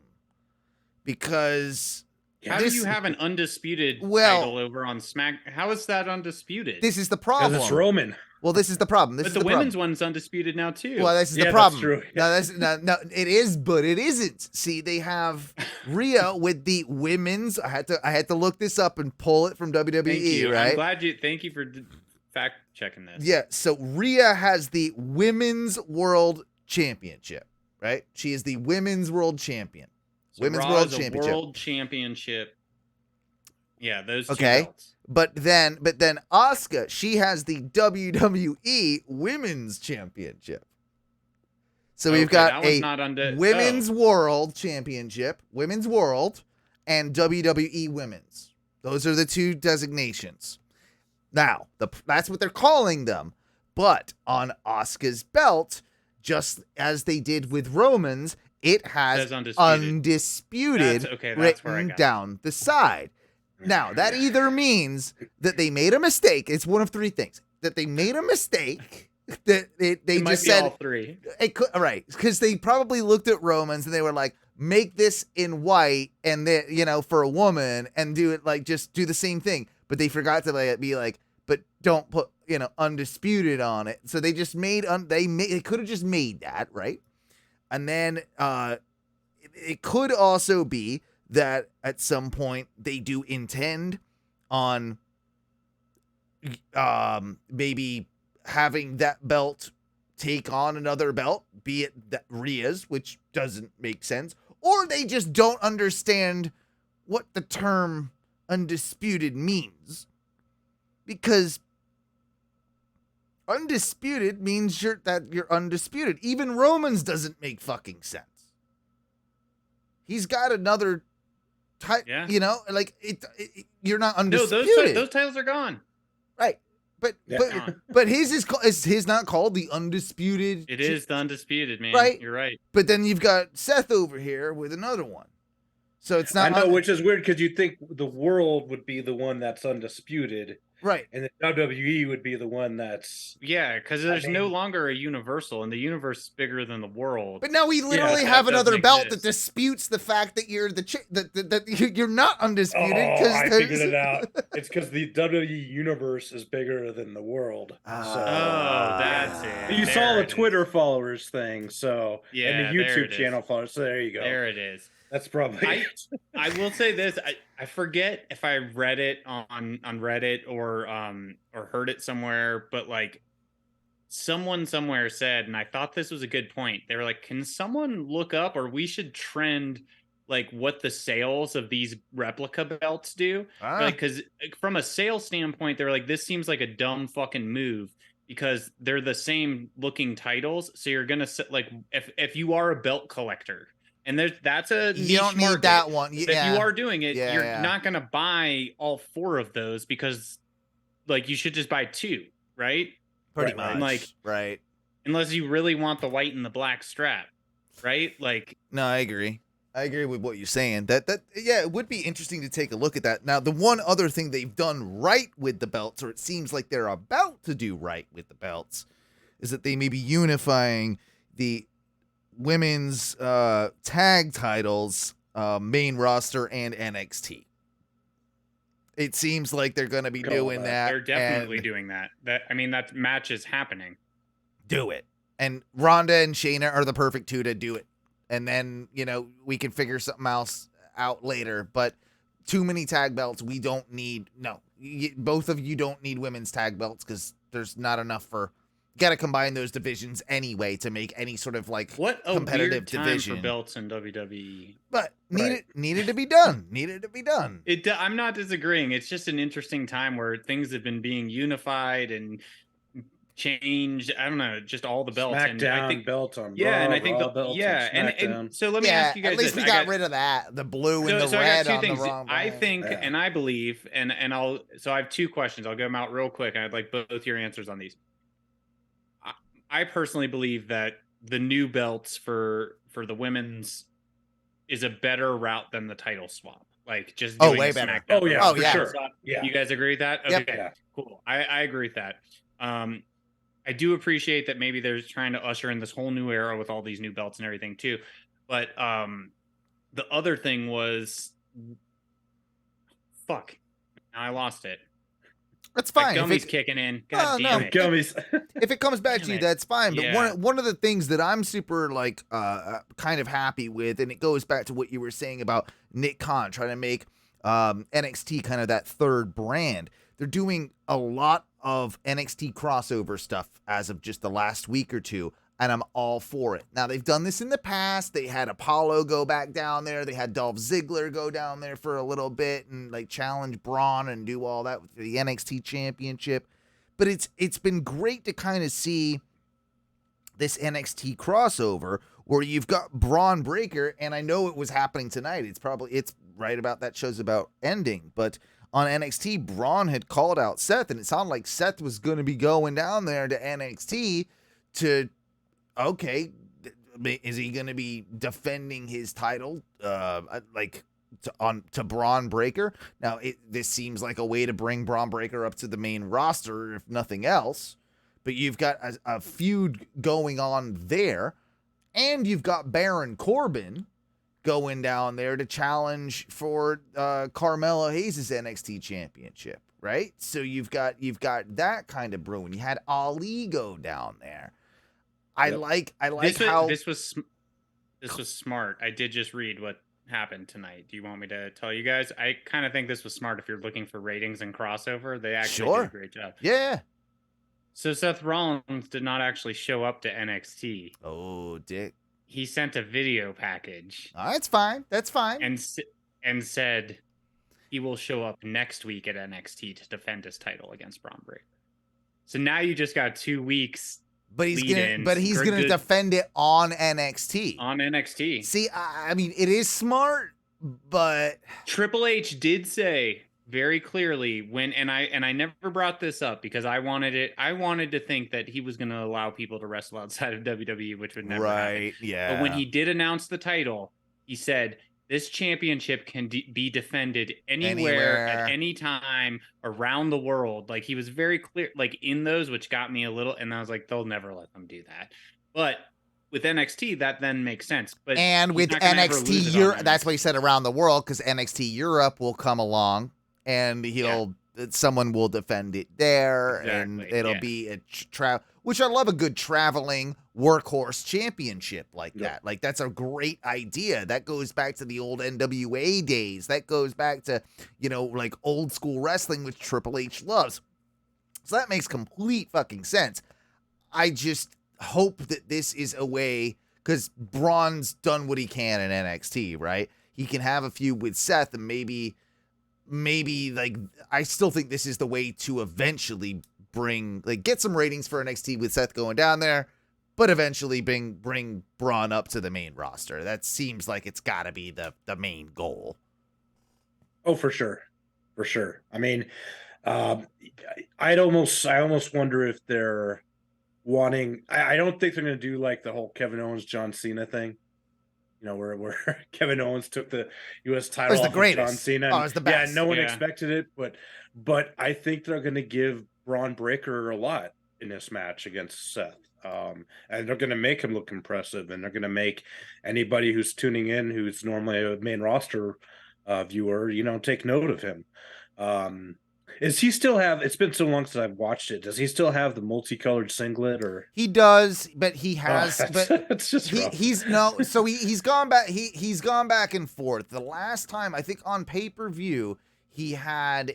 because How do you have an undisputed Well- title over on Smack? How is that undisputed? this is the Because problem. it's Roman. Well, this is the problem. This but is the the women's problem. one's undisputed now too. Well, this is Yeah, the that's problem. true. No, it is, but it isn't. See, they have Rhea with the women's. I had to look this up and pull it from WWE. Thank you. Right? I'm glad you. Thank you for fact checking this. Yeah, so Rhea has the Women's World Championship, right? She is the Women's World Champion. So Women's Raw World is a Championship. World Championship. Yeah, those two Okay. belts. But then Asuka, she has the WWE Women's Championship. So we've Okay, got that one's a not Women's World Championship, Women's World, and WWE Women's. Those are the two designations. Now, that's what they're calling them. But on Asuka's belt, just as they did with Roman's, it has Says undisputed. undisputed That's where I written got it. down the side. Now, that either means that they made a mistake. It's one of three things. That they made a mistake. That they It might just be said all three. it could, right, because they probably looked at Romans and they were like, make this in white and then, for a woman and do it like, just do the same thing. But they forgot to be like, but don't put, undisputed on it. So they just they could have just made that, right? And then it could also be that at some point they do intend on maybe having that belt take on another belt, be it that Rhea's, which doesn't make sense, or they just don't understand what the term undisputed means. Because undisputed means you're undisputed. Even Roman's doesn't make fucking sense. He's got another Yeah. you're not No, undisputed. those titles are gone. Right. But Yeah. but his is his not called the undisputed. It is the undisputed, man. Right. You're right. But then you've got Seth over here with another one. So it's I not know, which is weird because you'd think the world would be the one that's undisputed, right. and the WWE would be the one that's. Yeah, because there's no mean- longer a universal, and the universe is bigger than the world. But now we literally that have doesn't another belt exist. that disputes the fact that you're that you're not undisputed. I figured it out. It's because the WWE universe is bigger than the world. Oh, that's it. You There saw the it is. Twitter followers thing, so Yeah, and the there YouTube it is. channel followers. So there you go. There it is. That's probably. I will say this. I forget if I read it on Reddit or heard it somewhere, but like someone somewhere said, and I thought this was a good point. They were like, "Can someone look up, or we should trend like what the sales of these replica belts do?" Because from a sales standpoint, they're like, "This seems like a dumb fucking move." Because they're the same looking titles, so you're gonna set like if you are a belt collector. And that's a niche you don't need market. that one. If Yeah. you are doing it, Yeah, you're yeah. not going to buy all four of those because, like, you should just buy two, right? Pretty Right, much. like- right. Unless you really want the white and the black strap, right? Like, No, I agree. I agree with what you're saying. Yeah, it would be interesting to take a look at that. Now, the one other thing they've done right with the belts, or it seems like they're about to do right with the belts, is that they may be unifying the women's tag titles, main roster, and NXT. It seems like they're going to be doing that. they're definitely and doing that. That match is happening. do it. And Ronda and Shayna are the perfect two to do it. And then, we can figure something else out later. But too many tag belts. We don't need both of you don't need women's tag belts because there's not enough for. Got to combine those divisions anyway to make any sort of like what a competitive weird time division for belts in WWE. But needed to be done. Needed to be done. I'm not disagreeing. It's just an interesting time where things have been being unified and changed. I don't know, just all the belts. SmackDown, and I think belt on yeah, Raw, and I think Raw belts and so let me ask you guys. At least this. we got rid of that. The blue and the red on the wrong. I think and I believe and I have two questions. I'll get them out real quick. I'd like both your answers on these. I personally believe that the new belts for the women's is a better route than the title swap. Like just doing way better. SmackDown Yeah. Sure. Swap. Yeah. You guys agree with that? Okay, Yep. Yeah. cool. I agree with that. I do appreciate that maybe they're trying to usher in this whole new era with all these new belts and everything too. But the other thing was, fuck, now I lost it. That's fine. Gummy's kicking in. God damn it. Gummies. If it comes back to you, that's fine. But Yeah. one of the things that I'm super like kind of happy with, and it goes back to what you were saying about Nick Khan trying to make NXT kind of that third brand. They're doing a lot of NXT crossover stuff as of just the last week or two, and I'm all for it. Now, they've done this in the past. They had Apollo go back down there. They had Dolph Ziggler go down there for a little bit and like challenge Braun and do all that with the NXT championship. But it's been great to kind of see this NXT crossover where you've got Bron Brekker, and I know it was happening tonight. It's right about that show's about ending, but on NXT, Braun had called out Seth, and it sounded like Seth was going to be going down there to NXT to, okay, is he going to be defending his title, to Bron Brekker? Now, this seems like a way to bring Bron Brekker up to the main roster, if nothing else. But you've got a feud going on there, and you've got Baron Corbin going down there to challenge for Carmelo Hayes' NXT championship, right? So you've got that kind of brewing. You had Ali go down there. I like how this was smart. I did just read what happened tonight. Do you want me to tell you guys? I kind of think this was smart if you're looking for ratings and crossover. They actually did a great job. Yeah. So Seth Rollins did not actually show up to NXT. Oh, dick. He sent a video package. That's fine. That's fine. And said he will show up next week at NXT to defend his title against Bron Brekker. So now you just got 2 weeks. But he's gonna defend it on NXT. On NXT. See, I mean, it is smart, but Triple H did say very clearly and I never brought this up because I wanted to think that he was going to allow people to wrestle outside of WWE, which would never happen. Yeah. But when he did announce the title, he said this championship can be defended anywhere at any time around the world. Like he was very clear, like in those, which got me a little, and I was like, they'll never let them do that. But with NXT, that then makes sense. But and with NXT Europe, that's why he said around the world, because NXT Europe will come along. And someone will defend it there, and it'll be a which I love a good traveling workhorse championship like that. Like that's a great idea. That goes back to the old NWA days. That goes back to, like old school wrestling, which Triple H loves. So that makes complete fucking sense. I just hope that this is a way, because Braun's done what he can in NXT, right? He can have a feud with Seth, and maybe like I still think this is the way to eventually get some ratings for NXT with Seth going down there, but eventually bring Braun up to the main roster. That seems like it's got to be the main goal. Oh, for sure. I mean, I almost wonder if they're wanting. I don't think they're going to do like the whole Kevin Owens John Cena thing. Where Kevin Owens took the U.S. title off of John Cena. Oh, it was the best. Yeah, no one expected it, but I think they're going to give Bron Brekker a lot in this match against Seth, and they're going to make him look impressive, and they're going to make anybody who's tuning in, who's normally a main roster viewer, take note of him. Is he still have? It's been so long since I've watched it. Does he still have the multicolored singlet? Or he does, but he has. But it's just rough. he's no. So he's gone back. He's gone back and forth. The last time I think on pay-per-view he had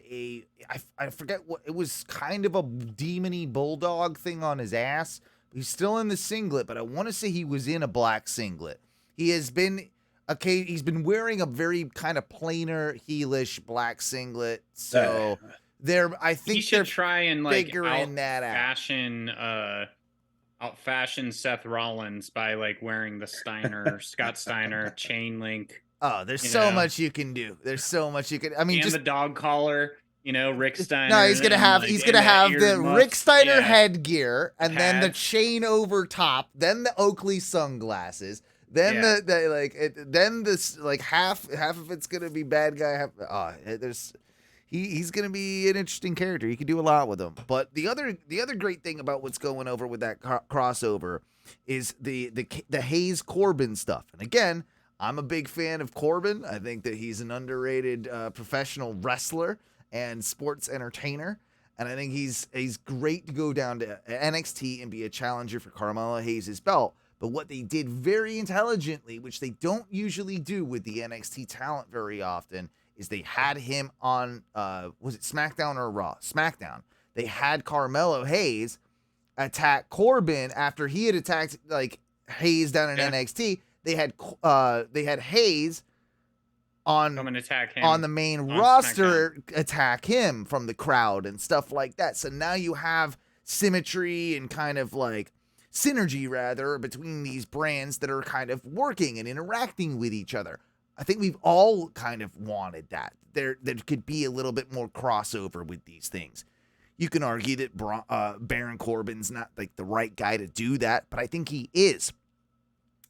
I forget what it was, kind of a demony bulldog thing on his ass. He's still in the singlet, but I want to say he was in a black singlet. He has been. Okay, he's been wearing a very kind of plainer heelish black singlet, so I think he should try and like figuring that out. Outfashion Seth Rollins by like wearing the Scott Steiner chain link. Oh, there's so much you can do. There's so much you can. I mean, and just the dog collar. Rick Steiner. No, he's gonna have the Rick Steiner headgear, and then the chain over top, then the Oakley sunglasses. Then then this like half of it's gonna be bad guy. He's gonna be an interesting character. You can do a lot with him. But the other great thing about what's going over with that crossover is the Hayes Corbin stuff. And again, I'm a big fan of Corbin. I think that he's an underrated professional wrestler and sports entertainer. And I think he's great to go down to NXT and be a challenger for Carmelo Hayes' belt. But what they did very intelligently, which they don't usually do with the NXT talent very often, is they had him on, was it SmackDown or Raw? SmackDown. They had Carmelo Hayes attack Corbin after he had attacked like Hayes down in NXT. They had Hayes on the main roster attack him from the crowd and stuff like that. So now you have symmetry and kind of like synergy rather between these brands that are kind of working and interacting with each other. I think we've all kind of wanted that. There could be a little bit more crossover with these things. You can argue that Baron Corbin's not like the right guy to do that, but I think he is.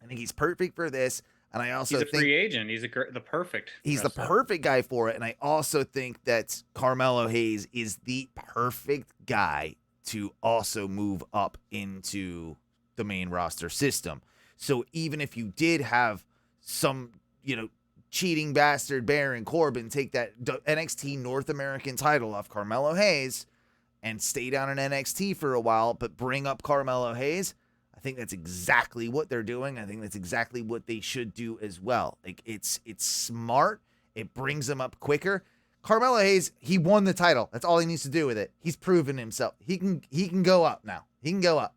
I think he's perfect for this, and I also think he's a free agent. He's the perfect. He's the perfect guy for it, and I also think that Carmelo Hayes is the perfect guy to also move up into the main roster system. So even if you did have some, cheating bastard Baron Corbin take that NXT North American title off Carmelo Hayes and stay down in NXT for a while, but bring up Carmelo Hayes, I think that's exactly what they're doing. I think that's exactly what they should do as well. Like it's smart. It brings them up quicker. Carmelo Hayes, he won the title. That's all he needs to do with it. He's proven himself. He can go up now. He can go up.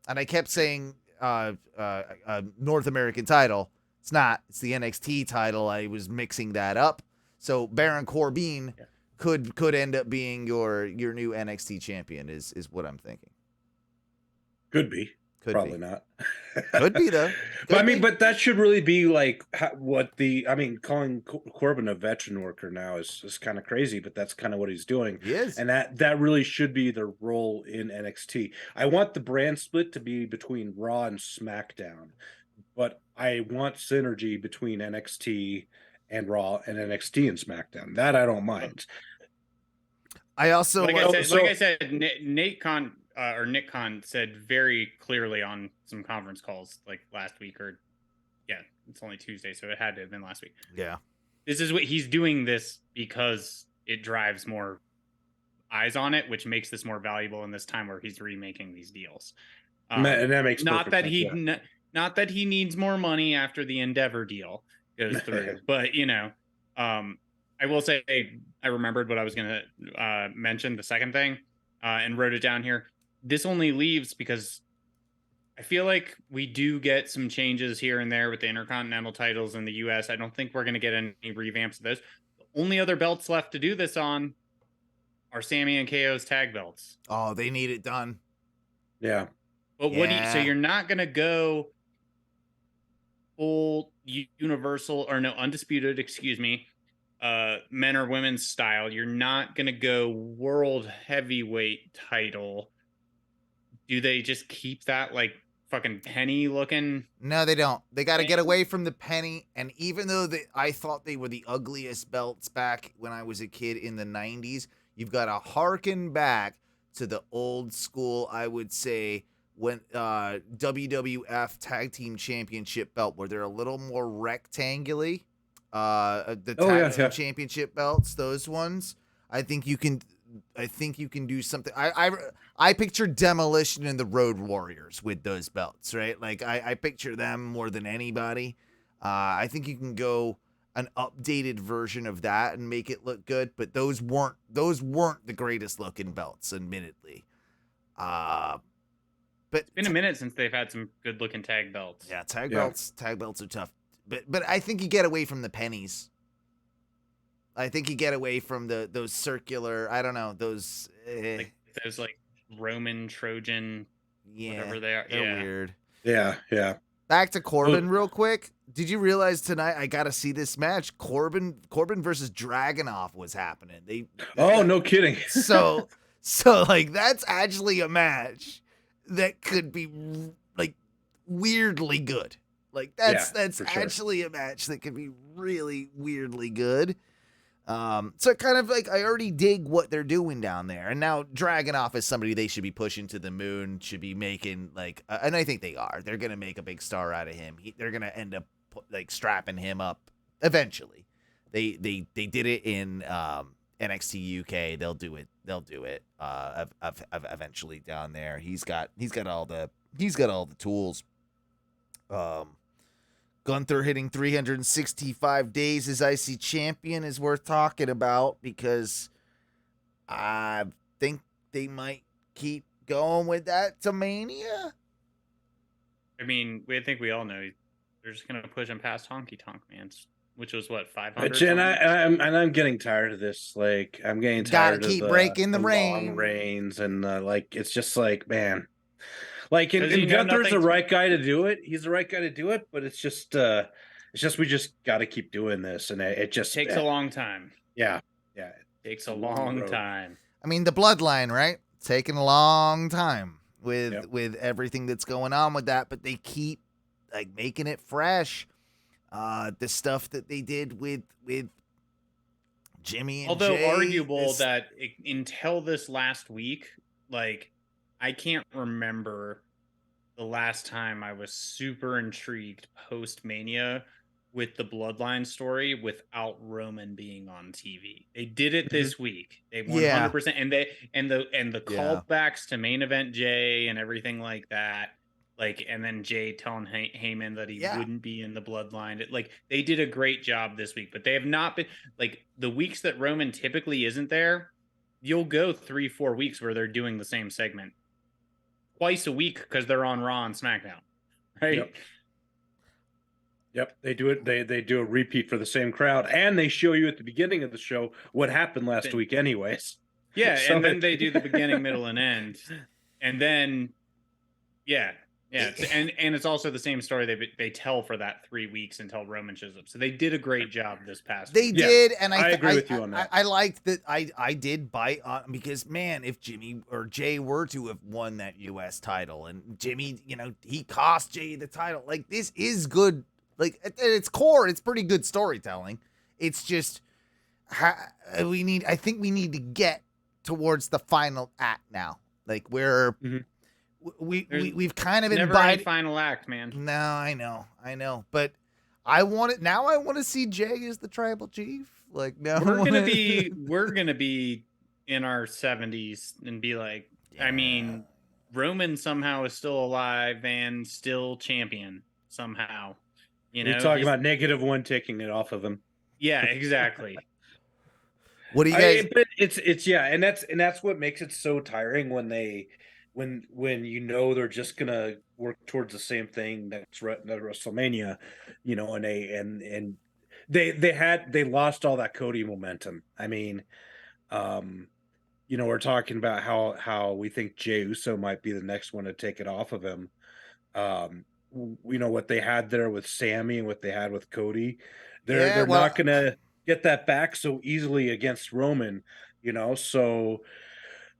And I kept saying North American title. It's not. It's the NXT title. I was mixing that up. So Baron Corbin could end up being your new NXT champion is what I'm thinking. Could be. Probably be. Not. Could be though. But that should really be like calling Corbin a veteran worker now is kind of crazy, but that's kind of what he's doing. He is. And that really should be the role in NXT. I want the brand split to be between Raw and SmackDown, but I want synergy between NXT and Raw and NXT and SmackDown. That I don't mind. I also like I said, Nick Khan said very clearly on some conference calls like last week it's only Tuesday, so it had to have been last week. Yeah. This is what he's doing this because it drives more eyes on it, which makes this more valuable in this time where he's remaking these deals. And that makes not that he needs more money after the Endeavor deal goes through, but I will say I remembered what I was going to mention, the second thing, and wrote it down here. This only leaves because I feel like we do get some changes here and there with the Intercontinental titles in the U.S. I don't think we're going to get any revamps of those. The only other belts left to do this on are Sammy and KO's tag belts. Oh, they need it done. Yeah. But so you're not going to go full universal or no, undisputed, men or women's style. You're not going to go world heavyweight title. Do they just keep that like fucking penny looking? No, they don't. They got to get away from the penny. And even though I thought they were the ugliest belts back when I was a kid in the 90s, you've got to harken back to the old school, I would say, when WWF Tag Team Championship belt, where they're a little more rectangular. The tag team championship belts, those ones. I think you can do something. I picture Demolition and the Road Warriors with those belts, right? Like I picture them more than anybody. I think you can go an updated version of that and make it look good, but those weren't the greatest looking belts, admittedly. But it's been a minute since they've had some good looking tag belts. Yeah, tag belts are tough. But I think you get away from the pennies. I think you get away from those circular, I don't know, those like Roman Trojan, whatever they are. They're weird. Yeah. Back to Corbin real quick. Did you realize tonight I got to see this match? Corbin versus Draganov was happening. No kidding. So like that's actually a match that could be like weirdly good. Like that's actually a match that could be really weirdly good. So kind of like I already dig what they're doing down there, and now Dragunov is somebody they should be pushing to the moon, should be making like, and I think they are. They're gonna make a big star out of him. They're gonna end up like strapping him up eventually. They did it in NXT UK. They'll do it eventually down there. He's got all the tools. Gunther hitting 365 days as IC champion is worth talking about because I think they might keep going with that to Mania. I mean, I think we all know they're just gonna push him past Honky Tonk Man, which was what 500. And I'm getting tired of this. Like I'm getting tired. Gotta keep of breaking the long reigns and like it's just like man. Like, and Gunther's the right guy to do it. He's the right guy to do it, but it's just we just got to keep doing this, and it just takes a long time. Yeah, it takes a long time. I mean, the Bloodline, right? It's taking a long time with everything that's going on with that, but they keep like making it fresh. The stuff that they did with Jimmy and although Jay, arguable that until this last week, like. I can't remember the last time I was super intrigued post-Mania with the Bloodline story without Roman being on TV. They did it this week. They 100% and the callbacks to main event Jay and everything like that. Like and then Jay telling Heyman that he wouldn't be in the Bloodline. They did a great job this week, but they have not been like the weeks that Roman typically isn't there. You'll go 3-4 weeks where they're doing the same segment. Twice a week because they're on Raw and SmackDown, right? Yep. They do it. They do a repeat for the same crowd, and they show you at the beginning of the show what happened last week, anyways. Yeah, so and then they do the beginning, middle, and end, and then and it's also the same story they tell for that 3 weeks until Roman shows up. So they did a great job this past week. They did, and I agree with you on that. I liked that. I did bite on because man, if Jimmy or Jay were to have won that U.S. title, and Jimmy, he cost Jay the title. Like this is good. Like at its core, it's pretty good storytelling. It's just I think we need to get towards the final act now. Like where. Mm-hmm. We've kind of never any final act, man. No, I know, but I want it now. I want to see Jay as the tribal chief. Like now, we're gonna be in our 70s and be like, I mean, Roman somehow is still alive and still champion somehow. You're talking about -1 taking it off of him. Yeah, exactly. What do you guys? But it's and that's what makes it so tiring when they're just gonna work towards the same thing next WrestleMania, and they lost all that Cody momentum. I mean, we're talking about how we think Jey Uso might be the next one to take it off of him. What they had there with Sammy and what they had with Cody, they're not gonna get that back so easily against Roman,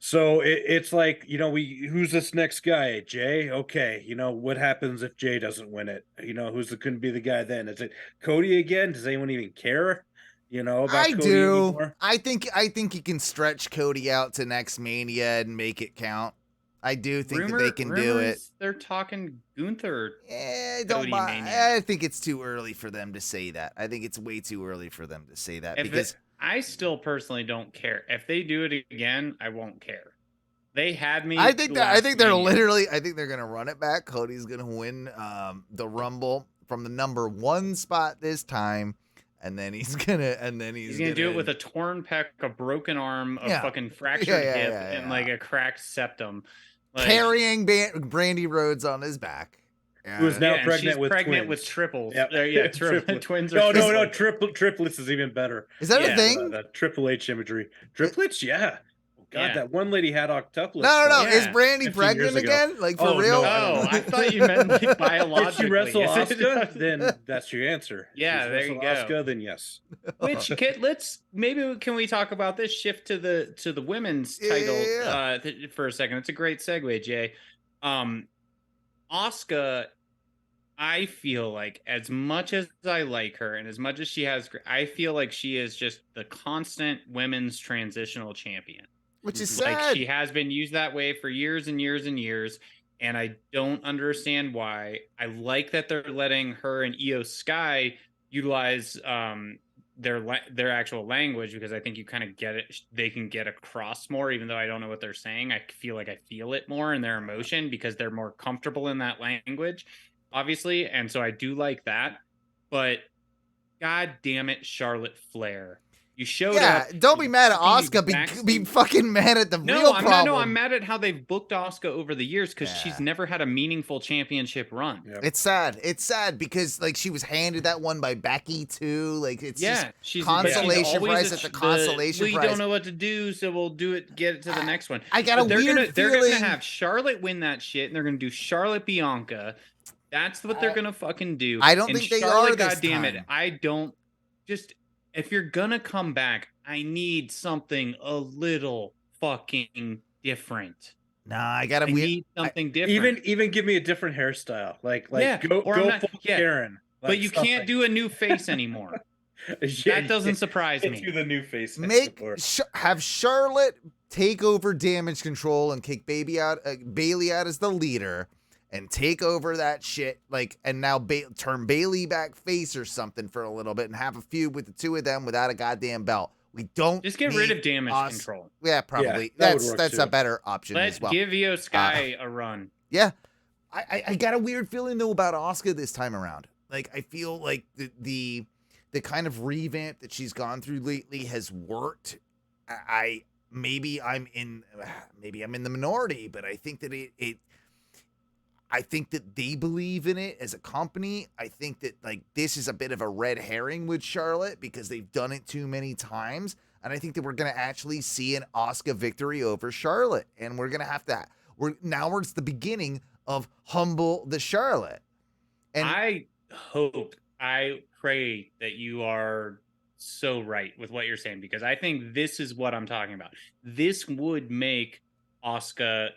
So it's like, who's this next guy? Jay? Okay. What happens if Jay doesn't win it? Who's couldn't be the guy then? Is it Cody again? Does anyone even care? About I Cody do. Anymore? I think you can stretch Cody out to next Mania and make it count. I do think that they can do it. They're talking Gunther. Don't buy. I think it's too early for them to say that. I think it's way too early for them to say that because I still personally don't care. If they do it again, I won't care. They had me. I think they're gonna run it back. Cody's gonna win the Rumble from the number 1 spot this time, and then he's gonna do it with a torn pec, a broken arm, a fucking fractured hip, and like a cracked septum, like, carrying Brandi Rhodes on his back. Who is now pregnant with triples. Yep. Twins. No, triplets is even better. Is that a thing? Triple H imagery. Triplets, yeah. God, that one lady had octuplets. No. Is Brandi pregnant again? Like, for real? No, I thought you meant like biologically. If she wrestle Asuka, then that's your answer. Yeah, there you go. Asuka, then yes. Which can we talk about this shift to the women's title for a second? It's a great segue, Jay. Asuka, I feel like, as much as I like her and as much as she has, I feel like she is just the constant women's transitional champion. Which is sad. Like, she has been used that way for years and years and years, and I don't understand why. I like that they're letting her and Io Sky utilize their actual language, because I think you kind of get it. They can get across more, even though I don't know what they're saying. I feel like I feel it more in their emotion because they're more comfortable in that language, obviously. And so I do like that. But God damn it, Charlotte Flair. You showed up. Don't be mad at Asuka. Be fucking mad at the real problem. No, I'm mad at how they've booked Asuka over the years, because she's never had a meaningful championship run. Yep. It's sad because, like, she was handed that one by Becky too. Like, it's just consolation prize at the consolation prize. We don't know what to do, so we'll do it. Get it to the next one. I got a weird feeling. They're gonna have Charlotte win that shit, and they're gonna do Charlotte Bianca. That's what they're gonna fucking do. I don't think they are this God damn it! I don't. Just, if you're gonna come back, I need something a little fucking different. Nah, I need something different. Even give me a different hairstyle. Go full Karen. But you can't do a new face anymore. That doesn't surprise me. Do the new face. Have Charlotte take over Damage Control and kick Bailey out as the leader, and take over that shit, and now turn Bailey back face or something for a little bit, and have a feud with the two of them without a goddamn belt. We don't just get rid of Damage Control. Yeah, probably. Yeah, that's a better option as well. Give Io Sky a run. Yeah, I got a weird feeling though about Asuka this time around. Like, I feel like the kind of revamp that she's gone through lately has worked. Maybe I'm in the minority, but I think that I think that they believe in it as a company. I think that, like, this is a bit of a red herring with Charlotte because they've done it too many times. And I think that we're going to actually see an Asuka victory over Charlotte. And we're going to have that. It's the beginning of Humble the Charlotte. And I pray that you are so right with what you're saying, because I think this is what I'm talking about. This would make Asuka,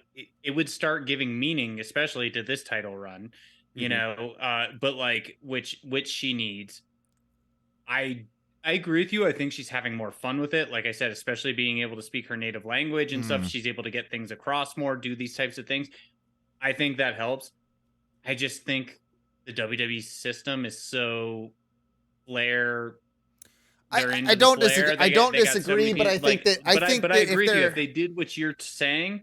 it would start giving meaning, especially to this title run, you know, but like which she needs. I agree with you. I think she's having more fun with it. Like I said, especially being able to speak her native language and stuff. She's able to get things across more, do these types of things. I think that helps. I just think the WWE system is so Flair. I don't disagree, but I think that I agree with you. If they did what you're saying,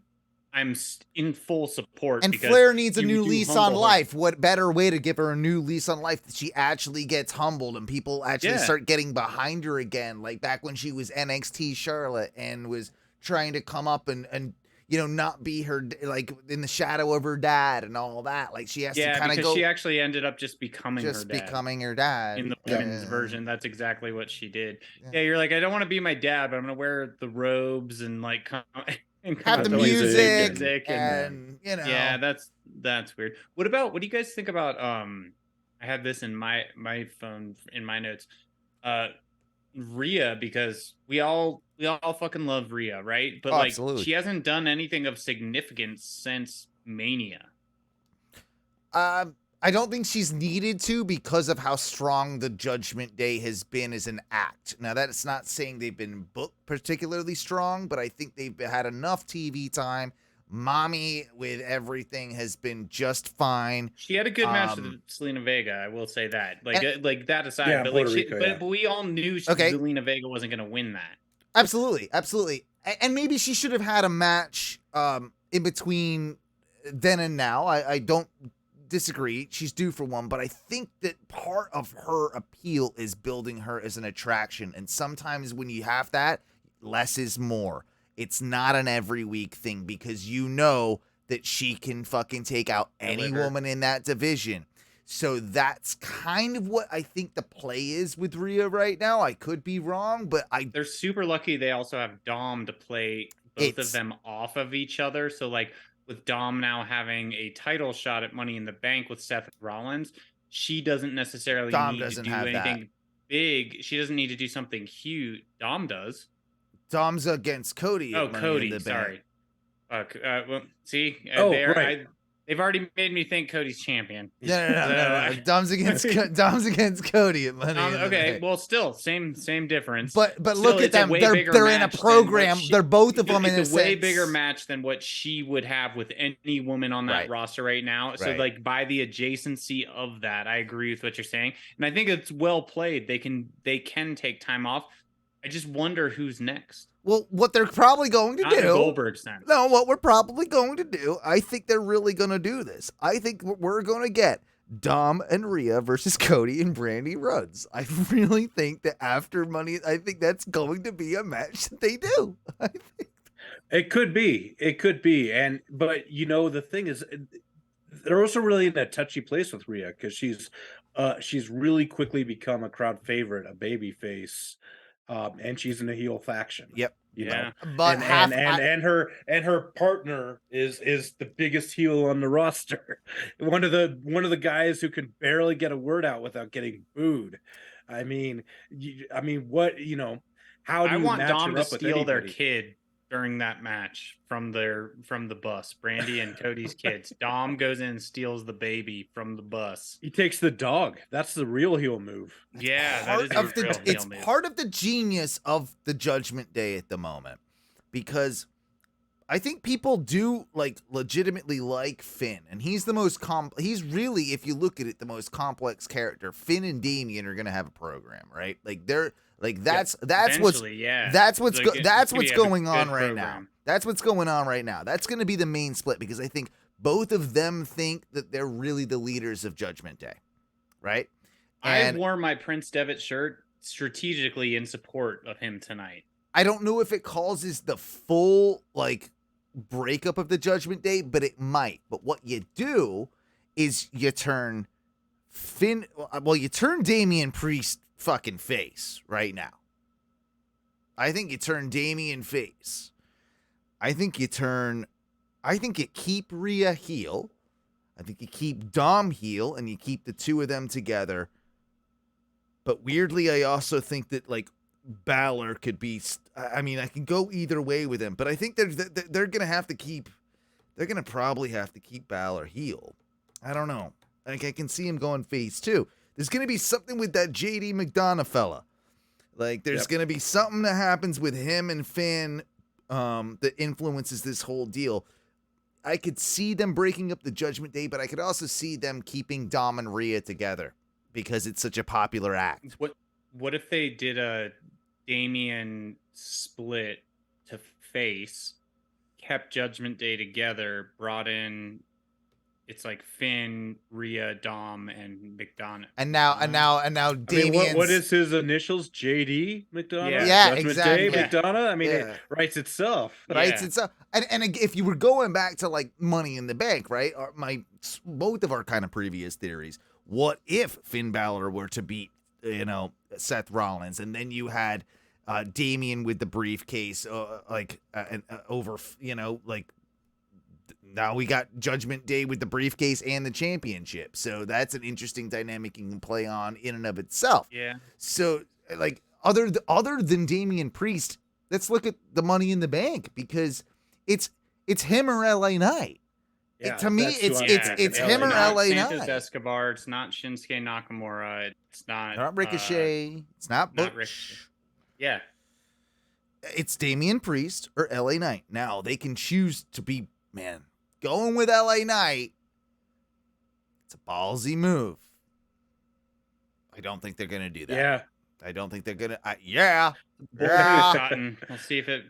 I'm in full support. And Flair needs a new lease on life. What better way to give her a new lease on life that she actually gets humbled and people actually start getting behind her again, like back when she was NXT Charlotte and was trying to come up and you know, not be her, like, in the shadow of her dad and all that. Like, she has to kind of go. She actually ended up just becoming her dad. In the women's version, that's exactly what she did. Yeah, you're like, I don't want to be my dad, but I'm going to wear the robes and, like, have the music and, you know. Yeah, that's weird. What do you guys think about, I had this in my phone, in my notes, Rhea, because we all fucking love Rhea, right? But absolutely. She hasn't done anything of significance since Mania. I don't think she's needed to because of how strong the Judgment Day has been as an act. Now, that's not saying they've been booked particularly strong, but I think they've had enough TV time Mommy with everything has been just fine. She had a good match with Zelina Vega. I will say that. Like that aside, Yeah, but Puerto Rico, but we all knew Zelina Vega wasn't going to win that. Absolutely. And maybe she should have had a match in between then and now. I don't disagree. She's due for one, but I think that part of her appeal is building her as an attraction. And sometimes when you have that, less is more. It's not an every week thing because you know that she can fucking take out any woman in that division. So that's kind of what I think the play is with Rhea right now. I could be wrong, but they're super lucky they also have Dom to play both of them off of each other. So like with Dom now having a title shot at Money in the Bank with Seth Rollins, she doesn't necessarily need to do anything big. She doesn't need to do something huge. Dom does. Dom's against Cody. Oh, Cody. Sorry. Well, see, right. They've already made me think Cody's champion. No. Dom's against Cody at Money in the Okay, Bank. well, still same difference. But still, look at them. They're in a program. They're both of them in a way bigger match than what she would have with any woman on that roster right now. So like by the adjacency of that, I agree with what you're saying, and I think it's well played. They can take time off. I just wonder who's next. Well, what they're probably going to do. Goldberg sense. No, what we're probably going to do, I think they're really going to do this. I think we're going to get Dom and Rhea versus Cody and Brandi Rhodes. I really think that after Money, I think that's going to be a match that they do. I think. It could be. But the thing is, they're also really in a touchy place with Rhea because she's really quickly become a crowd favorite, a baby face. And she's in a heel faction. Yep. You know? But and her partner is the biggest heel on the roster. One of the guys who can barely get a word out without getting booed. I mean, what how do you want match Dom her to up with steal their anybody? kid during that match from the bus? Brandi and Cody's kids. Dom goes in and steals the baby from the bus. He takes the dog. That's the real heel move. Yeah, that is a real heel move. It's part of the genius of the Judgment Day at the moment, because I think people do legitimately like Finn, and he's the most he's really, if you look at it, the most complex character. Finn and Damien are gonna have a program, right? That's what's going on right now. That's what's going on right now. That's going to be the main split because I think both of them think that they're really the leaders of Judgment Day, right? I wore my Prince Devitt shirt strategically in support of him tonight. I don't know if it causes the full breakup of the Judgment Day, but it might. But what you do is you turn Damian Priest fucking face right now. I think you turn Damien face. I think you keep Rhea heel. I think you keep Dom heel and you keep the two of them together. But weirdly, I also think that Balor could be, I can go either way with him, but I think they're going to probably have to keep Balor heel. I don't know. I can see him going face too. There's going to be something with that JD McDonough fella. There's going to be something that happens with him and Finn that influences this whole deal. I could see them breaking up the Judgment Day, but I could also see them keeping Dom and Rhea together because it's such a popular act. What if they did a Damien split to face, kept Judgment Day together, brought in... It's Finn, Rhea, Dom, and McDonough. And now Damien's... what is his initials? JD McDonough? Yeah, Judgment exactly. Day McDonough? It writes itself. Itself. And if you were going back to Money in the Bank, right? Both of our kind of previous theories. What if Finn Balor were to beat, Seth Rollins, and then you had Damien with the briefcase, now we got Judgment Day with the briefcase and the championship. So that's an interesting dynamic you can play on in and of itself. Yeah. So other than Damian Priest, let's look at the Money in the Bank because it's him or LA Knight. Yeah, to me, it's him or LA Knight. Santos Escobar. It's not Shinsuke Nakamura. It's not Ricochet. It's not Butch. Yeah. It's Damian Priest or LA Knight. Now they can choose to be man, going with LA Knight, it's a ballsy move. I don't think they're going to do that. Yeah. I don't think they're going to. Yeah. We'll see if it,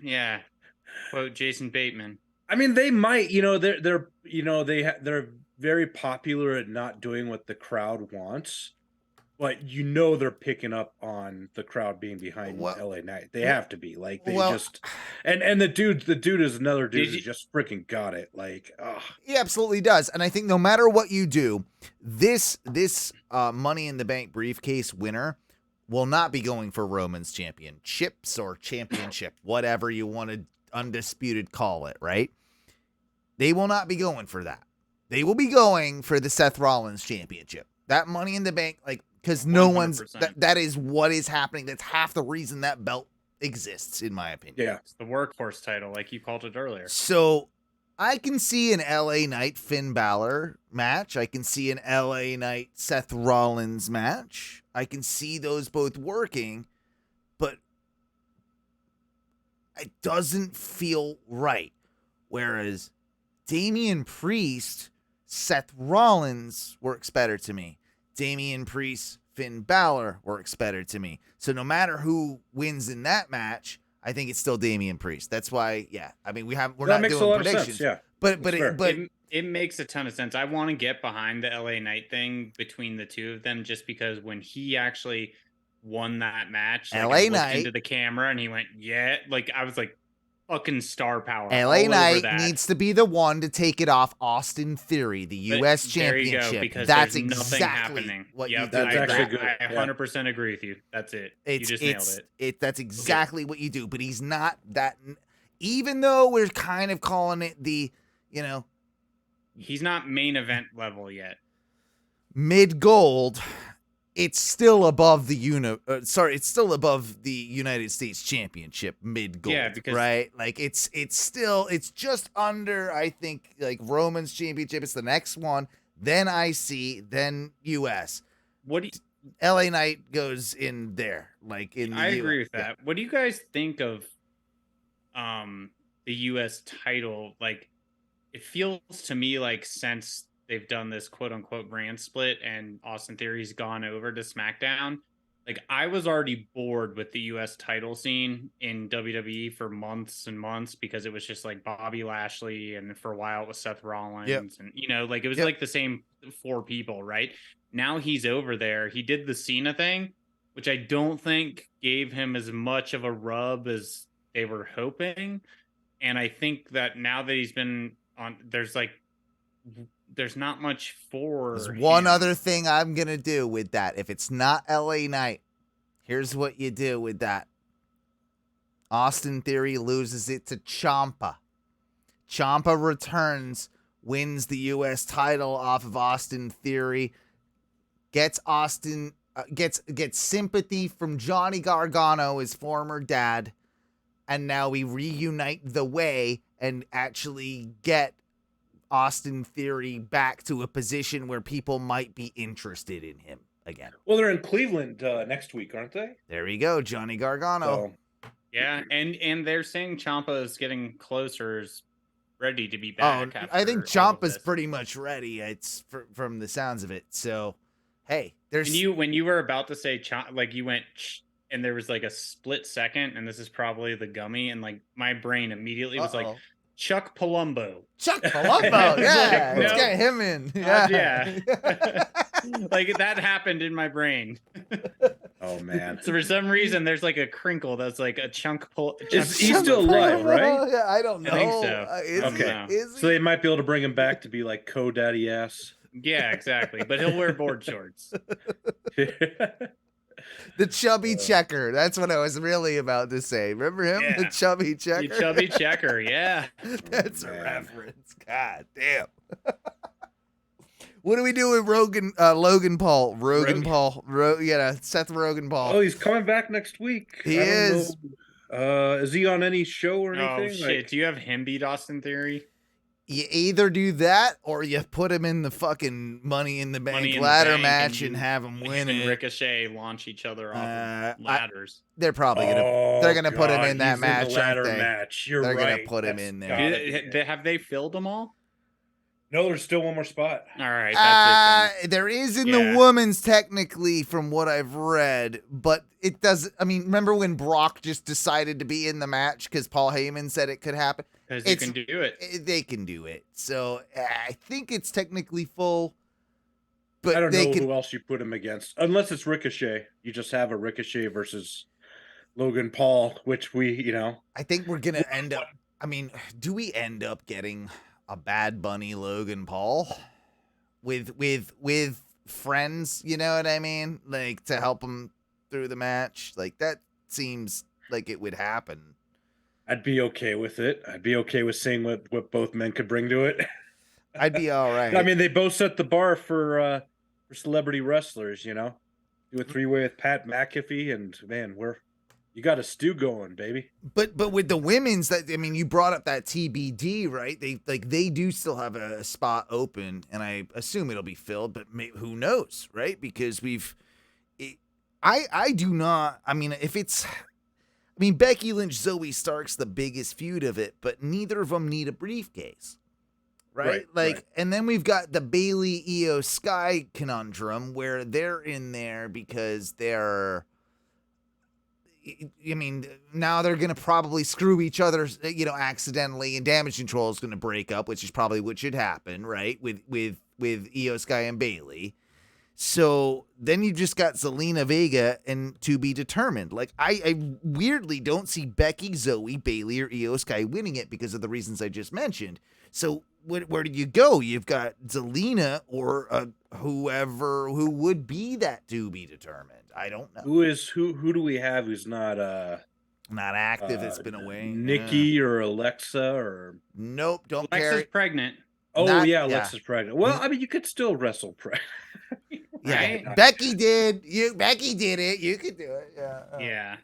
quote Jason Bateman. I mean, they might, they're very popular at not doing what the crowd wants, but they're picking up on the crowd being behind LA Knight. They have to be like and the dude is another dude who just freaking got it. Like, he absolutely does. And I think no matter what you do, this Money in the Bank briefcase winner will not be going for Roman's championships or championship, whatever you want to undisputed call it, right? They will not be going for that. They will be going for the Seth Rollins championship. That Money in the Bank, like, because no 100%. One's that is what is happening. That's half the reason that belt exists, in my opinion. Yeah, it's the workhorse title, like you called it earlier. So I can see an LA Knight Finn Balor match. I can see an LA Knight Seth Rollins match. I can see those both working, but it doesn't feel right. Whereas Damien Priest, Seth Rollins works better to me. Damien Priest, Finn Balor works better to me. So no matter who wins in that match, I think it's still Damien Priest. That's why, I mean, we're not doing predictions. Sense, yeah. But it makes a ton of sense. I want to get behind the LA Knight thing between the two of them, just because when he actually won that match, like, LA Knight into the camera and he went, like, I was like, fucking star power. LA Knight needs to be the one to take it off Austin Theory, the U.S. Championship. There you go, because that's exactly happening. What you do. That's actually good. I 100% agree with you. That's it. You just nailed it. That's exactly what you do. But he's not that. Even though we're kind of calling it the, he's not main event level yet. Mid-gold. It's still above the it's still above the United States Championship mid-gold. Yeah, because right? Like it's just under, I think, like Roman's championship. It's the next one, then IC, then US. What do LA Knight goes in there, like in the I agree with that. What do you guys think of the US title? Like, it feels to me like since they've done this quote unquote brand split and Austin Theory's gone over to SmackDown, like, I was already bored with the US title scene in WWE for months and months, because it was just like Bobby Lashley, and for a while it was Seth Rollins, and like it was like the same four people, right? Now he's over there. He did the Cena thing, which I don't think gave him as much of a rub as they were hoping. And I think that now that he's been on, there's not much for There's him. One other thing I'm going to do with that. If it's not LA Knight, here's what you do with that. Austin Theory loses it to Ciampa. Ciampa returns, wins the U.S. title off of Austin Theory, gets sympathy from Johnny Gargano, his former dad, and now we reunite the way and actually get Austin Theory back to a position where people might be interested in him again. Well, they're in Cleveland next week, aren't they? There you go, Johnny Gargano. Yeah, and they're saying Ciampa is getting closer, is ready to be back. I think Ciampa's pretty much ready. It's from the sounds of it. So, hey, there's when you were about to say like you went, and there was like a split second, and this is probably the gummy, and like my brain immediately was like, Chuck Palumbo. Chuck Palumbo, yeah. Let's get him in. Yeah. Like, that happened in my brain. Oh, man. So for some reason, there's like a crinkle that's like a chunk. He's still alive, right? Yeah, I don't know. I think so. Okay. So they might be able to bring him back to be like Co-Daddy ass. Yeah, exactly. But he'll wear board shorts. The chubby checker. That's what I was really about to say. Remember him? Yeah. The chubby checker? The chubby checker, yeah. That's a reference. God damn. What do we do with Logan Paul? Seth Rogan Paul. Oh, he's coming back next week. He is. Is he on any show or anything? Oh, shit. Do you have him beat Austin Theory? You either do that or you put him in the fucking Money in the Bank ladder match and have him win it. Ricochet launch each other off of ladders. They're probably gonna put him in that match. In the ladder match. They're gonna put him in there. Have they filled them all? No, there's still one more spot. All right, that's it. There is in the women's technically, from what I've read, but it doesn't. I mean, remember when Brock just decided to be in the match because Paul Heyman said it could happen? Because you can do it. They can do it. So I think it's technically full. But I don't know who else you put him against, unless it's Ricochet. You just have a Ricochet versus Logan Paul, which I think we're gonna end up. I mean, do we end up getting a Bad Bunny Logan Paul with friends? You know what I mean? Like to help him through the match. Like that seems like it would happen. I'd be okay with it. I'd be okay with seeing what both men could bring to it. I'd be all right. I mean, they both set the bar for celebrity wrestlers, Do a 3-way with Pat McAfee, and man, you got a stew going, baby. But with the women's, you brought up that TBD, right? They do still have a spot open, and I assume it'll be filled, but who knows, right? Because I do not. I mean, if it's. I mean, Becky Lynch, Zoe Stark's the biggest feud of it, but neither of them need a briefcase, right? And then we've got the Bayley Io Sky conundrum where they're in there because they're, now they're going to probably screw each other, accidentally, and Damage Control is going to break up, which is probably what should happen, right? With Io Sky and Bayley. So then you just got Zelina, Vega, and to be determined. Like, I weirdly don't see Becky, Zoe, Bayley, or Io Sky winning it because of the reasons I just mentioned. So where do you go? You've got Zelina or who would be that to be determined. I don't know. Who do we have who's not active? It's been away. Nikki or Alexa or nope. Don't Alexa's pregnant. Oh, Alexa's pregnant. Well, I mean, you could still wrestle pregnant. Right? Yeah, Becky did. Becky did it. You could do it. Yeah.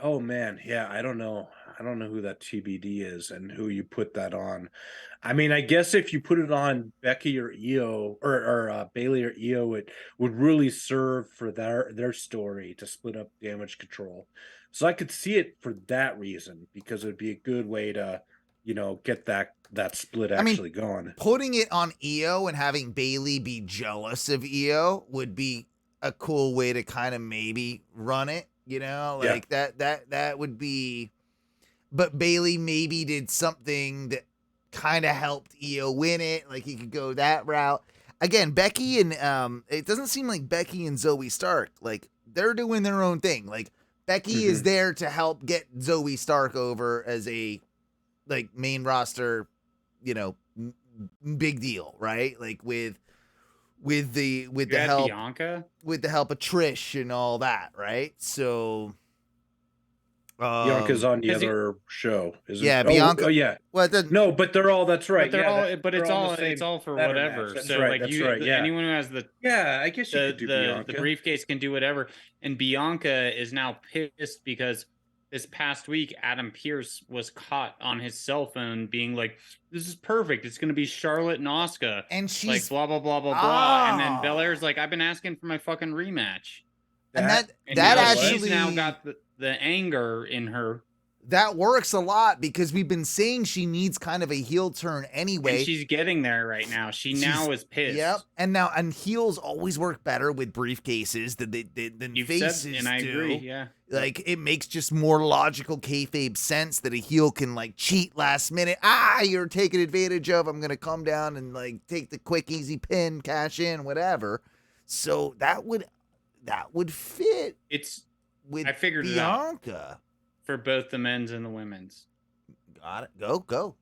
Oh man. Yeah. I don't know who that TBD is and who you put that on. I mean, I guess if you put it on Becky or Io or Bayley or Io, it would really serve for their story to split up Damage Control. So I could see it for that reason because it would be a good way to, get that split actually going. Putting it on Io and having Bayley be jealous of Io would be a cool way to kind of maybe run it, that would be. But Bayley maybe did something that kind of helped Io win it. Like he could go that route. Again, Becky and it doesn't seem like Becky and Zoe Stark, like they're doing their own thing. Like Becky is there to help get Zoe Stark over as a main roster, big deal, right? Like with the help Bianca, with the help of Trish and all that, right? So Bianca's on the other show, isn't it? Bianca. Oh yeah. Well, no, but they're all. That's right. It's all for whatever. That's so right, anyone who has I guess you could do Bianca. The briefcase can do whatever. And Bianca is now pissed because this past week Adam Pearce was caught on his cell phone being like, "This is perfect. It's going to be Charlotte and Asuka," and she's like blah blah blah blah blah. And then Belair's like, "I've been asking for my fucking rematch." And that actually she's now got the anger in her. That works a lot because we've been saying she needs kind of a heel turn anyway. And she's getting there right now. She's now is pissed. Yep. And heels always work better with briefcases than You've faces said, and I agree. Yeah. Like it makes just more logical kayfabe sense that a heel can cheat last minute. You're taken advantage of. I'm gonna come down and take the quick easy pin, cash in, whatever. So that would fit. It's with I figured Bianca. it out for both the men's and the women's. Got it. Go.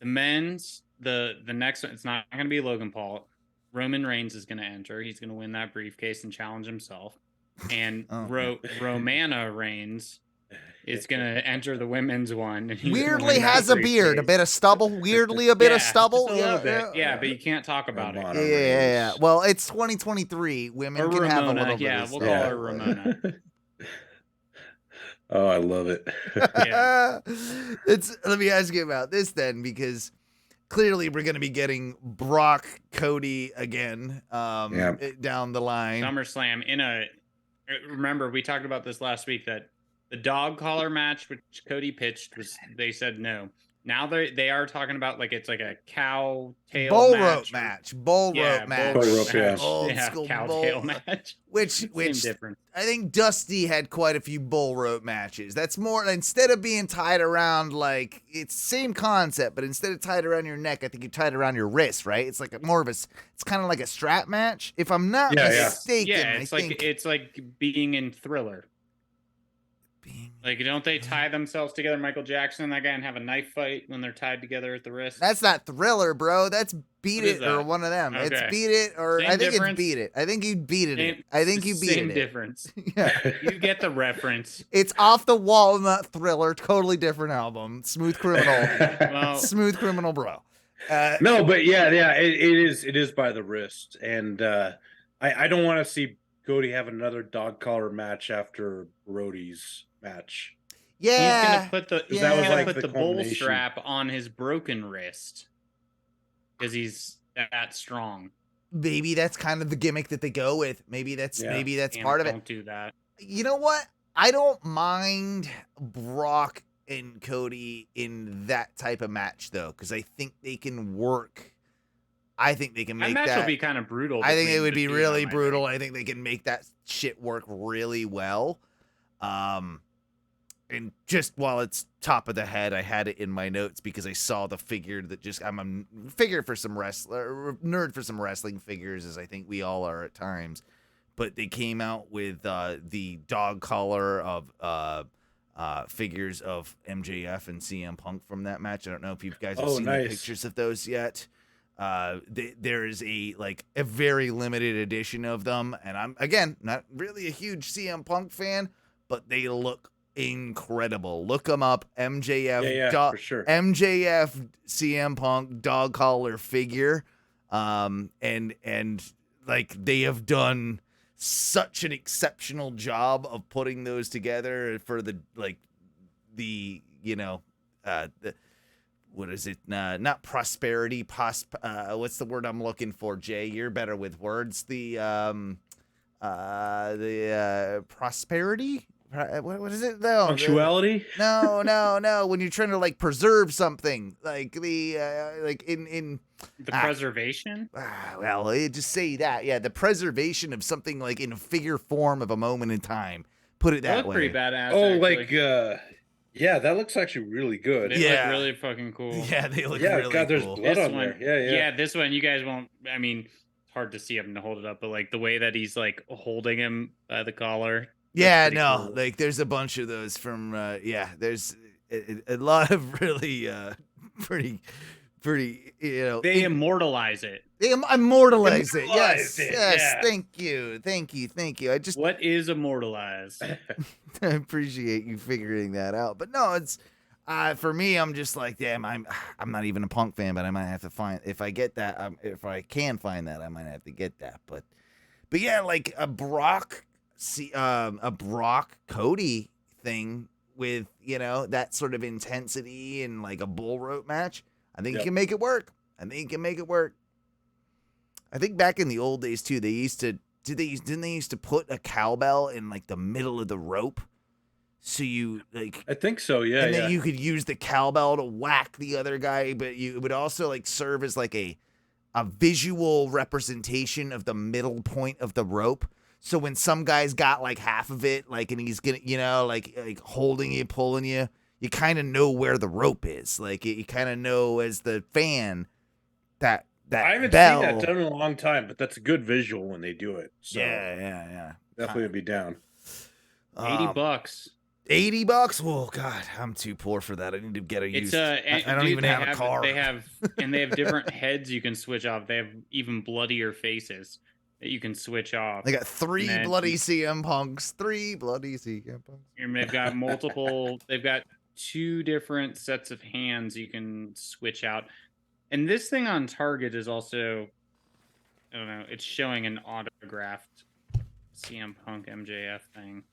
The men's, the next one, it's not going to be Logan Paul. Roman Reigns is going to enter. He's going to win that briefcase and challenge himself. And Romana Reigns is going to enter the women's one. And weirdly has a beard, a bit of stubble. Weirdly, a bit of stubble. A little bit. Yeah, but you can't talk about it. Yeah. Well, it's 2023. Women or can Ramona. have a little bit. Yeah, we'll call her Ramona. Oh, I love it. Let me ask you about this then, because clearly we're going to be getting Brock Cody again down the line. SummerSlam remember we talked about this last week, that the dog collar match which Cody pitched they said no. Now they are talking about it's like a cow tail bull match. Rope match. Bull rope match. Old school cow bull tail match. Which difference. I think Dusty had quite a few bull rope matches. That's more, instead of being tied around, it's same concept, but instead of tied around your neck, I think you tied around your wrist, right? It's it's kind of like a strap match, if I'm not mistaken. Yeah, it's like being in Thriller. Don't they tie themselves together, Michael Jackson and that guy, and have a knife fight when they're tied together at the wrist? That's not Thriller, bro. That's Beat It or one of them. Okay. It's Beat It or I think it's Beat It. I think you beat it. I think you beat it. Same difference. Yeah. You get the reference. It's Off the Wall, not Thriller. Totally different album. Smooth Criminal. Smooth Criminal, bro. No, but it is by the wrist, and I don't want to see Cody have another dog collar match after Brody's match. Yeah, he's gonna put the bull strap on his broken wrist because he's that strong. Maybe that's kind of the gimmick that they go with. Maybe that's part of it. Don't do that. You know what? I don't mind Brock and Cody in that type of match though, because I think they can work. I think they can make that. That match will be kind of brutal. I think it would be really brutal. I think they can make that shit work really well. And just while it's top of the head, I had it in my notes because I saw the figure that I'm a figure for some nerd for some wrestling figures, as I think we all are at times. But they came out with the dog collar of figures of MJF and CM Punk from that match. I don't know if you guys have seen the pictures of those yet. There is a very limited edition of them, and I'm again not really a huge CM Punk fan, but they look incredible. Look them up. MJF, for sure. MJF CM Punk dog collar figure, and they have done such an exceptional job of putting those together for the what is it? Not prosperity. What's the word I'm looking for? Jay, you're better with words. The prosperity. What is it though? Punctuality? No. When you're trying to preserve something, in the preservation. Well, just say that. Yeah, the preservation of something in a figure form of a moment in time. Put it that way. Pretty badass. Oh, yeah, that looks actually really good. They look really fucking cool. Yeah, they look really cool. There's blood on there. Yeah, this one you guys won't. I mean, it's hard to see him to hold it up, but the way that he's holding him by the collar. Yeah, no, cool. There's a bunch of those from. There's a lot of really pretty. They immortalize it. They immortalize it. Yes. Yeah. Thank you. What is immortalized? I appreciate you figuring that out. But no, it's for me. I'm just damn. I'm not even a Punk fan, but I might have to find if I get that. If I can find that, I might have to get that. But yeah, a Brock Cody thing with that sort of intensity and a bull rope match. I think you can make it work. I think back in the old days too, they used to didn't they used to put a cowbell in the middle of the rope, so you I think so, yeah. And then you could use the cowbell to whack the other guy, but it would also serve as a visual representation of the middle point of the rope. So when some guy's got half of it, and he's gonna holding you, pulling you. You kind of know where the rope is. You kind of know as the fan that I haven't bell. seen that done in a long time, but that's a good visual when they do it. So yeah. Definitely would be down. $80. $80? Oh God, I'm too poor for that. I need to get a used. I don't even have a car. They have different heads you can switch off. They have even bloodier faces that you can switch off. They got three bloody CM Punks. And they've got multiple. They've got 2 different sets of hands you can switch out. And this thing on Target is also, I don't know, it's showing an autographed CM Punk MJF thing.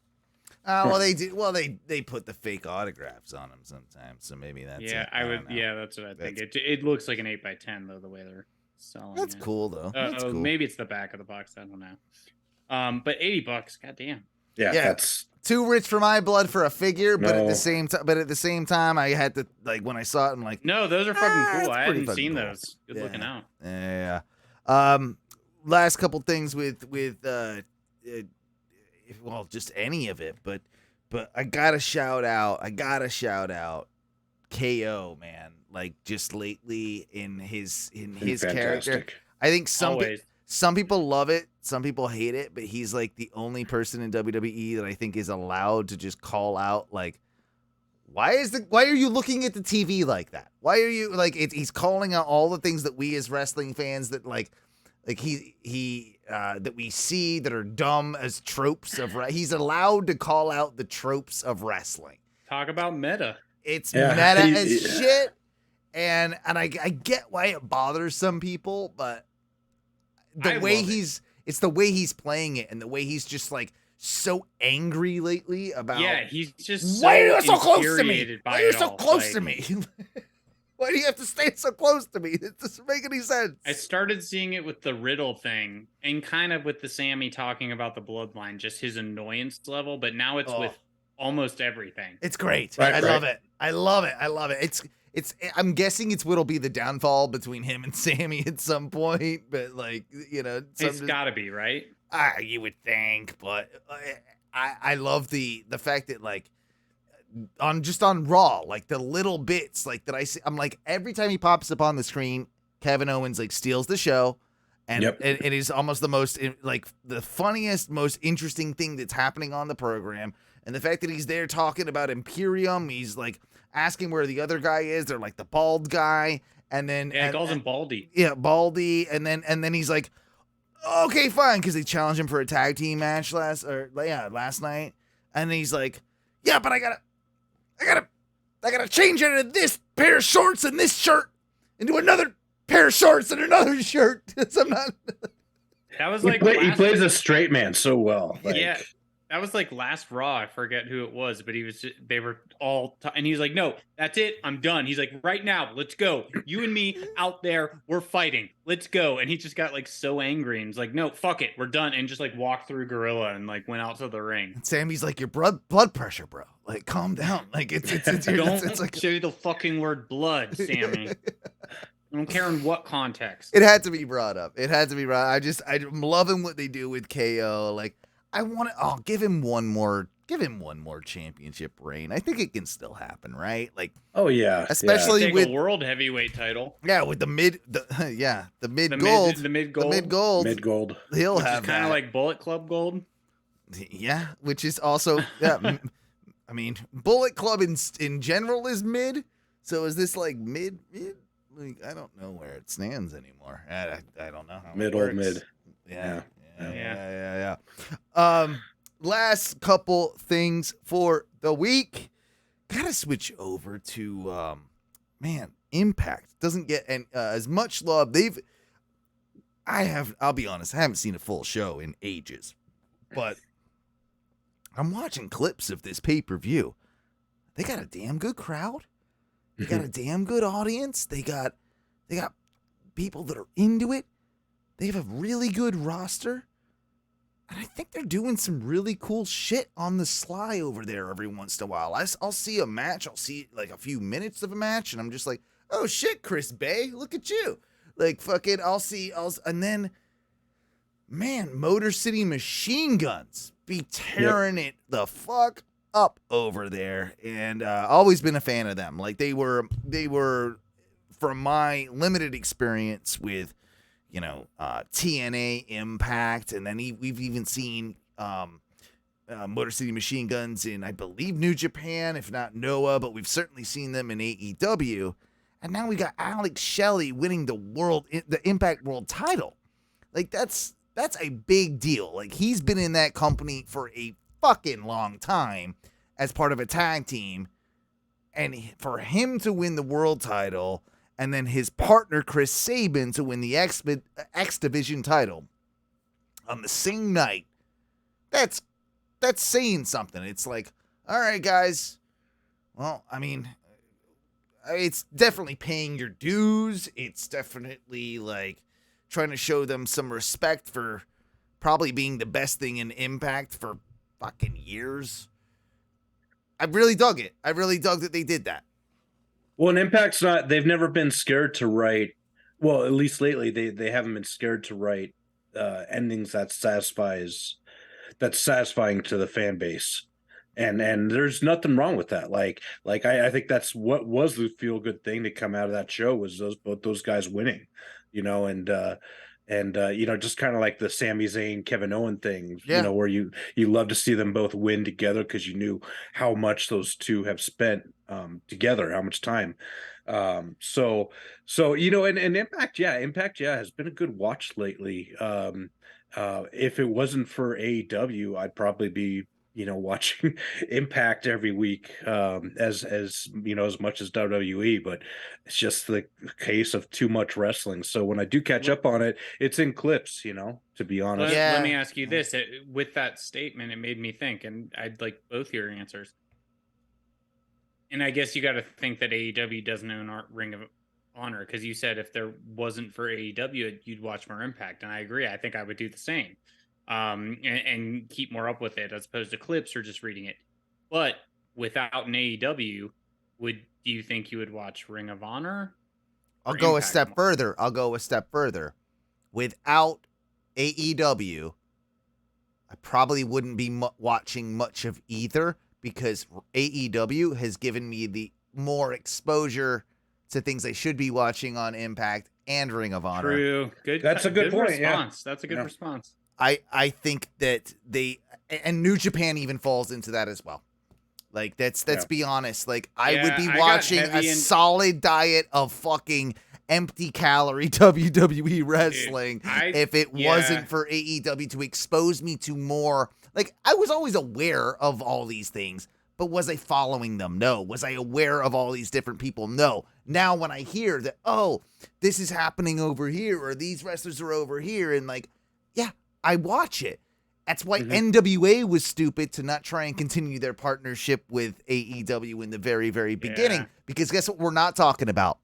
Well, they do. Well, they put the fake autographs on them sometimes, so maybe that's yeah. it. I would. don't know. Yeah, that's what I think. It looks like an 8x10 though, the way they're selling. That's it. cool though. That's cool. Maybe it's the back of the box. I don't know. But $80. Goddamn. Yeah, that's too rich for my blood for a figure, but at No. the same time, I had to like when I saw it, I'm like, No, those are fucking cool. it's I pretty hadn't fucking seen cool. those. Good looking out. Yeah. Last couple things with well, just any of it, but I gotta shout out KO, man. Like just lately in his character, fantastic. I think Always. some people love it, some people hate it, but he's like the only person in WWE that I think is allowed to just call out like, why are you looking at the TV like that? Why are you like he's calling out all the things that we as wrestling fans that like he that we see that are dumb as tropes of he's allowed to call out the tropes of wrestling. Talk about meta. It's meta as shit, and I get why it bothers some people, but the way it's the way he's playing it and the way he's just like so angry lately about. Yeah, he's just so why are you so close to me? infuriated Why by are you it so all. close Like, to me? Why do you have to stay so close to me? It doesn't make any sense. I started seeing it with the Riddle thing and kind of with the Sammy talking about the bloodline, just his annoyance level, but now it's with almost everything. It's great. Right, I right. love it. I love it. I love it. It's I'm guessing it's what'll be the downfall between him and Sammy at some point, but like, you know, It's got to be, right? you would think, but I love the fact that like on Raw, like the little bits like that I see, I'm like every time he pops up on the screen, Kevin Owens like steals the show, and it is almost the most like the funniest, most interesting thing that's happening on the program, and the fact that he's there talking about Imperium, he's like asking where the other guy is, they're like the bald guy, and then Yeah, he calls him Baldy. yeah, Baldy, and then he's like, okay, fine, because they challenged him for a tag team match last night, and he's like, yeah, but I gotta change out of this pair of shorts and this shirt into another pair of shorts and another shirt. So I'm not. That was He, like he plays a straight man so well. Like, yeah, that was like last Raw. I forget who it was, but they were all, and he's like, "No, that's it. I'm done." He's like, "Right now, let's go. You and me out there, we're fighting. Let's go." And he just got like so angry and was like, "No, fuck it, we're done." And just like walked through Gorilla and like went out to the ring. Sammy's like, your blood pressure, bro. Like, calm down. Like it's Don't like say the fucking word blood, Sammy. I don't care in what context. it had to be brought up. I'm loving what they do with KO. Like, give him one more championship reign. I think it can still happen, right? Like, oh yeah, especially Take with a world heavyweight title. yeah, with the mid gold, he'll Which have is kind that. of like Bullet Club gold. Yeah, which is also I mean, Bullet Club in general is mid. So is this like mid? Like, I don't know where it stands anymore. I don't know how mid it old works. mid. Yeah. Last couple things for the week. Gotta switch over to Impact doesn't get as much love. I'll be honest, I haven't seen a full show in ages, but I'm watching clips of this pay-per-view. They got a damn good crowd. They got a damn good audience. They got people that are into it. They have a really good roster. And I think they're doing some really cool shit on the sly over there every once in a while. I'll see a match. I'll see like a few minutes of a match, and I'm just like, oh shit, Chris Bay, look at you. Like, fucking, and then, man, Motor City Machine Guns be tearing it the fuck up over there. And always been a fan of them. Like, they were from my limited experience with, TNA, Impact, and then we've even seen Motor City Machine Guns in, I believe, New Japan, if not Noah, but we've certainly seen them in AEW. And now we got Alex Shelley winning the Impact World title. Like, that's a big deal. Like, he's been in that company for a fucking long time as part of a tag team. And for him to win the world title, and then his partner, Chris Sabin, to win the X Division title on the same night, that's that's saying something. It's like, all right, guys. Well, I mean, it's definitely paying your dues. It's definitely like trying to show them some respect for probably being the best thing in Impact for fucking years. I really dug it. I really dug that they did that. Well, and Impact's not, they've never been scared to write, well, at least lately, they haven't been scared to write endings that's satisfying to the fan base. And there's nothing wrong with that. Like I think that's what was the feel good thing to come out of that show was both those guys winning, and just kind of like the Sami Zayn, Kevin Owen thing, where you love to see them both win together because you knew how much those two have spent together, how much time. And Impact has been a good watch lately. If it wasn't for AEW, I'd probably be watching Impact every week as much as WWE, but it's just the case of too much wrestling. So when I do catch up on it, it's in clips, to be honest. Let me ask you this. With that statement, it made me think, and I'd like both your answers. And I guess you got to think that AEW doesn't own our Ring of Honor, because you said if there wasn't for AEW, you'd watch more Impact. And I agree. I think I would do the same. And keep more up with it as opposed to clips or just reading it. But without an AEW, do you think you would watch Ring of Honor? I'll go a step further. Without AEW, I probably wouldn't be watching much of either, because AEW has given me the more exposure to things I should be watching on Impact and Ring of Honor. True. Good. That's a good point. Response. Yeah. That's a good response. I think that and New Japan even falls into that as well. Like, let's be honest. Like, I would be watching a solid diet of fucking empty calorie WWE wrestling if it wasn't for AEW to expose me to more. Like, I was always aware of all these things, but was I following them? No. Was I aware of all these different people? No. Now when I hear that, oh, this is happening over here, or these wrestlers are over here, and like, yeah, I watch it. That's why NWA was stupid to not try and continue their partnership with AEW in the very, very beginning. Because guess what we're not talking about?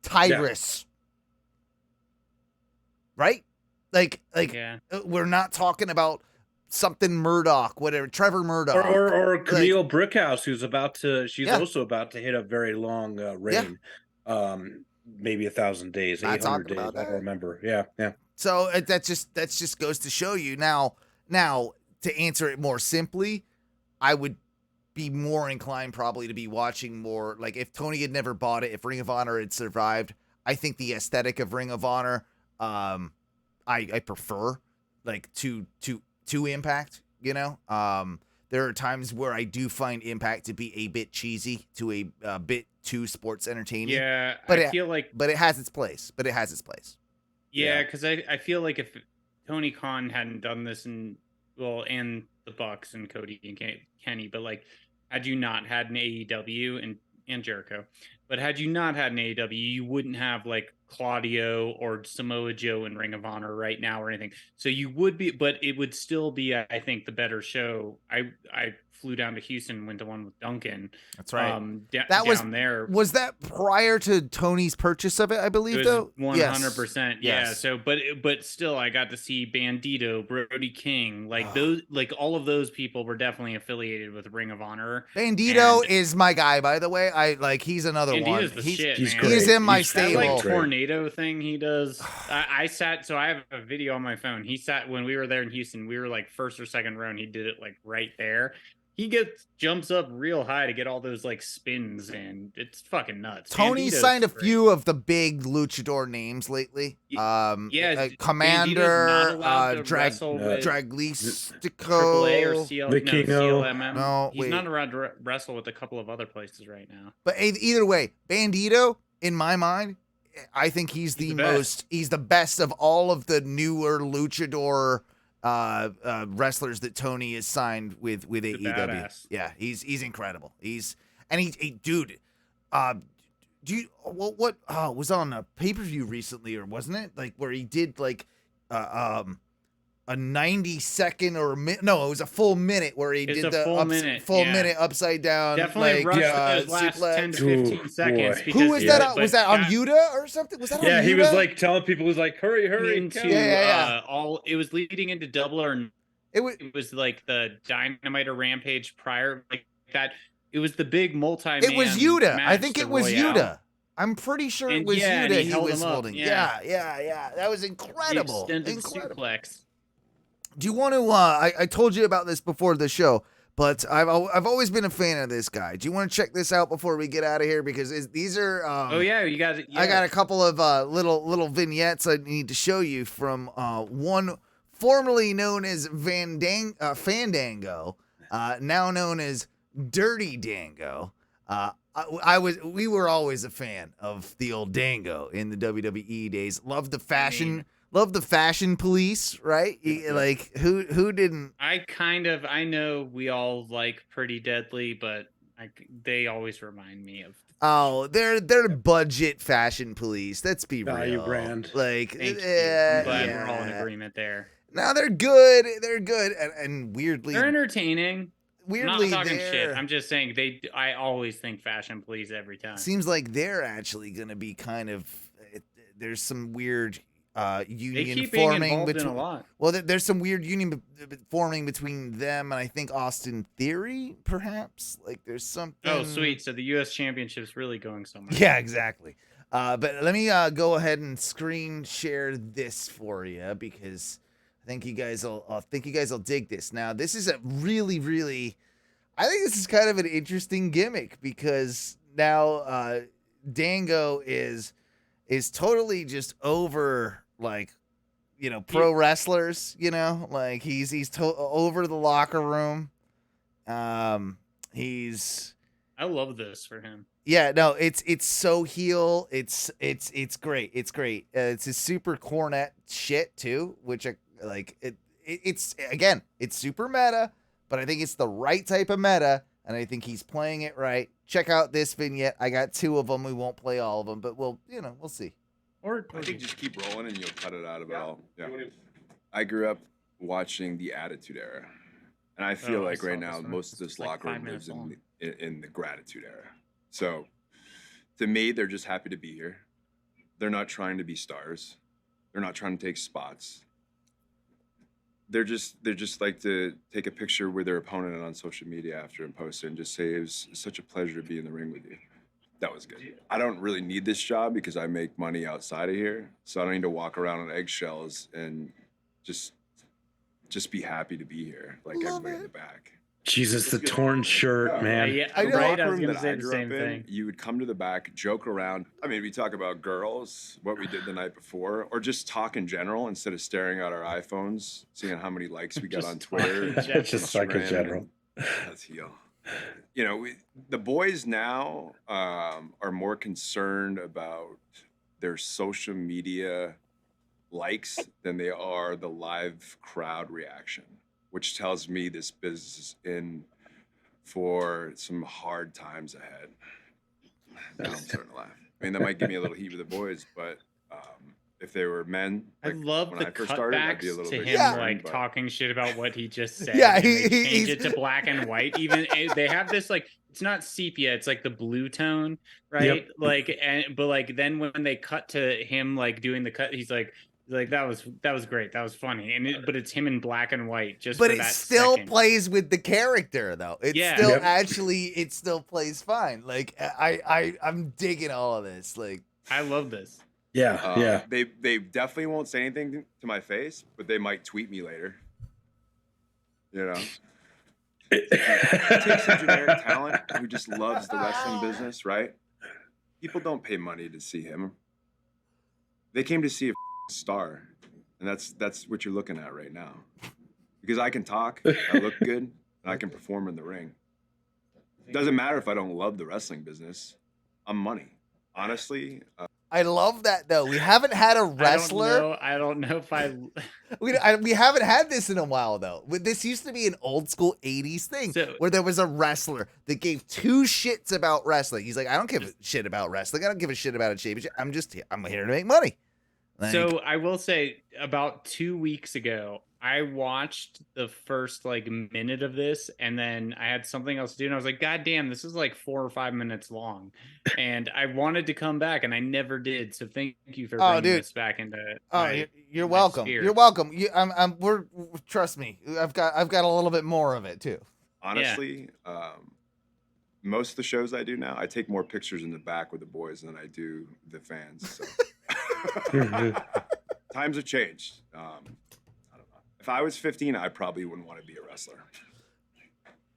Tyrus. Right? Like we're not talking about something Murdoch, whatever, Trevor Murdoch. Or Camille Brickhouse, who's she's also about to hit a very long reign. Maybe 1,000 days, 800 days. I don't remember. Yeah. So that just goes to show you now to answer it more simply, I would be more inclined probably to be watching more, like if Tony had never bought it, if Ring of Honor had survived, I think the aesthetic of Ring of Honor, I prefer like to Impact, There are times where I do find Impact to be a bit cheesy, to a bit too sports entertaining. Yeah, but I feel like it has its place. Yeah, because I feel like if Tony Khan hadn't done this, and the Bucks and Cody and Kenny, but like, had you not had an AEW and Jericho, but had you not had an AEW, you wouldn't have like Claudio or Samoa Joe in Ring of Honor right now or anything. So you would be, but it would still be, I think, the better show. I flew down to Houston, went to one with Duncan. That's right. That was down there. Was that prior to Tony's purchase of it? I believe, though. 100%. Yeah. So, but still, I got to see Bandito, Brody King, like those, like all of those people were definitely affiliated with Ring of Honor. Bandito is my guy, by the way. He's another one. He's in my stable. That like tornado thing he does. I sat. So I have a video on my phone. He sat when we were there in Houston. We were like first or second row, and he did it like right there. He jumps up real high to get all those like spins in. It's fucking nuts. Tony signed a few of the big luchador names lately. Commander, Draglistico, or CLMM. No, he's not around to wrestle with a couple of other places right now. But either way, Bandito, in my mind, I think he's the best of all of the newer luchador wrestlers that Tony has signed with AEW. Badass. Yeah, he's incredible. Dude, what was on a pay-per-view recently, or wasn't it? Like where he did like a 90-second or it was a full minute where he did the full minute upside down. Definitely rushed those last 10 to 15 seconds. Who was that? Was that on Yuta or something? Was that on Yuta? He was like telling people, he was like, hurry. It was leading into Double or it was like the Dynamite or Rampage prior, like that. It was the big multi-man. It was Yuta. I think it was Yuta. I'm pretty sure it was Yuta he was holding. Yeah. That was incredible. Suplex. Do you want to? I told you about this before the show, but I've always been a fan of this guy. Do you want to check this out before we get out of here? Because these are. You got it. Yeah. I got a couple of little vignettes I need to show you from one formerly known as Fandango, now known as Dirty Dango. We were always a fan of the old Dango in the WWE days. Loved the fashion. Love the fashion police, right? Like who didn't? I know we all like Pretty Deadly, but they always remind me of. Oh, they're budget fashion police. Let's be real. Value brand. Like, I'm glad we're all in agreement there. Now they're good. They're good, and weirdly, they're entertaining. Weirdly, I'm not talking shit. I'm just saying I always think fashion police every time. Seems like they're actually going to be kind of. There's some weird. Union forming between a lot. Well, there's some weird union forming between them and I think Austin Theory, perhaps. Like there's something. Oh, sweet! So the U.S. Championship's really going somewhere. Yeah, exactly. But let me go ahead and screen share this for you because I think you guys will dig this. Now, this is a really, really. I think this is kind of an interesting gimmick because now Dango is totally just over. Like, pro wrestlers, like he's over the locker room. I love this for him. Yeah, no, it's so heel. It's great. It's great. It's a super cornet shit too, which I like. It's again, it's super meta, but I think it's the right type of meta, and I think he's playing it right. Check out this vignette. I got 2 of them. We won't play all of them, but we'll see. Or I think just keep rolling and you'll cut it out of it all. Yeah. I grew up watching the Attitude Era, and I feel like right now most of this locker room lives in the Gratitude Era. So, to me, they're just happy to be here. They're not trying to be stars. They're not trying to take spots. They're just like to take a picture with their opponent on social media after and post it and just say it was such a pleasure to be in the ring with you. That was good. I don't really need this job because I make money outside of here, so I don't need to walk around on eggshells and just be happy to be here, like everybody in the back. Jesus, the torn shirt, man. Yeah, I know. Right, I was gonna say the same thing. You would come to the back, joke around. I mean, we talk about girls, what we did the night before, or just talk in general instead of staring at our iPhones, seeing how many likes we got on Twitter. Just like in general. That's heel. The boys now are more concerned about their social media likes than they are the live crowd reaction, which tells me this business is in for some hard times ahead. Now I'm starting to laugh. I mean, that might give me a little heat with the boys, but if they were men, like, I love the cutbacks to him, talking shit about what he just said. Yeah, he changed it to black and white. Even they have this it's not sepia, it's like the blue tone, right? Yep. But then when they cut to him doing the cut, he's like that was great, that was funny, but it's him in black and white. But it still plays with the character though. It still plays fine. Like I'm digging all of this. Like I love this. Yeah. They definitely won't say anything to my face, but they might tweet me later. Take some generic talent who just loves the wrestling business, right? People don't pay money to see him. They came to see a star, and that's what you're looking at right now. Because I can talk, I look good, and I can perform in the ring. It doesn't matter if I don't love the wrestling business. I'm money. Honestly. I love that though. We haven't had a wrestler. I don't know if we haven't had this in a while though. This used to be an old school 80s thing where there was a wrestler that gave 2 shits about wrestling. He's like, I don't give a shit about wrestling. I don't give a shit about a championship. I'm here to make money. So I will say about 2 weeks ago, I watched the first like minute of this, and then I had something else to do, and I was like, God damn, this is like 4 or 5 minutes long. And I wanted to come back, and I never did. So thank you for bringing this back into you're welcome. sphere. You're welcome. We're trust me, I've got a little bit more of it too. Honestly, most of the shows I do now, I take more pictures in the back with the boys than I do the fans. So. Times have changed. I don't know. If I was 15, I probably wouldn't want to be a wrestler.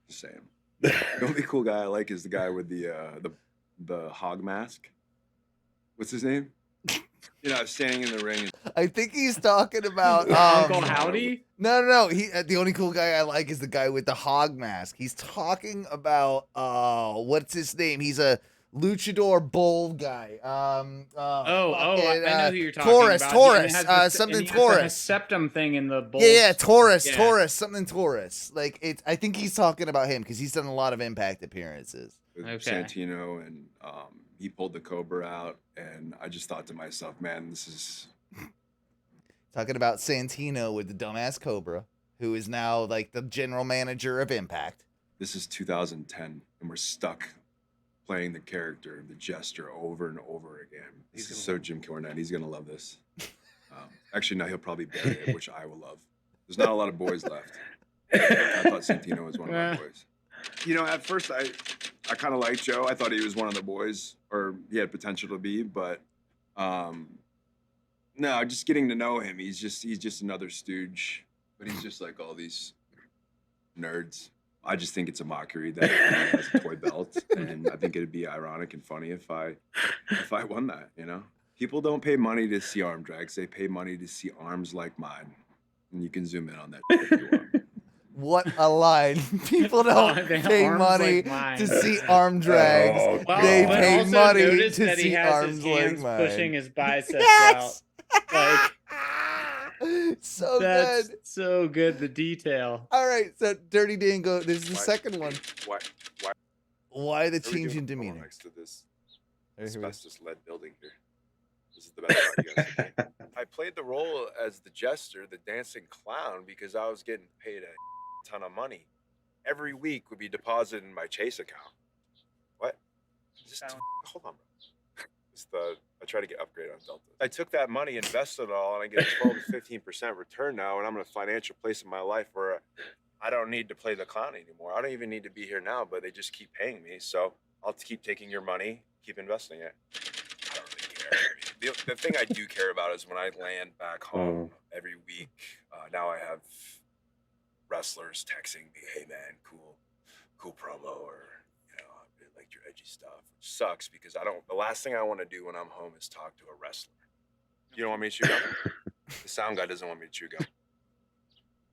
Just saying. The only cool guy I like is the guy with the hog mask. What's his name? Standing in the ring. I think he's talking about Uncle Howdy. No. The only cool guy I like is the guy with the hog mask. He's talking about what's his name? He's a luchador bull guy. I know who you're talking about. Taurus, something Taurus. Septum thing in the bull. Yeah, Taurus, something Taurus. Like I think he's talking about him because he's done a lot of Impact appearances. Santino, and he pulled the Cobra out, and I just thought to myself, man, this is talking about Santino with the dumbass Cobra, who is now like the general manager of Impact. This is 2010, and we're stuck playing the character, the Jester, over and over again. This is so Jim Cornette. He's gonna love this. Actually, no, he'll probably bury it, which I will love. There's not a lot of boys left. I thought Santino was one of my boys. At first I kind of liked Joe. I thought he was one of the boys, or he had potential to be, but no, just getting to know him, he's just another stooge, but he's just like all these nerds. I just think it's a mockery that he has a toy belt, and I think it'd be ironic and funny if I won that. People don't pay money to see arm drags; they pay money to see arms like mine. And you can zoom in on that if you want. What a line! People don't pay money to see arm drags. They pay money to see arms like mine. Pushing his biceps out. Like, That's good. So good, the detail. All right, so Dirty Dango, this is the second one. Why the change in demeanor? Next to this asbestos-led building here. This is the best part you guys can take. I played the role as the Jester, the dancing clown, because I was getting paid a ton of money. Every week would be deposited in my Chase account. What? Hold on, bro. I try to get upgrade on Delta. I took that money, invested it all, and I get a 12 to 15% return now, and I'm in a financial place in my life where I don't need to play the clown anymore. I don't even need to be here now, but they just keep paying me, so I'll keep taking your money, keep investing it. I don't really care. The thing I do care about is when I land back home every week. Now I have wrestlers texting me, "Hey man, cool promo," or like your edgy stuff, which sucks because the last thing I want to do when I'm home is talk to a wrestler. You don't want me to chew gum? The sound guy doesn't want me to chew gum.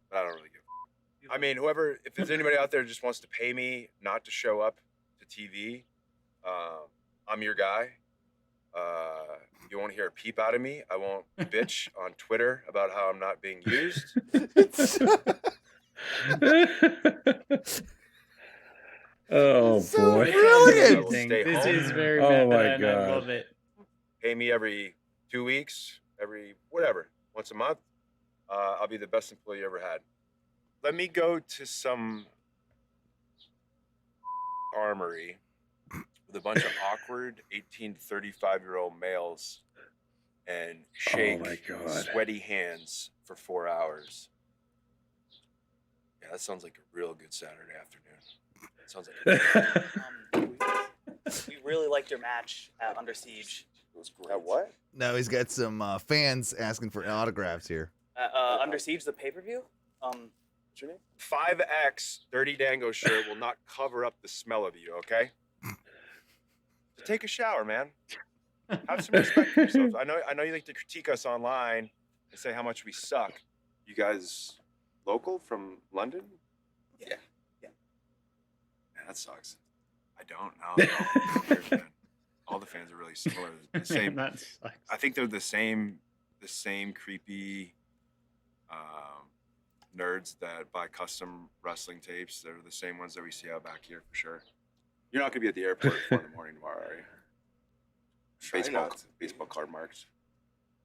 But I don't really give a I mean, if there's anybody out there who just wants to pay me not to show up to TV, I'm your guy. You won't hear a peep out of me. I won't bitch on Twitter about how I'm not being used. Oh boy! Brilliant. This is very Oh my meta, and God. I love it. Pay me every 2 weeks, every whatever, once a month. I'll be the best employee you ever had. Let me go to some armory with a bunch of awkward 18 to 35-year-old males and shake my God. sweaty hands for 4 hours. Yeah, that sounds like a real good Saturday afternoon. Sounds like we really liked your match at Under Siege. it was great. At what? No, he's got some fans asking for autographs here. Under Siege, the pay-per-view. What's your name? 5X Dirty Dango shirt will not cover up the smell of you, okay? Take a shower, man. Have some respect for yourselves. I know you like to critique us online and say how much we suck. You guys local from London? Yeah. Man, that sucks. I don't know. All the fans are really similar. The same. That sucks. I think they're the same creepy nerds that buy custom wrestling tapes. They're the same ones that we see out back here for sure. You're not gonna be at the airport at 4 in the morning tomorrow, are you? Baseball card marks.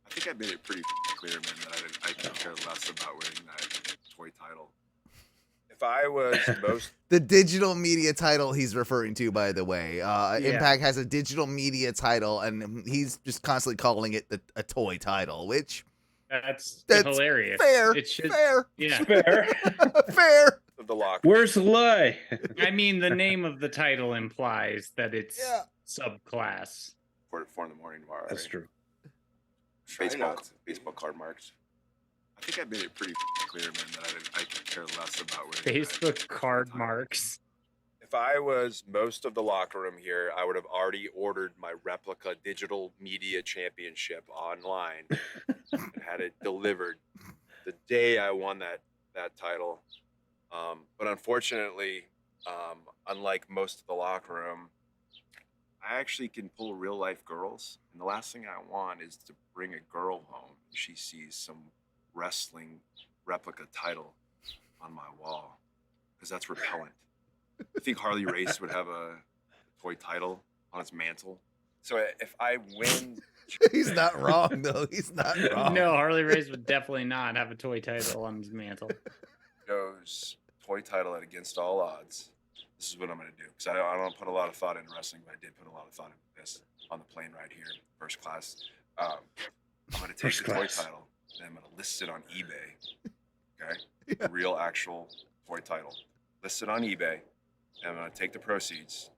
I think I made it pretty clear, man, that I could care less about winning that toy title. If I was most... The digital media title he's referring to, by the way. Impact has a digital media title, and he's just constantly calling it a toy title, which... That's hilarious. Fair. Fair. Yeah. Fair. Fair. Of the lock. Where's the lie? I mean, the name of the title implies that it's subclass. 4 in the morning tomorrow. That's right? true. Baseball card marks. I think I made it pretty clear, man, that I could care less about winning. Facebook card marks. If I was most of the locker room here, I would have already ordered my replica digital media championship online and had it delivered the day I won that title. But unfortunately, unlike most of the locker room, I actually can pull real life girls. And the last thing I want is to bring a girl home and she sees some wrestling replica title on my wall, because that's repellent. I think Harley Race would have a toy title on its mantle. So if I win... He's not wrong, though. He's not wrong. No, Harley Race would definitely not have a toy title on his mantle. Goes toy title at against all odds. This is what I'm going to do. Because I don't put a lot of thought into wrestling, but I did put a lot of thought into this on the plane right here, first class. I'm going to take the toy title and I'm going to list it on eBay. Okay? Yeah. Real, actual toy title. List it on eBay. And I'm going to take the proceeds.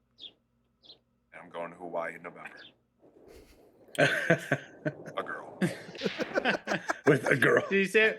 And I'm going to Hawaii in November. A girl. With a girl. Did you say?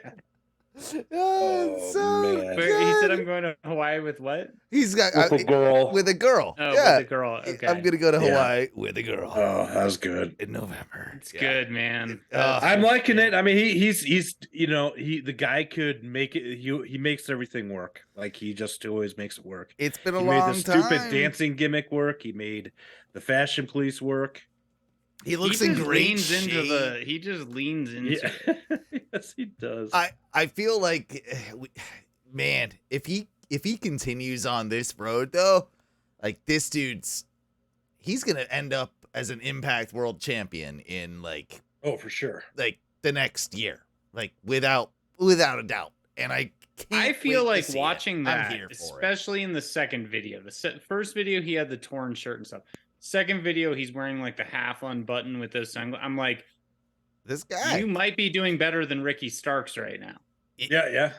It's so man. good. He said, "I'm going to Hawaii with what?" He's got With a girl. With a girl. Oh, yeah. with a girl. Okay. I'm gonna go to Hawaii with a girl. Oh, that was good. In November. It's good, man. I'm liking it. I mean, he's the guy could make it. He makes everything work. Like he just always makes it work. It's been a He long made the stupid time. dancing gimmick work. He made the fashion police work. He looks in great shape. He just leans into it. Yes, he does. I feel like, man, if he continues on this road though, like this he's gonna end up as an Impact World Champion in like for sure, like the next year, like without a doubt. And I feel like see watching it. I'm that, here for especially in the second video. The first video, he had the torn shirt and stuff. Second video, he's wearing like the half unbutton with those sunglasses. I'm like, this guy, you might be doing better than Ricky Starks right now. Yeah.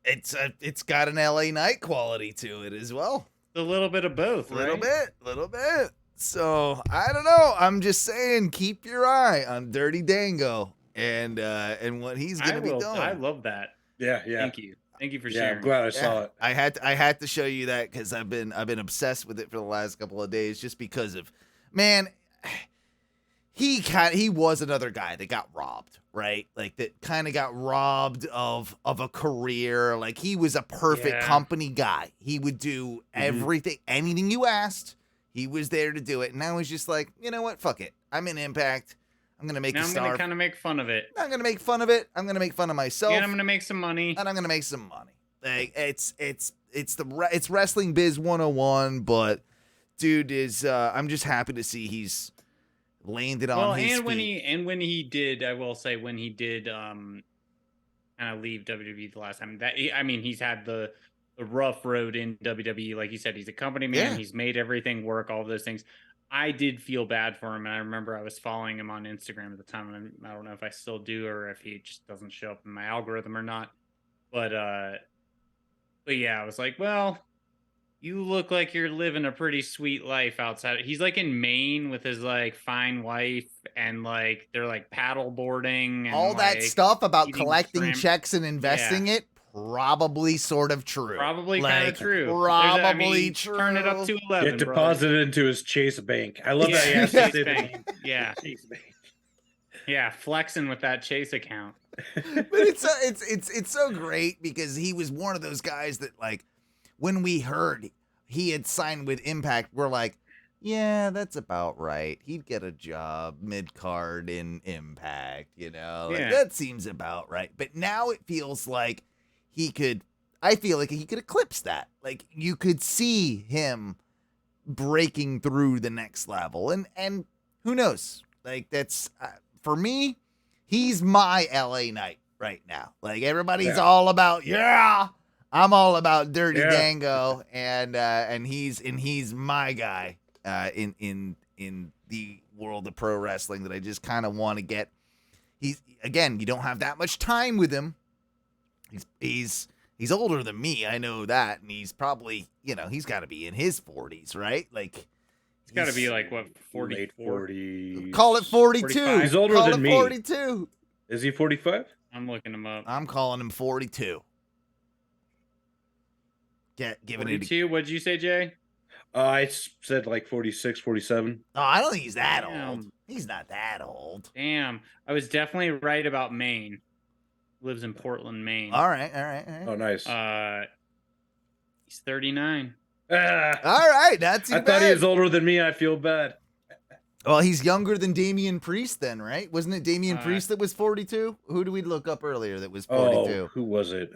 It's got an LA Knight quality to it as well. A little bit of both, Little right? bit. So I don't know. I'm just saying, keep your eye on Dirty Dango and what he's gonna be doing. I love that. Yeah. Thank you for Yeah, sharing. I'm glad I saw it. I had to show you that because I've been obsessed with it for the last couple of days, just because of, man, he was another guy that got robbed, right? Like that kind of got robbed of a career. Like he was a perfect company guy. He would do everything, anything you asked, he was there to do it. And now he's just like, you know what? Fuck it. I'm in Impact. I'm gonna make a star. I'm gonna kind of make fun of it. I'm gonna make fun of it. I'm gonna make fun of myself. And I'm gonna make some money. And I'm gonna make some money. Like it's wrestling biz 101, but dude is I'm just happy to see he's landed on his feet. When he did, I will say when he did kind of leave WWE the last time, he's had the rough road in WWE. Like you said, he's a company man. Yeah. He's made everything work, all of those things. I did feel bad for him, and I remember I was following him on Instagram at the time, and I don't know if I still do or if he just doesn't show up in my algorithm or not. But yeah, I was like, well, you look like you're living a pretty sweet life outside. He's like in Maine with his like fine wife, and like they're like paddle boarding and all that like, stuff about eating collecting shrimp. checks and investing it. Probably sort of true. Probably kind of true. Probably true. Turn it up to 11. Get deposited into his Chase Bank. I love that. Yeah, He has to Chase say the Bank. name. Yeah. Chase Bank. Yeah, flexing with that Chase account. But it's so great because he was one of those guys that, like, when we heard he had signed with Impact, we're like, yeah, that's about right. He'd get a job mid-card in Impact, you know? Like, that seems about right. But now it feels like I feel like he could eclipse that. Like, you could see him breaking through the next level. And who knows? Like, that's, for me, he's my LA Knight right now. Like everybody's all about, I'm all about Dirty Dango, and he's my guy in the world of pro wrestling that I just kind of want to get. You don't have that much time with him. He's older than me, I know that, and he's probably, he's got to be in his 40s, right? Like he's got to be like what 40, 40. Call it 42. 45. He's older Call than it me. 42. Is he 45? I'm looking him up. I'm calling him 42. Giving 42. What'd you say, Jay? I said like 46, 47. Oh, I don't think he's that Damn. old. He's not that old. Damn, I was definitely right about Maine. Lives in Portland, Maine. All right. Oh, nice. He's 39. All right, that's too I bad. thought he was older than me. I feel bad. Well, he's younger than Damien Priest then, right? Wasn't it Damien Priest that was 42? Who did we look up earlier that was 42? Oh, who was it?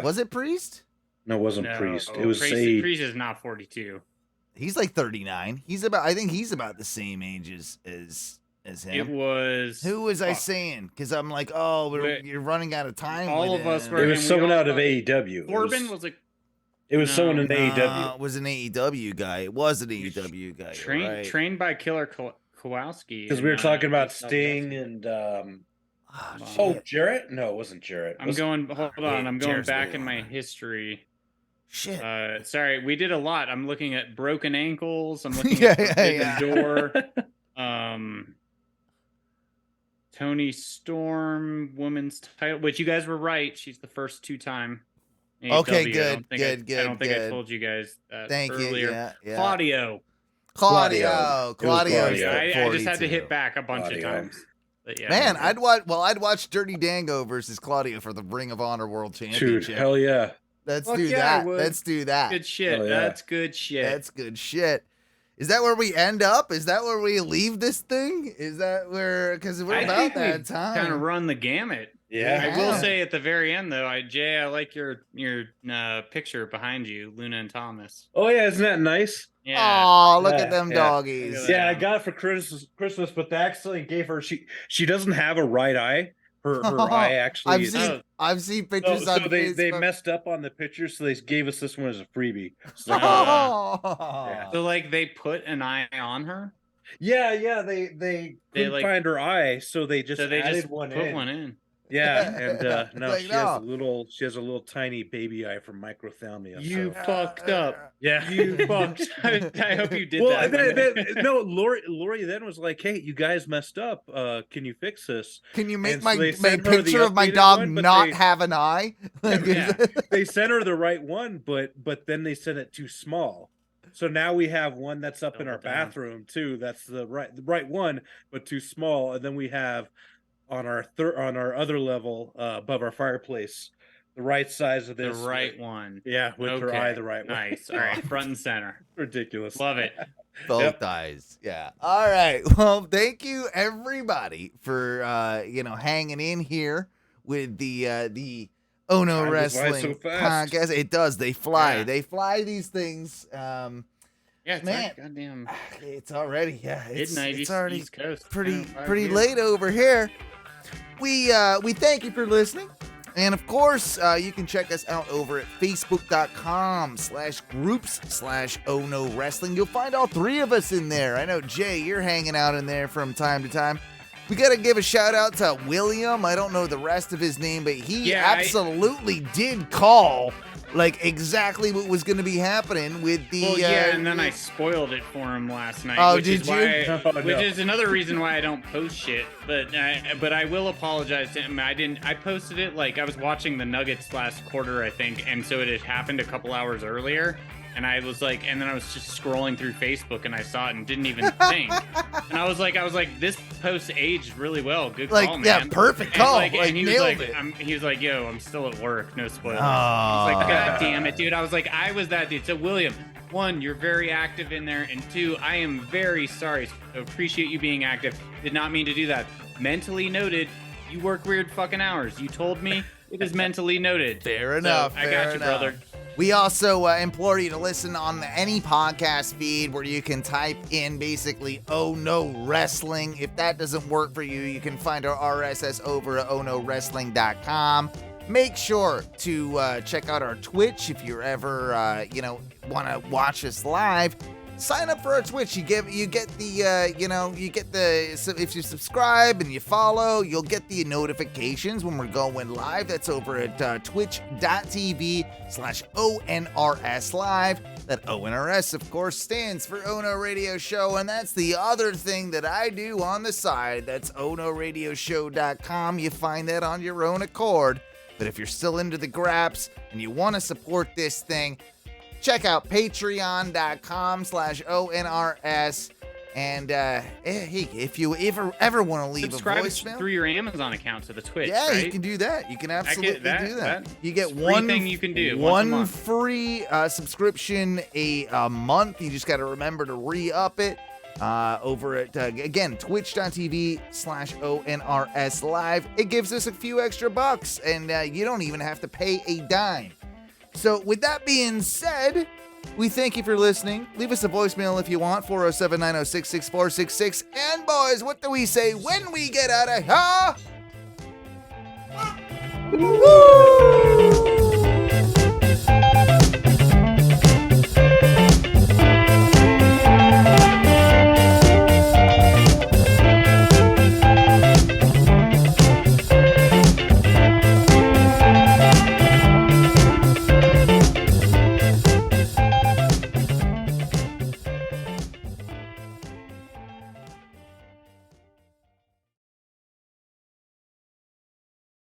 Was it Priest? No, it wasn't Priest. It was Priest. Sage. Priest is not 42. He's like 39. I think he's about the same age as him. It was. Who was I saying? Because I'm like, you're running out of time. All of us were. It was someone out of AEW. Corbin was like. It was someone in AEW. It was an AEW guy. It was an AEW guy. Trained by Killer Kowalski. Because we were talking about Sting and Jarrett? No, it wasn't Jarrett. I'm going back in my history. Shit. Sorry, we did a lot. I'm looking at broken ankles. I'm looking at Forbidden Door. Tony Storm, women's title, which you guys were right. She's the first 2-time. Okay, AEW. good. I don't think I told you guys that earlier. Yeah. Claudio. I just had to hit back a bunch of times. But yeah, man, I'd watch Dirty Dango versus Claudio for the Ring of Honor World Championship. Dude, hell yeah. Let's do that. Good shit. Yeah. That's good shit. That's good shit. Is that where we end up? Is that where we leave this thing? Is that where? Because we're about that time. Kind of run the gamut. Yeah. I will say at the very end though, Jay, I like your picture behind you, Luna and Thomas. Oh yeah, isn't that nice? Yeah. Oh, look at them doggies. Yeah, I got it for Christmas, but they actually gave her. She doesn't have a right eye. Her eye actually. I've seen pictures on Facebook. They messed up on the picture, so they gave us this one as a freebie. So, So like they put an eye on her. Yeah. They couldn't find her eye, so they just added one in. Yeah, and no, she has a little tiny baby eye from microphthalmia. You fucked up. Yeah, you fucked. I hope you did that. No, Lori then was like, "Hey, you guys messed up. Can you fix this? Can you make my picture of my dog not have an eye?" They sent her the right one, but then they sent it too small. So now we have one that's up in our bathroom too. That's the right one, but too small. And then we have on our other level above our fireplace, the right size of this. The right one. Yeah, with her eye the right one. Nice. All right, front and center. Ridiculous. Love it. Both eyes. Yeah. All right. Well, thank you everybody for hanging in here with the Oh No Wrestling podcast. It does. They fly. Yeah. They fly these things. Yeah, it's man, goddamn. It's already midnight. It's already East Coast. pretty late over here. We thank you for listening, and of course you can check us out over at facebook.com/groups/Oh No Wrestling. You'll find all three of us in there. I know Jay, you're hanging out in there from time to time. We got to give a shout out to William. I don't know the rest of his name, but he absolutely did call like exactly what was going to be happening with the. Well, and then I spoiled it for him last night. Oh, which did is you? Which is another reason why I don't post shit. But I will apologize to him. I posted it like I was watching the Nuggets last quarter, I think, and so it had happened a couple hours earlier. And I was like, and then I was just scrolling through Facebook and I saw it and didn't even think. And I was like, this post aged really well. Good call, man. Yeah, perfect call. And he was like, he was like, yo, I'm still at work. No spoilers. Oh. I was like, God damn it, dude. I was like, I was that dude. So William, 1, you're very active in there. And 2, I am very sorry. So appreciate you being active. Did not mean to do that. Mentally noted. You work weird fucking hours. You told me. It is mentally noted. Fair enough. I got you, brother. We also implore you to listen on any podcast feed where you can type in basically "Oh No Wrestling." If that doesn't work for you, you can find our RSS over at ohnowrestling.com. Make sure to check out our Twitch if you're ever, want to watch us live. Sign up for our Twitch. You get the if you subscribe and you follow, you'll get the notifications when we're going live. That's over at twitch.tv/ONRS live. That ONRS, of course, stands for Ono Radio Show, and that's the other thing that I do on the side. That's OnoRadioshow.com. You find that on your own accord. But if you're still into the graps and you want to support this thing, check out patreon.com/ONRS. And hey, if you ever want to leave subscribe a voicemail through your Amazon account to the Twitch. yeah, right? you can do that. You can absolutely do that. You get one thing you can do one free subscription a month. You just got to remember to re-up it over at again twitch.tv/ONRS live. It gives us a few extra bucks, and you don't even have to pay a dime. So with that being said, we thank you for listening. Leave us a voicemail if you want, 407-906-6466. And boys, what do we say when we get out of here? Woo!